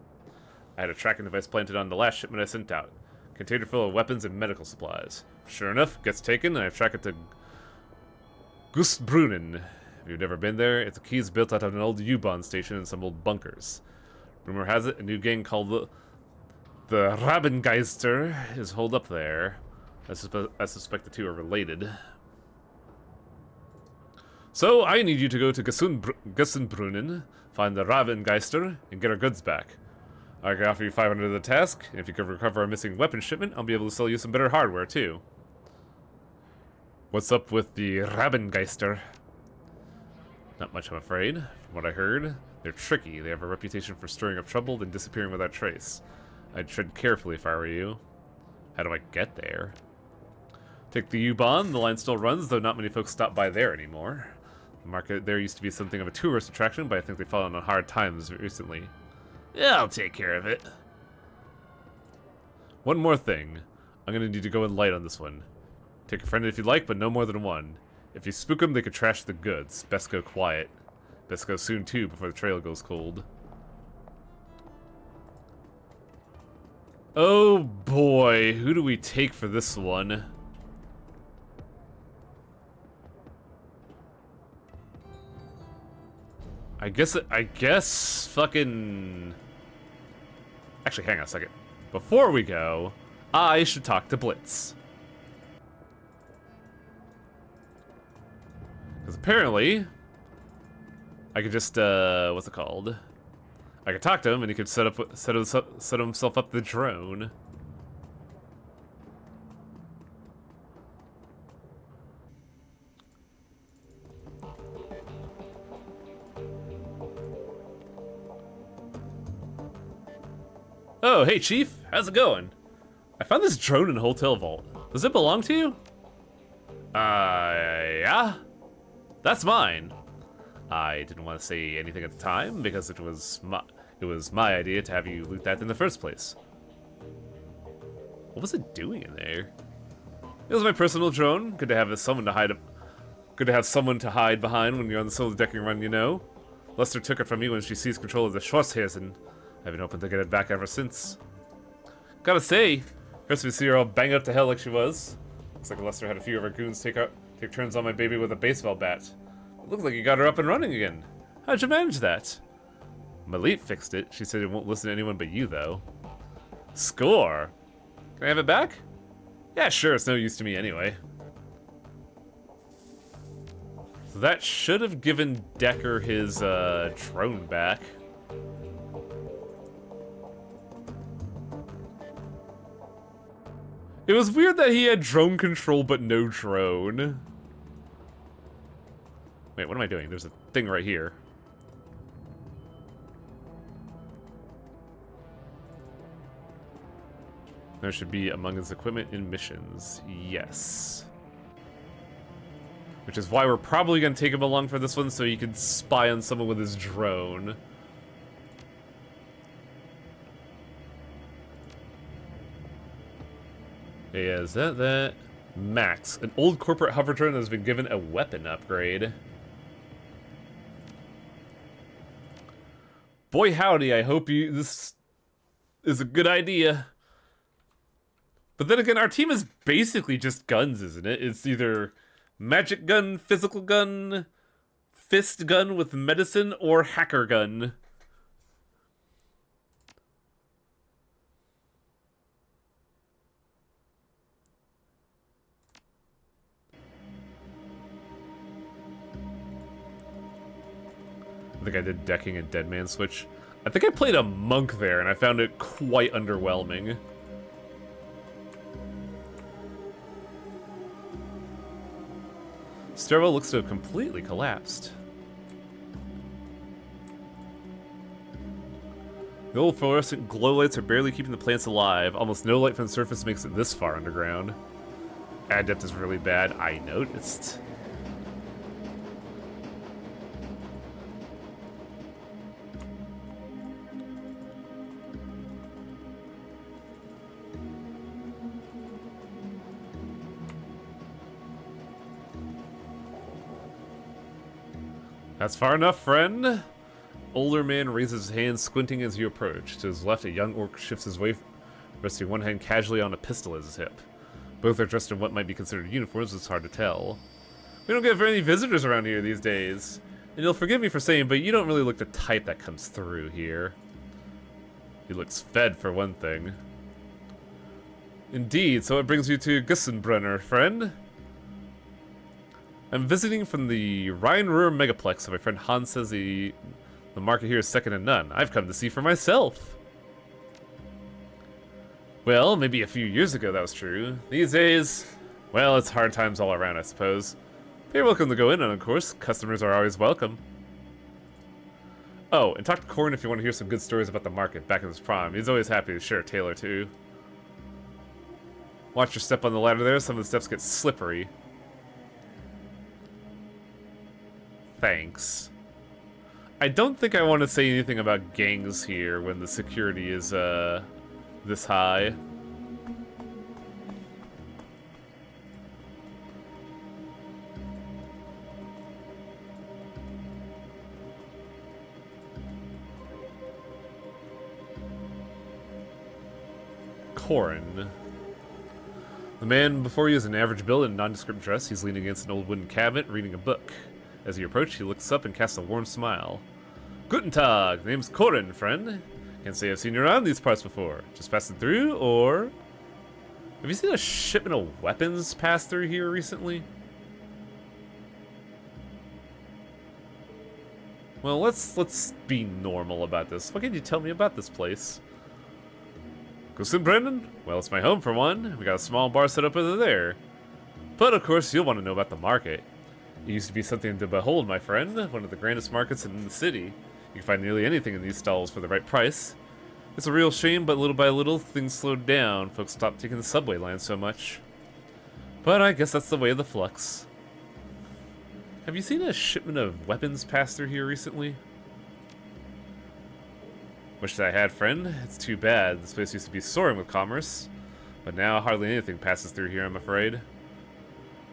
I had a tracking device planted on the last shipment I sent out. Container full of weapons and medical supplies. Sure enough, gets taken and I track it to Gustbrunnen. If you've never been there, it's a keys built out of an old U-Bahn station and some old bunkers. Rumor has it, a new gang called the Rabengeister is holed up there. I suspect the two are related. So, I need you to go to Gesundbrunnen, find the Ravengeister, and get our goods back. I can offer you 500 of the task, and if you can recover a missing weapon shipment, I'll be able to sell you some better hardware, too. What's up with the Ravengeister? Not much, I'm afraid. From what I heard, they're tricky. They have a reputation for stirring up trouble, then disappearing without trace. I'd tread carefully if I were you. How do I get there? Take the U-Bahn. The line still runs, though not many folks stop by there anymore. The market there used to be something of a tourist attraction, but I think they've fallen on hard times recently. Yeah, I'll take care of it. One more thing. I'm gonna need to go in light on this one. Take a friend if you like, but no more than one. If you spook them, they could trash the goods. Best go quiet. Best go soon, too, before the trail goes cold. Oh boy, who do we take for this one? I guess fucking... Actually, hang on a second. Before we go, I should talk to Blitz. Because apparently, I could just, what's it called? I could talk to him and he could set himself up the drone. Oh, hey Chief, how's it going? I found this drone in Hotel Vault. Does it belong to you? Yeah? That's mine. I didn't want to say anything at the time because it was my idea to have you loot that in the first place. What was it doing in there? It was my personal drone. Good to have someone to hide behind when you're on the solo decking run, you know. Lester took it from me when she seized control of the Schwarzhazen. I've been hoping to get it back ever since. Gotta say, first we see her all bang up to hell like she was. Looks like Lester had a few of her goons take turns on my baby with a baseball bat. It looks like you got her up and running again. How'd you manage that? Malit fixed it. She said it won't listen to anyone but you, though. Score! Can I have it back? Yeah, sure, it's no use to me anyway. So that should have given Decker his, drone back. It was weird that he had drone control but no drone. Wait, what am I doing? There's a thing right here. There should be among his equipment in missions. Yes. Which is why we're probably going to take him along for this one so he can spy on someone with his drone. Yeah, is that? Max, an old corporate hover drone that has been given a weapon upgrade. Boy howdy, I hope this is a good idea. But then again, our team is basically just guns, isn't it? It's either magic gun, physical gun, fist gun with medicine, or hacker gun. I think I did decking and dead man switch. I think I played a monk there and I found it quite underwhelming. Stairwell looks to have completely collapsed. The old fluorescent glow lights are barely keeping the plants alive. Almost no light from the surface makes it this far underground. Ad depth is really bad, I noticed. That's far enough, friend. Older man raises his hand, squinting as you approach. To his left, a young orc shifts his way, resting one hand casually on a pistol at his hip. Both are dressed in what might be considered uniforms, it's hard to tell. We don't get very many visitors around here these days. And you'll forgive me for saying, but you don't really look the type that comes through here. He looks fed, for one thing. Indeed, so it brings you to Gesundbrunnen, friend. I'm visiting from the Rhine-Ruhr Megaplex, so my friend Hans says the market here is second to none. I've come to see for myself. Well, maybe a few years ago that was true. These days, well, it's hard times all around, I suppose. But you're welcome to go in, and of course, customers are always welcome. Oh, and talk to Corin if you want to hear some good stories about the market back in his prime. He's always happy to share a tale or two. Watch your step on the ladder there, some of the steps get slippery. Thanks. I don't think I want to say anything about gangs here when the security is, this high. Corin. The man before you is an average build and nondescript dress. He's leaning against an old wooden cabinet, reading a book. As you approach, he looks up and casts a warm smile. Guten Tag! Name's Corin, friend. Can't say I've seen you around these parts before. Just passing through, or... Have you seen a shipment of weapons pass through here recently? Well, let's be normal about this. What can you tell me about this place? Guten Brennan? Well, it's my home for one. We got a small bar set up over there. But of course, you'll want to know about the market. It used to be something to behold, my friend. One of the grandest markets in the city. You can find nearly anything in these stalls for the right price. It's a real shame, but little by little, things slowed down. Folks stopped taking the subway line so much. But I guess that's the way of the flux. Have you seen a shipment of weapons pass through here recently? Wish that I had, friend. It's too bad. This place used to be soaring with commerce. But now hardly anything passes through here, I'm afraid.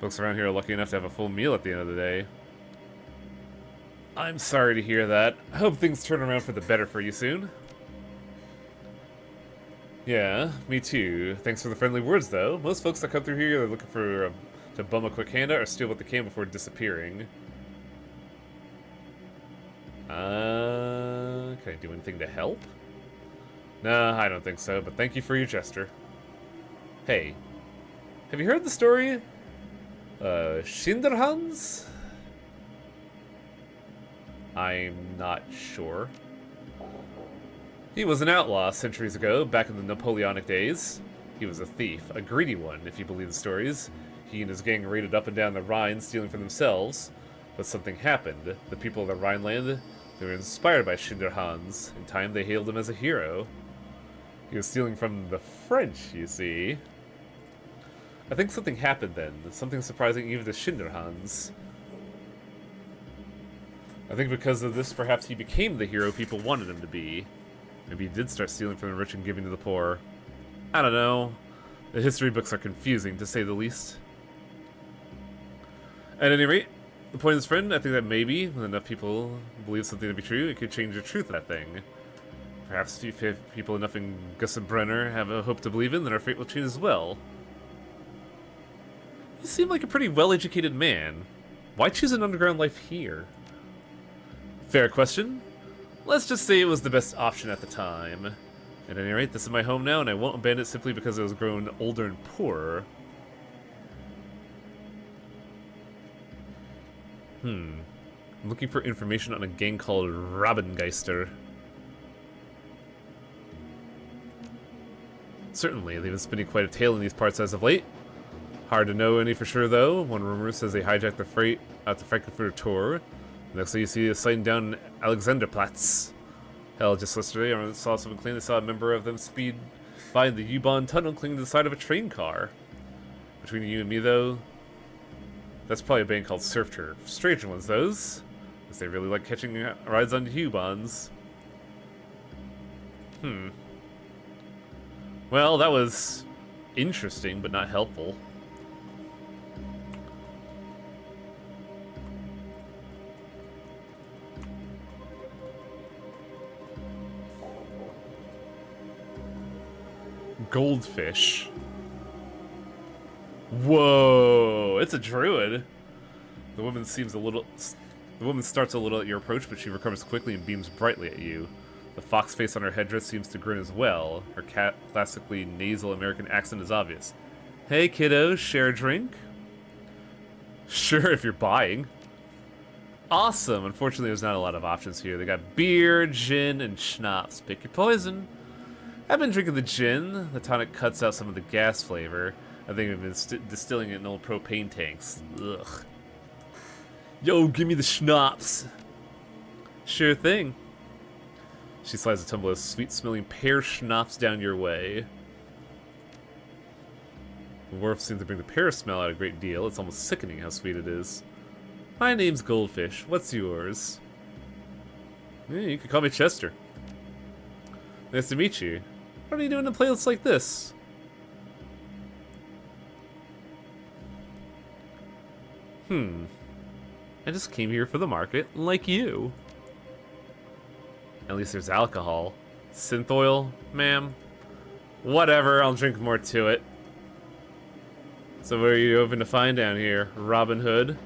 Folks around here are lucky enough to have a full meal at the end of the day. I'm sorry to hear that. I hope things turn around for the better for you soon. Yeah, me too. Thanks for the friendly words, though. Most folks that come through here are looking for to bum a quick handout or steal what they can before disappearing. Can I do anything to help? Nah, I don't think so, but thank you for your gesture. Hey, have you heard the story? Schinderhannes? I'm not sure. He was an outlaw centuries ago, back in the Napoleonic days. He was a thief, a greedy one, if you believe the stories. He and his gang raided up and down the Rhine, stealing for themselves. But something happened. The people of the Rhineland, they were inspired by Schinderhannes. In time, they hailed him as a hero. He was stealing from the French, you see. I think something happened then. Something surprising even to Schinderhannes. I think because of this, perhaps he became the hero people wanted him to be. Maybe he did start stealing from the rich and giving to the poor. I don't know. The history books are confusing, to say the least. At any rate, the point is, friend, I think that maybe, when enough people believe something to be true, it could change the truth of that thing. Perhaps if people enough in Gussenbrenner have a hope to believe in, then our fate will change as well. You seem like a pretty well-educated man. Why choose an underground life here? Fair question. Let's just say it was the best option at the time. At any rate, this is my home now, and I won't abandon it simply because it was grown older and poorer. I'm looking for information on a gang called Raubengeister. Certainly, they've been spinning quite a tale in these parts as of late. Hard to know any for sure, though. One rumor says they hijacked the freight at the Frankfurt tour. Next thing you see is sighting down Alexanderplatz. Hell, just yesterday I saw someone claim they saw a member of them speed by the U-Bahn tunnel clinging to the side of a train car. Between you and me, though, that's probably a band called Surf Turf. Strange ones, those. Because they really like catching rides on U-Bahns. Well, that was interesting, but not helpful. Goldfish. Whoa, it's a druid. The woman starts a little at your approach, but she recovers quickly and beams brightly at you. The fox face on her headdress seems to grin as well. Her classically nasal American accent is obvious. Hey kiddo, share a drink? Sure, if you're buying. Awesome. Unfortunately, there's not a lot of options here. They got beer, gin, and schnapps. Pick your poison. I've been drinking the gin. The tonic cuts out some of the gas flavor. I think we've been distilling it in old propane tanks. Ugh. Yo, give me the schnapps. Sure thing. She slides a tumbler of sweet-smelling pear schnapps down your way. The wharf seems to bring the pear smell out a great deal. It's almost sickening how sweet it is. My name's Goldfish. What's yours? Yeah, you could call me Chester. Nice to meet you. What are you doing in a place like this? I just came here for the market, like you. At least there's alcohol. Synth oil, ma'am? Whatever, I'll drink more to it. So what are you hoping to find down here, Robin Hood?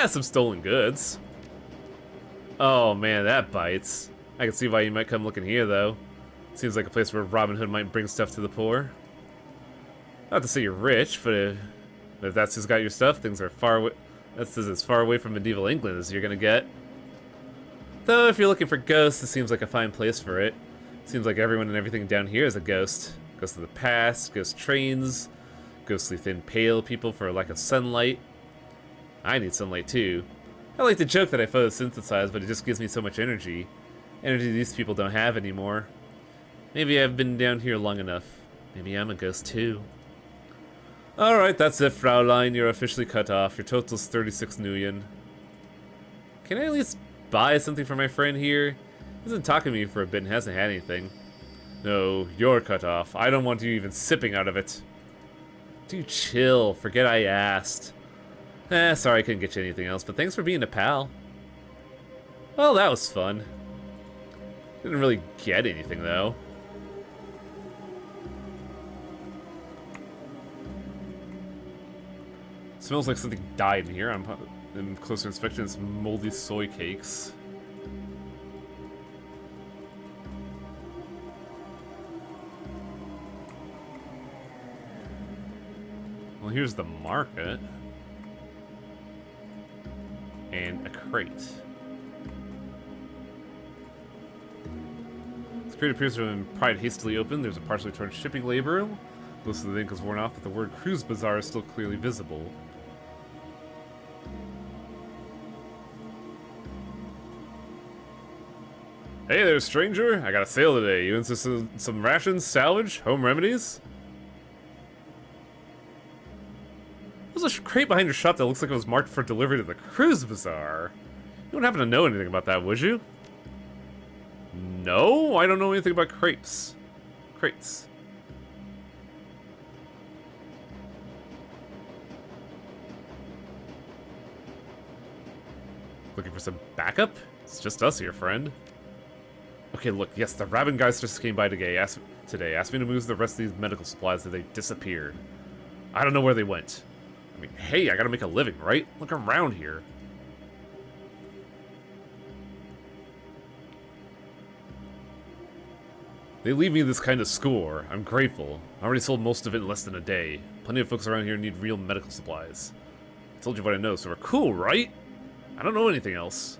Some stolen goods. Oh man, that bites. I can see why you might come looking here, though. Seems like a place where Robin Hood might bring stuff to the poor. Not to say you're rich, but if that's who's got your stuff, things are far away. That's as far away from medieval England as you're gonna get. Though, if you're looking for ghosts, it seems like a fine place for it. Seems like everyone and everything down here is a ghost. Ghost of the past, ghost trains, ghostly thin pale people for a lack of sunlight. I need sunlight too. I like to joke that I photosynthesize, but it just gives me so much energy. Energy these people don't have anymore. Maybe I've been down here long enough. Maybe I'm a ghost too. Alright, that's it, Fraulein. You're officially cut off. Your total's 36 Nuyen. Can I at least buy something for my friend here? He's been talking to me for a bit and hasn't had anything. No, you're cut off. I don't want you even sipping out of it. Dude, chill. Forget I asked. Sorry I couldn't get you anything else, but thanks for being a pal. Well, that was fun. Didn't really get anything, though. Smells like something died in here. In closer inspection, it's moldy soy cakes. Well, here's the market. And a crate. This crate appears to have been pried hastily open. There's a partially torn shipping label. Most of the ink is worn off, but the word Cruise Bazaar is still clearly visible. Hey there, stranger. I got a sale today. You interested in some rations, salvage, home remedies? There's a crate behind your shop that looks like it was marked for delivery to the Cruise Bazaar. You don't happen to know anything about that, would you? No, I don't know anything about crepes. Crates. Looking for some backup? It's just us here, friend. Okay, look, yes, the Raven guys just came by today. Asked me to move the rest of these medical supplies that they disappeared. I don't know where they went. I mean, hey, I gotta make a living, right? Look around here. They leave me this kind of score. I'm grateful. I already sold most of it in less than a day. Plenty of folks around here need real medical supplies. I told you what I know, so we're cool, right? I don't know anything else.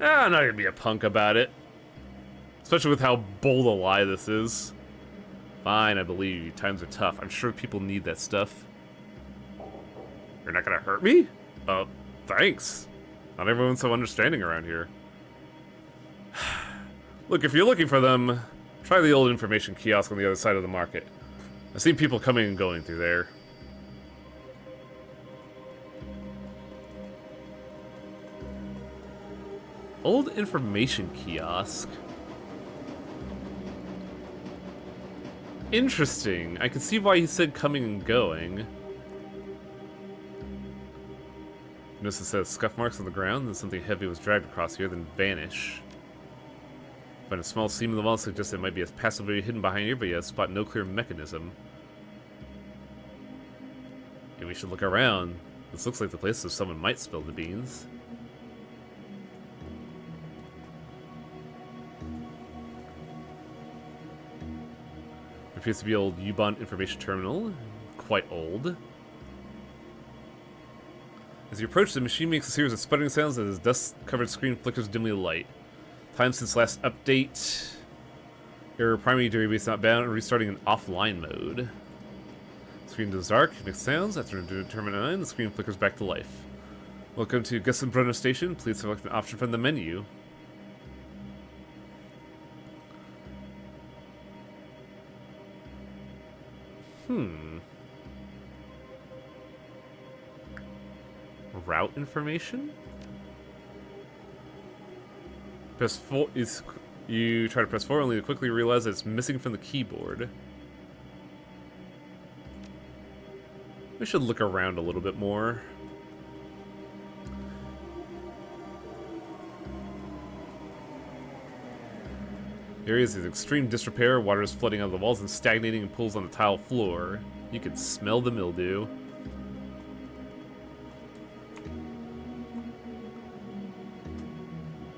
I'm not gonna be a punk about it. Especially with how bold a lie this is. Fine, I believe you. Times are tough. I'm sure people need that stuff. You're not gonna hurt me? Thanks. Not everyone's so understanding around here. Look, if you're looking for them, try the old information kiosk on the other side of the market. I've seen people coming and going through there. Old information kiosk. Interesting. I can see why he said coming and going. Notice it says scuff marks on the ground, then something heavy was dragged across here, then vanish. Find a small seam in the wall suggests it might be as passively hidden behind here, but yet spot no clear mechanism. Maybe we should look around. This looks like the place where someone might spill the beans. There appears to be an old U-Bahn information terminal. Quite old. As you approach, the machine makes a series of sputtering sounds as the dust-covered screen flickers dimly to light. Time since last update. Your primary database not bound and restarting in offline mode. Screen goes dark, makes sounds. After determined 9, the screen flickers back to life. Welcome to Gessenbrunner Station. Please select an option from the menu. Route information? Press 4 is... You try to press 4 only to quickly realize that it's missing from the keyboard. We should look around a little bit more. The area is in extreme disrepair, water is flooding out of the walls and stagnating in pools on the tile floor. You can smell the mildew.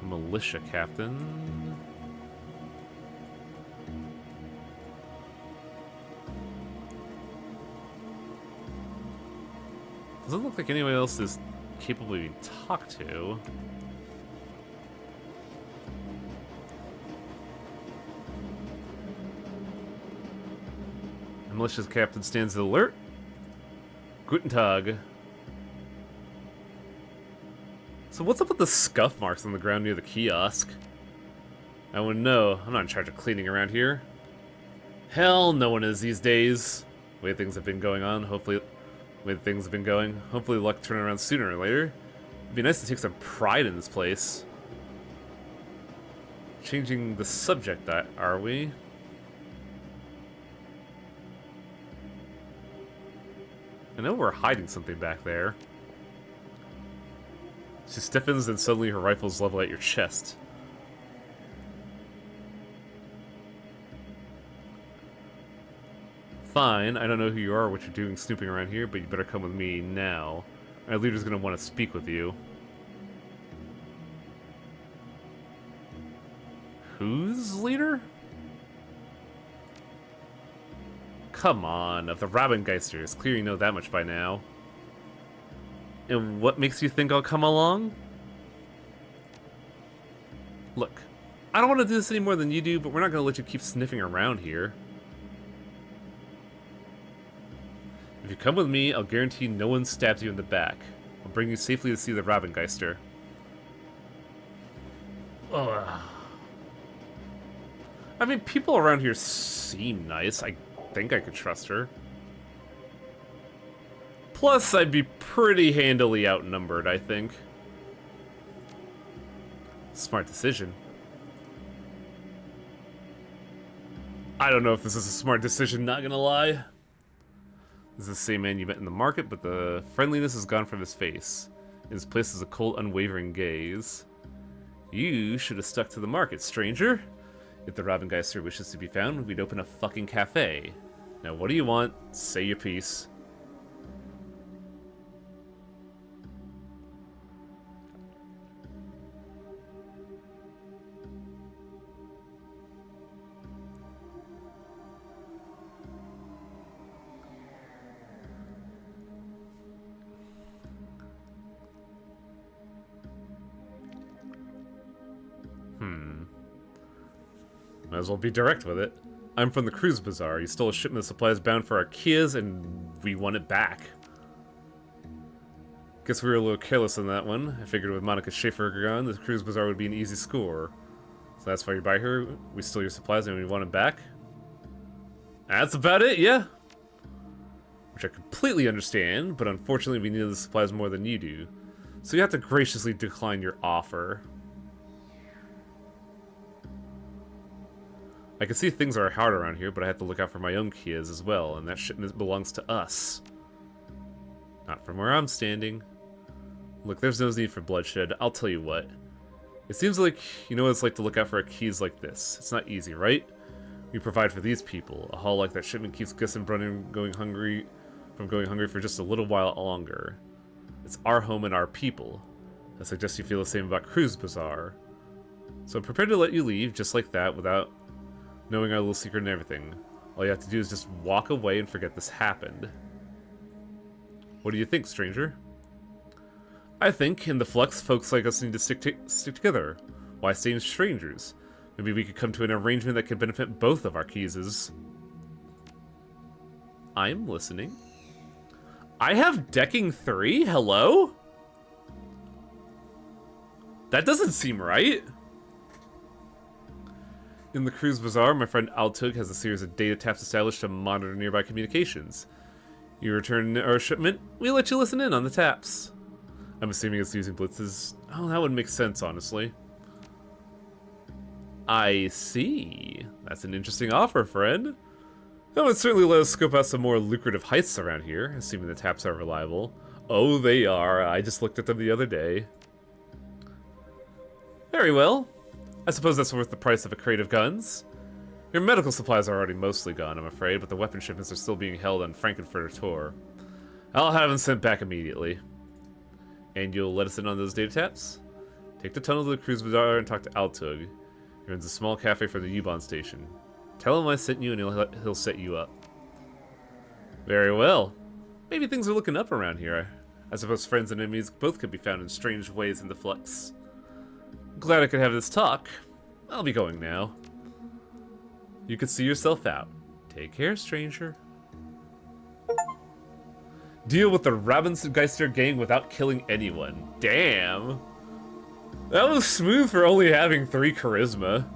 Militia captain. Doesn't look like anyone else is capable of being talked to. The militia's captain stands alert. Guten Tag. So what's up with the scuff marks on the ground near the kiosk? I wouldn't know. I'm not in charge of cleaning around here. Hell, no one is these days. The way things have been going on, hopefully luck turn around sooner or later. It'd be nice to take some pride in this place. Changing the subject, are we? I know we're hiding something back there. She stiffens and suddenly her rifle's level at your chest. Fine, I don't know who you are or what you're doing snooping around here, but you better come with me now. Our leader's gonna want to speak with you. Who's leader? Come on, of the Rabengeisters. It's clear you know that much by now. And what makes you think I'll come along? Look, I don't want to do this any more than you do, but we're not going to let you keep sniffing around here. If you come with me, I'll guarantee no one stabs you in the back. I'll bring you safely to see the Rabengeister. Ugh. I mean, people around here seem nice. I think I could trust her. Plus, I'd be pretty handily outnumbered, I think. Smart decision. I don't know if this is a smart decision, not gonna lie. This is the same man you met in the market, but the friendliness is gone from his face. In his place is a cold, unwavering gaze. You should have stuck to the market, stranger. If the Rabengeister wishes to be found, we'd open a fucking cafe. Now, what do you want? Say your piece. Might as well be direct with it. I'm from the Cruise Bazaar. You stole a shipment of supplies bound for our Kias, and we want it back. Guess we were a little careless on that one. I figured with Monica Schaefer gone, the Cruise Bazaar would be an easy score. So that's why you buy her. We stole your supplies and we want it back. That's about it, yeah. Which I completely understand, but unfortunately we need the supplies more than you do. So you have to graciously decline your offer. I can see things are hard around here, but I have to look out for my own Kias as well, and that shipment belongs to us. Not from where I'm standing. Look, there's no need for bloodshed. I'll tell you what. It seems like you know what it's like to look out for keys like this. It's not easy, right? We provide for these people. A haul like that shipment keeps Gessenbrunner going hungry from going hungry for just a little while longer. It's our home and our people. I suggest you feel the same about Cruise Bazaar. So I'm prepared to let you leave just like that without knowing our little secret and everything. All you have to do is just walk away and forget this happened. What do you think, stranger? I think, in the Flux, folks like us need to stick together. Why stay in strangers? Maybe we could come to an arrangement that could benefit both of our Keyses. I'm listening. I have decking 3? Hello? That doesn't seem right. In the Cruise Bazaar, my friend Altug has a series of data taps established to monitor nearby communications. You return our shipment, we let you listen in on the taps. I'm assuming it's using blitzes. Oh, that would make sense, honestly. I see. That's an interesting offer, friend. That would certainly let us scope out some more lucrative heists around here, assuming the taps are reliable. Oh, they are. I just looked at them the other day. Very well. I suppose that's worth the price of a crate of guns. Your medical supplies are already mostly gone, I'm afraid, but the weapon shipments are still being held on Frankenfurter Tor. I'll have them sent back immediately. And you'll let us in on those data taps? Take the tunnel to the Cruise Bazaar and talk to Altug. He runs a small cafe for the U-Bahn station. Tell him I sent you and he'll set you up. Very well. Maybe things are looking up around here. I suppose friends and enemies both could be found in strange ways in the Flux. Glad I could have this talk. I'll be going now. You could see yourself out. Take care, stranger. Deal with the Rabengeist gang without killing anyone. Damn. That was smooth for only having 3 charisma.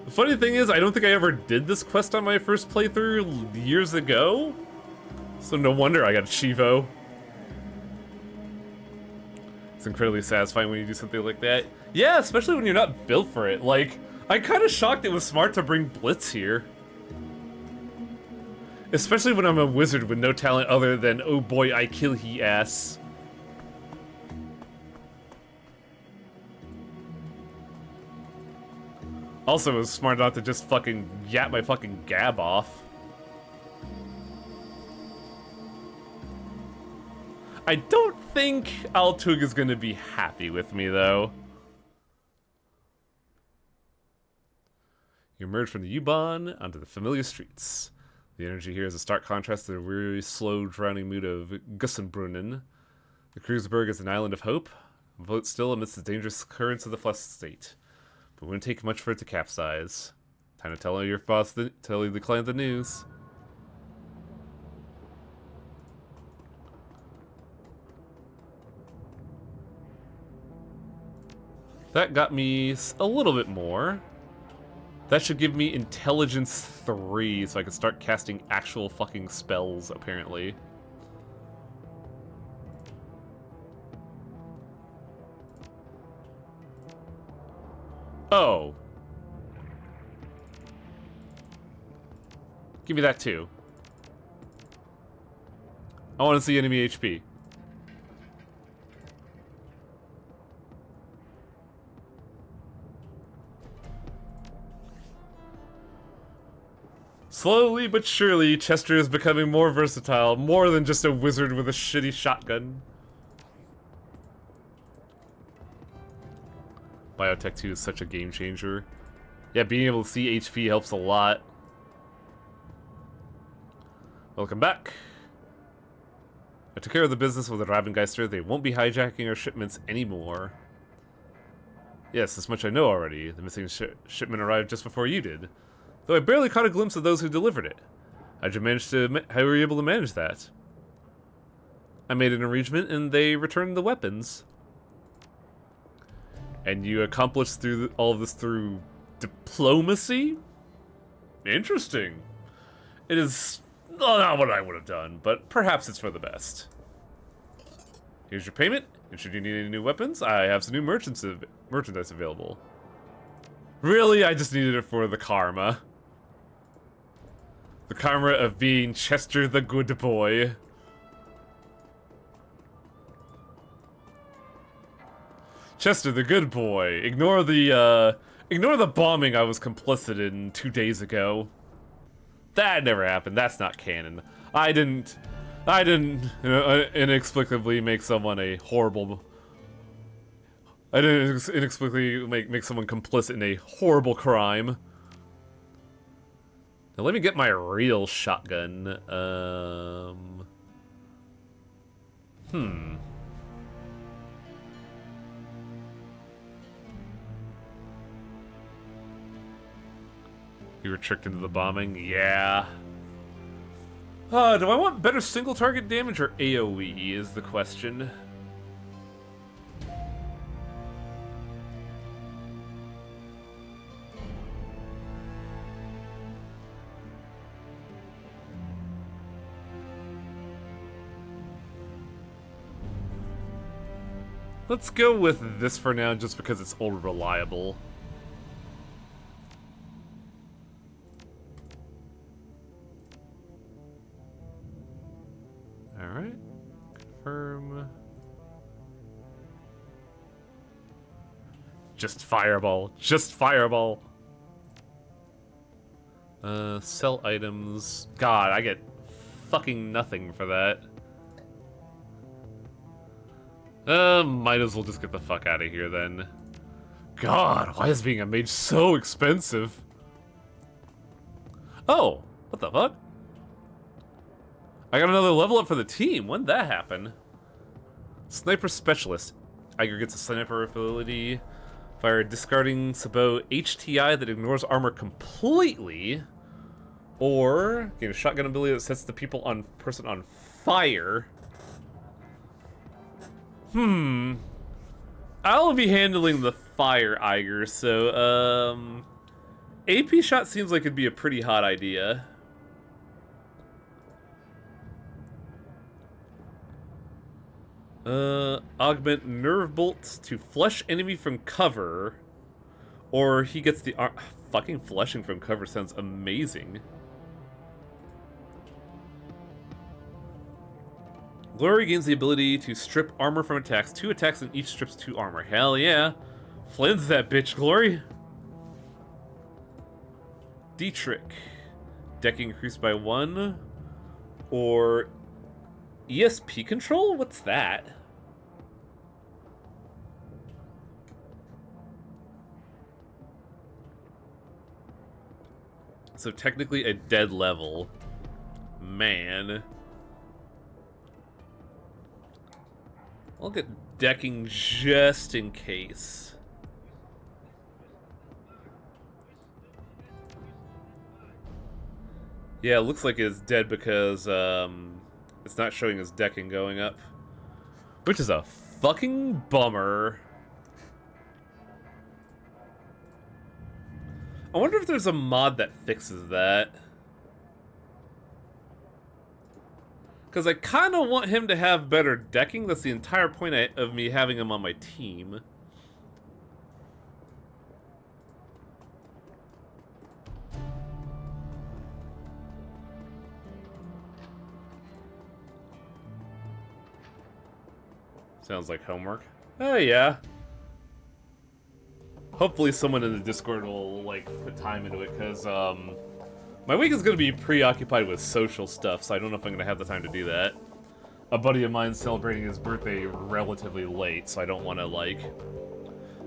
The funny thing is, I don't think I ever did this quest on my first playthrough years ago. So no wonder I got Chivo. It's incredibly satisfying when you do something like that. Yeah, especially when you're not built for it. Like, I'm kind of shocked it was smart to bring Blitz here. Especially when I'm a wizard with no talent other than, oh boy, I kill he ass. Also, it was smart not to just fucking yap my fucking gab off. I don't think Altug is gonna be happy with me, though. You emerge from the U-Bahn onto the familiar streets. The energy here is a stark contrast to the weary, slow, drowning mood of Gussenbrunnen. The Kreuzberg is an island of hope, afloat still amidst the dangerous currents of the Flux state. But it wouldn't take much for it to capsize. Time to tell your boss, tell the client the news. That got me a little bit more. That should give me intelligence 3, so I can start casting actual fucking spells, apparently. Oh. Give me that too. I want to see enemy HP. Slowly but surely, Chester is becoming more versatile, more than just a wizard with a shitty shotgun. Biotech 2 is such a game changer. Yeah, being able to see HP helps a lot. Welcome back. I took care of the business with the Rabengeister. They won't be hijacking our shipments anymore. Yes, this much I know already. The missing shipment arrived just before you did. Though I barely caught a glimpse of those who delivered it. How were you able to manage that? I made an arrangement and they returned the weapons. And you accomplished all of this through diplomacy? Interesting. It is not what I would have done, but perhaps it's for the best. Here's your payment, and should you need any new weapons, I have some new merchandise available. Really, I just needed it for the karma. The karma of being Chester the good boy. Chester, the good boy. Ignore the bombing I was complicit in 2 days ago. That never happened. That's not canon. I didn't inexplicably make someone a horrible... I didn't inexplicably make someone complicit in a horrible crime. Now let me get my real shotgun. You were tricked into the bombing? Yeah. Do I want better single target damage or AoE is the question. Let's go with this for now, just because it's old reliable. Alright. Confirm. Just fireball. Just fireball. Sell items. God, I get fucking nothing for that. Might as well just get the fuck out of here then. God, why is being a mage so expensive? Oh, what the fuck? I got another level up for the team. When did that happen? Sniper Specialist. Iger gets a sniper ability. Fire discarding Sabot HTI that ignores armor completely. Or gain a shotgun ability that sets the person on fire. I'll be handling the fire, Iger, so, AP shot seems like it'd be a pretty hot idea. Augment Nerve Bolt to flush enemy from cover. Or he gets the fucking flushing from cover sounds amazing. Glory gains the ability to strip armor from attacks. 2 attacks and each strips 2 armor. Hell yeah. Flynn's that bitch, Glory. D-Trick. Decking increased by 1. Or ESP control? What's that? So technically a dead level. Man. I'll get decking just in case. Yeah, it looks like it's dead because it's not showing his decking going up. Which is a fucking bummer. I wonder if there's a mod that fixes that. Because I kind of want him to have better decking. That's the entire point of me having him on my team. Sounds like homework. Oh, yeah. Hopefully someone in the Discord will, like, put time into it, because, my week is going to be preoccupied with social stuff, so I don't know if I'm going to have the time to do that. A buddy of mine's celebrating his birthday relatively late, so I don't want to, like,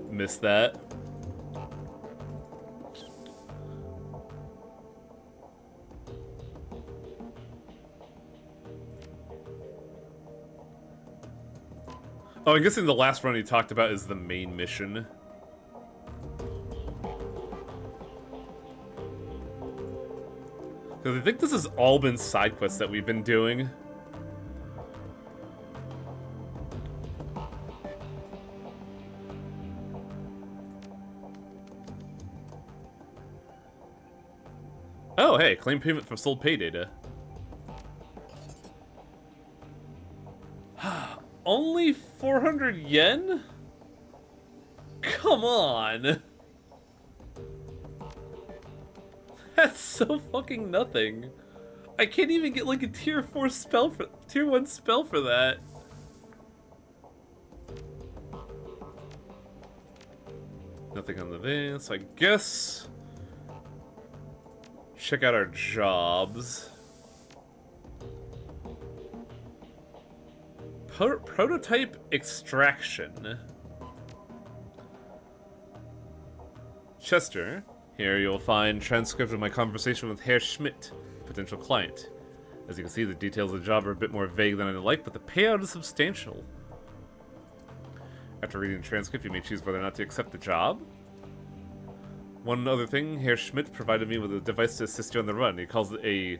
miss that. Oh, I'm guessing the last run he talked about is the main mission. Because I think this has all been side quests that we've been doing. Oh, hey, claim payment for sold pay data. Only 400 yen? Come on! That's so fucking nothing. I can't even get like a tier 1 spell for that. Nothing on the vein, so I guess... check out our jobs. Prototype extraction. Chester. Here you'll find transcript of my conversation with Herr Schmidt, potential client. As you can see, the details of the job are a bit more vague than I'd like, but the payout is substantial. After reading the transcript, you may choose whether or not to accept the job. One other thing, Herr Schmidt provided me with a device to assist you on the run. He calls it a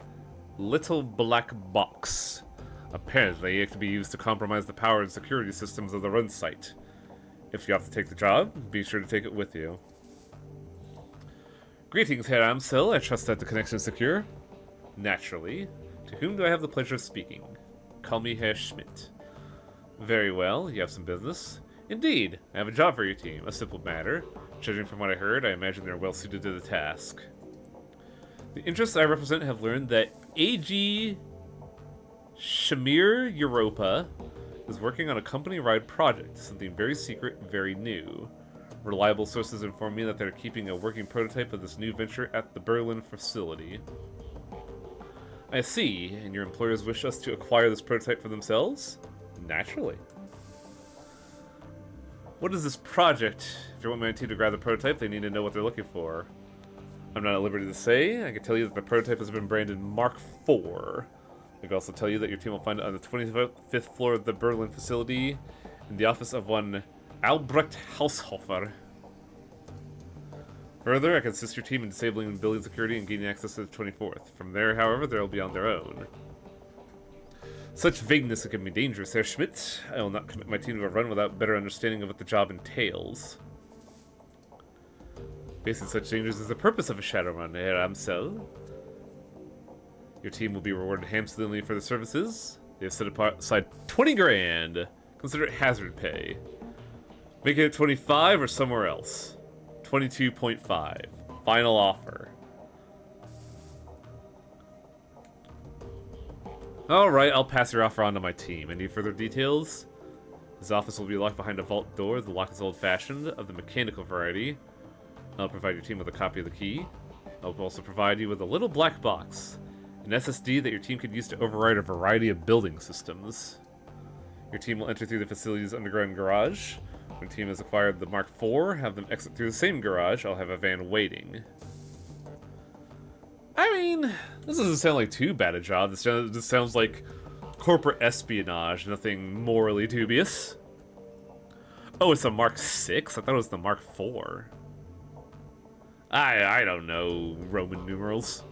little black box. Apparently, it can be used to compromise the power and security systems of the run site. If you have to take the job, be sure to take it with you. Greetings, Herr Amsel. I trust that the connection is secure. Naturally. To whom do I have the pleasure of speaking? Call me Herr Schmidt. Very well, you have some business. Indeed, I have a job for your team, a simple matter. Judging from what I heard, I imagine they're well suited to the task. The interests I represent have learned that A.G. Shamir Europa is working on a company-wide project, something very secret, very new. Reliable sources inform me that they're keeping a working prototype of this new venture at the Berlin facility. I see, and your employers wish us to acquire this prototype for themselves? Naturally. What is this project? If you want my team to grab the prototype, they need to know what they're looking for. I'm not at liberty to say. I can tell you that the prototype has been branded Mark IV. I can also tell you that your team will find it on the 25th floor of the Berlin facility in the office of one Albrecht Haushofer. Further, I can assist your team in disabling building security and gaining access to the 24th. From there, however, they'll be on their own. Such vagueness can be dangerous, Herr Schmidt. I will not commit my team to a run without better understanding of what the job entails. Facing such dangers is the purpose of a Shadowrun, Herr Amsel. Your team will be rewarded handsomely for the services. They have set aside 20 grand. Consider it hazard pay. Make it 25 or somewhere else. 22.5. Final offer. Alright, I'll pass your offer on to my team. Any further details? This office will be locked behind a vault door. The lock is old-fashioned, of the mechanical variety. I'll provide your team with a copy of the key. I'll also provide you with a little black box. An SSD that your team could use to override a variety of building systems. Your team will enter through the facility's underground garage. When the team has acquired the Mark IV, have them exit through the same garage. I'll have a van waiting. I mean, this doesn't sound like too bad a job. This sounds like corporate espionage, nothing morally dubious. Oh, it's a Mark VI? I thought it was the Mark IV. I don't know Roman numerals.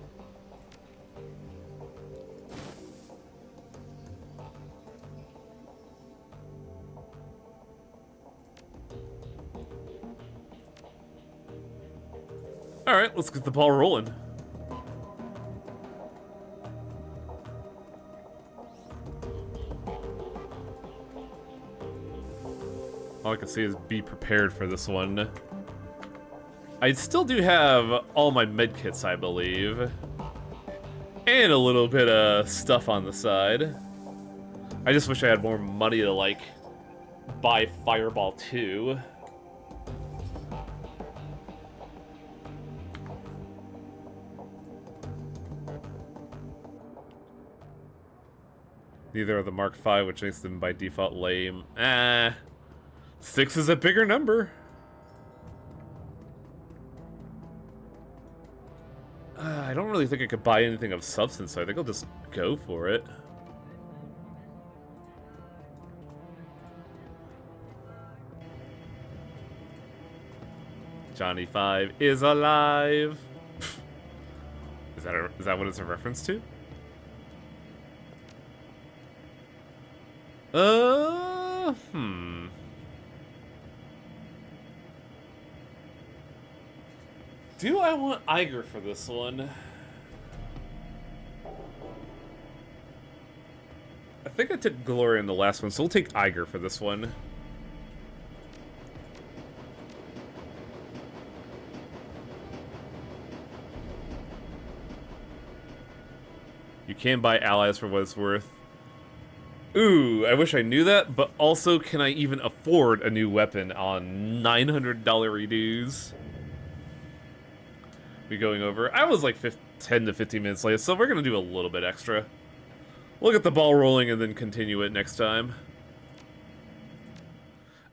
Alright, let's get the ball rolling. All I can say is be prepared for this one. I still do have all my medkits, I believe. And a little bit of stuff on the side. I just wish I had more money to, like, buy Fireball 2. Neither are the Mark V, which makes them by default lame. 6 is a bigger number. I don't really think I could buy anything of substance, so I think I'll just go for it. Johnny 5 is alive. Is that what it's a reference to? Do I want Iger for this one? I think I took Gloria in the last one, so we'll take Iger for this one. You can buy allies for what it's worth. Ooh, I wish I knew that, but also can I even afford a new weapon on $900 redos? We going over. I was like 10 to 15 minutes late, so we're gonna do a little bit extra. We'll get the ball rolling and then continue it next time.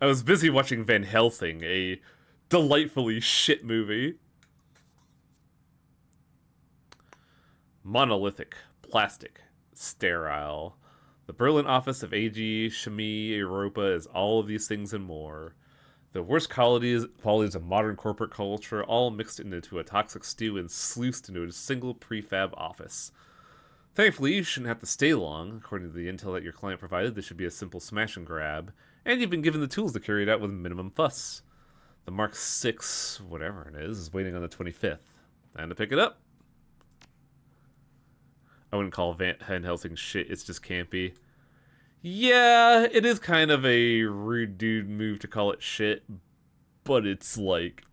I was busy watching Van Helsing, a delightfully shit movie. Monolithic, plastic, sterile. The Berlin office of AG Chemie Europa is all of these things and more. The worst qualities of modern corporate culture, all mixed into a toxic stew and sluiced into a single prefab office. Thankfully, you shouldn't have to stay long. According to the intel that your client provided, this should be a simple smash and grab, and you've been given the tools to carry it out with minimum fuss. The Mark 6, whatever it is waiting on the 25th. Time to pick it up. I wouldn't call Van Helsing shit, it's just campy. Yeah, it is kind of a rude dude move to call it shit, but it's like...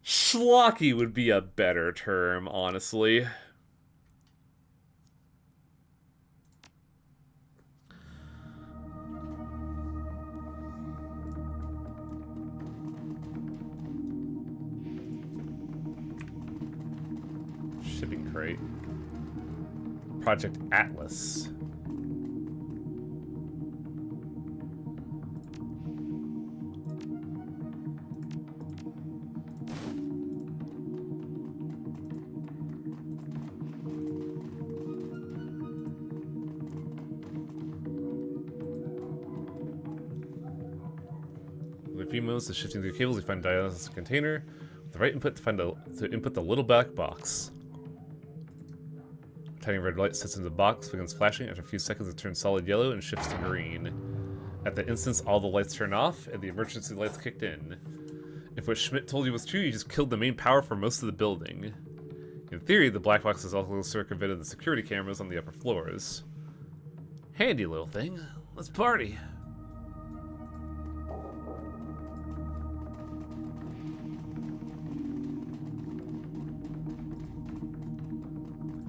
schlocky would be a better term, honestly. Shipping crate. Project Atlas. With a few moments of shifting through cables, you find a dialysis container. With the right input to input the little black box. A tiny red light sits in the box, begins flashing. After a few seconds, it turns solid yellow and shifts to green. At the instant, all the lights turn off, and the emergency lights kicked in. If what Schmidt told you was true, you just killed the main power for most of the building. In theory, the black box has also circumvented the security cameras on the upper floors. Handy little thing. Let's party.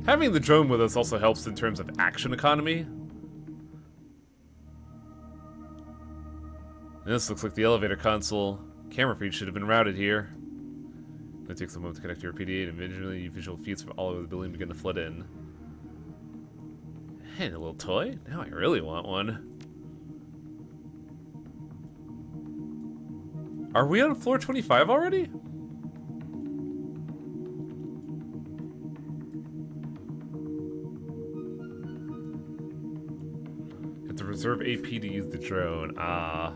Having the drone with us also helps in terms of action economy. This looks like the elevator console. Camera feed should have been routed here. It takes a moment to connect to your PDA, and visually visual feeds from all over the building begin to flood in. Hey, a little toy? Now I really want one. Are we on floor 25 already? Have to reserve AP to use the drone. Ah.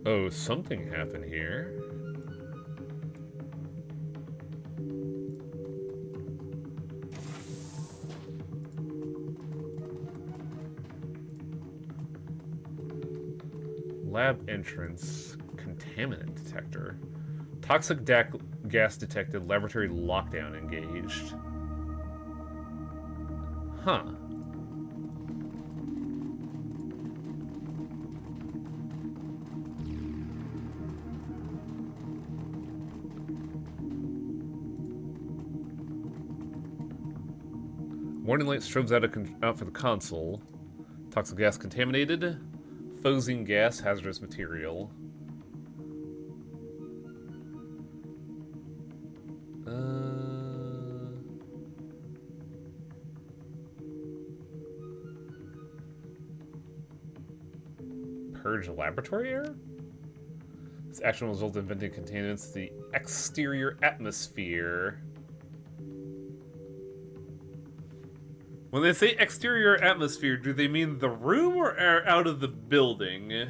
Oh, something happened here. Lab entrance, contaminant detector. Toxic gas detected, laboratory lockdown engaged. Huh. Warning light strobes out for the console. Toxic gas contaminated. Phosine gas, hazardous material. Purge laboratory error? This action will result in venting contaminants to the exterior atmosphere. When they say exterior atmosphere, do they mean the room or out of the building?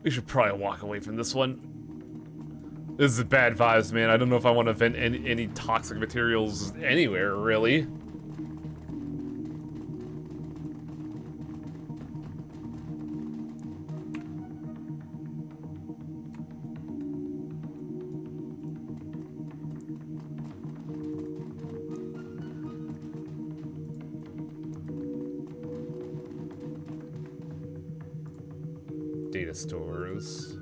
We should probably walk away from this one. This is bad vibes, man. I don't know if I want to vent any toxic materials anywhere, really. data stores.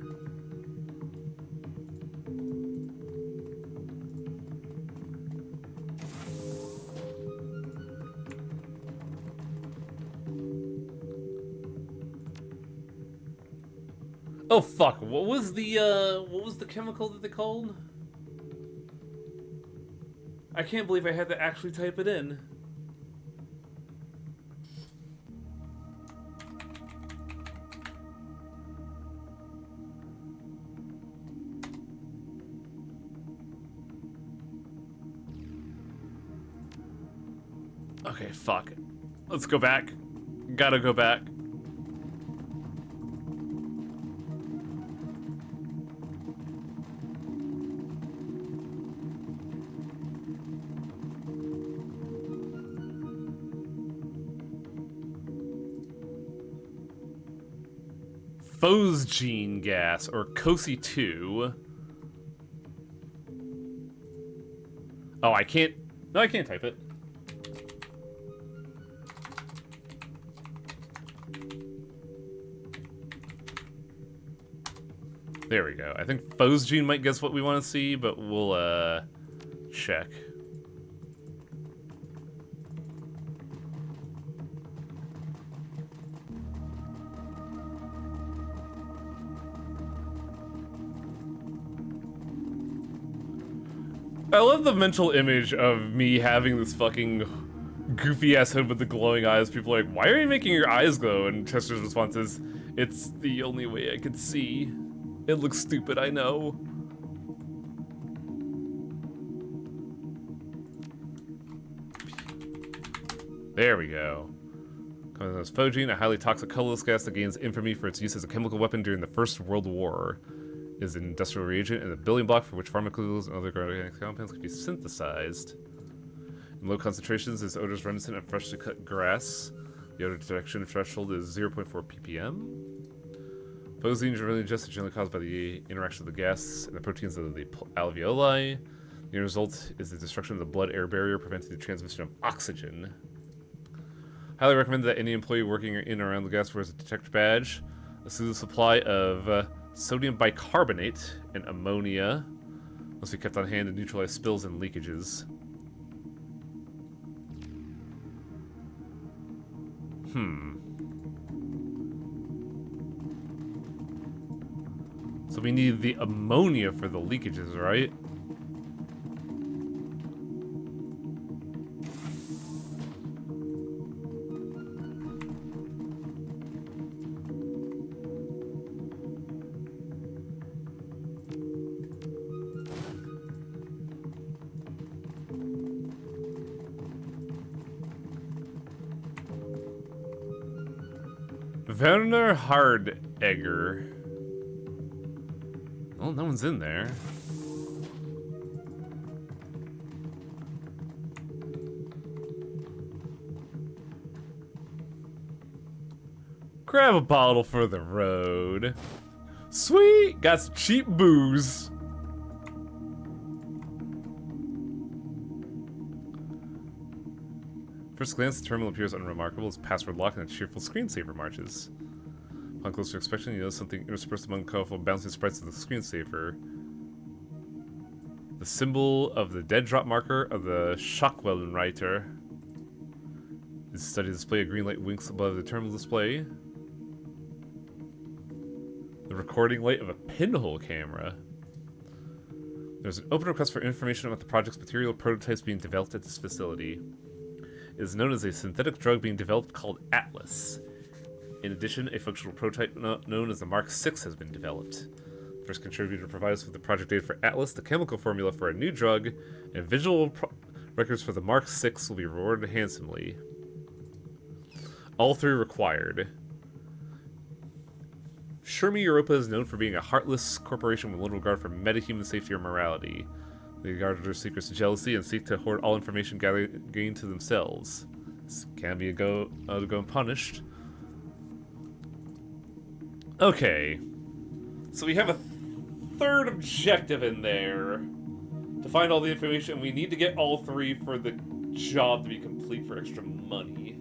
Oh fuck, what was the chemical that they called? I can't believe I had to actually type it in. Okay, fuck. Let's go back. Gotta go back. Phosgene gas, or COSI-2. Oh, I can't... No, I can't type it. There we go. I think Phosgene might guess what we want to see, but we'll, check. I love the mental image of me having this fucking goofy-ass hood with the glowing eyes. People are like, why are you making your eyes glow? And Chester's response is, it's the only way I could see. It looks stupid, I know. There we go. Phosgene, a highly toxic colorless gas that gains infamy for its use as a chemical weapon during the First World War. Is an industrial reagent and a building block for which pharmaceuticals and other organic compounds can be synthesized. In low concentrations, its odor is reminiscent of freshly cut grass. The odor detection threshold is 0.4 ppm. Phosgene is really just generally caused by the interaction of the gas and the proteins of the alveoli. The result is the destruction of the blood-air barrier, preventing the transmission of oxygen. Highly recommend that any employee working in or around the gas wears a detector badge. A suitable supply of sodium bicarbonate and ammonia must be kept on hand to neutralize spills and leakages. So we need the ammonia for the leakages, right? Werner Hardegger. Well, no one's in there. Grab a bottle for the road. Sweet! Got some cheap booze. First glance, the terminal appears unremarkable. It's password locked and a cheerful screensaver marches. Upon closer inspection, you notice something interspersed among colorful bouncing sprites of the screensaver. The symbol of the dead drop marker of the Schockwellenreiter. This study display, a green light winks above the terminal display. The recording light of a pinhole camera. There's an open request for information about the project's material prototypes being developed at this facility. It is known as a synthetic drug being developed called Atlas. In addition, a functional prototype known as the Mark VI has been developed. The first contributor to provide us with the project data for Atlas, the chemical formula for a new drug, and visual records for the Mark VI will be rewarded handsomely. All three required. Shermie Europa is known for being a heartless corporation with little regard for metahuman safety or morality. They regard their secrets with jealousy and seek to hoard all information gained to themselves. This can be go unpunished. Okay. So we have a third objective in there. To find all the information, we need to get all three for the job to be complete for extra money.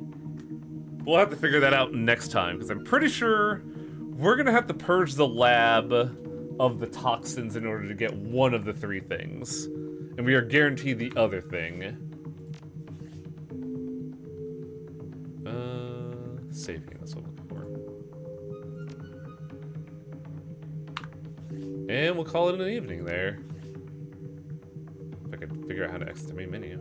We'll have to figure that out next time, because I'm pretty sure We're gonna have to purge the lab of the toxins in order to get one of the 3 things. And we are guaranteed the other thing. Saving, that's what I'm looking for. And we'll call it an evening there. If I could figure out how to exit the main menu.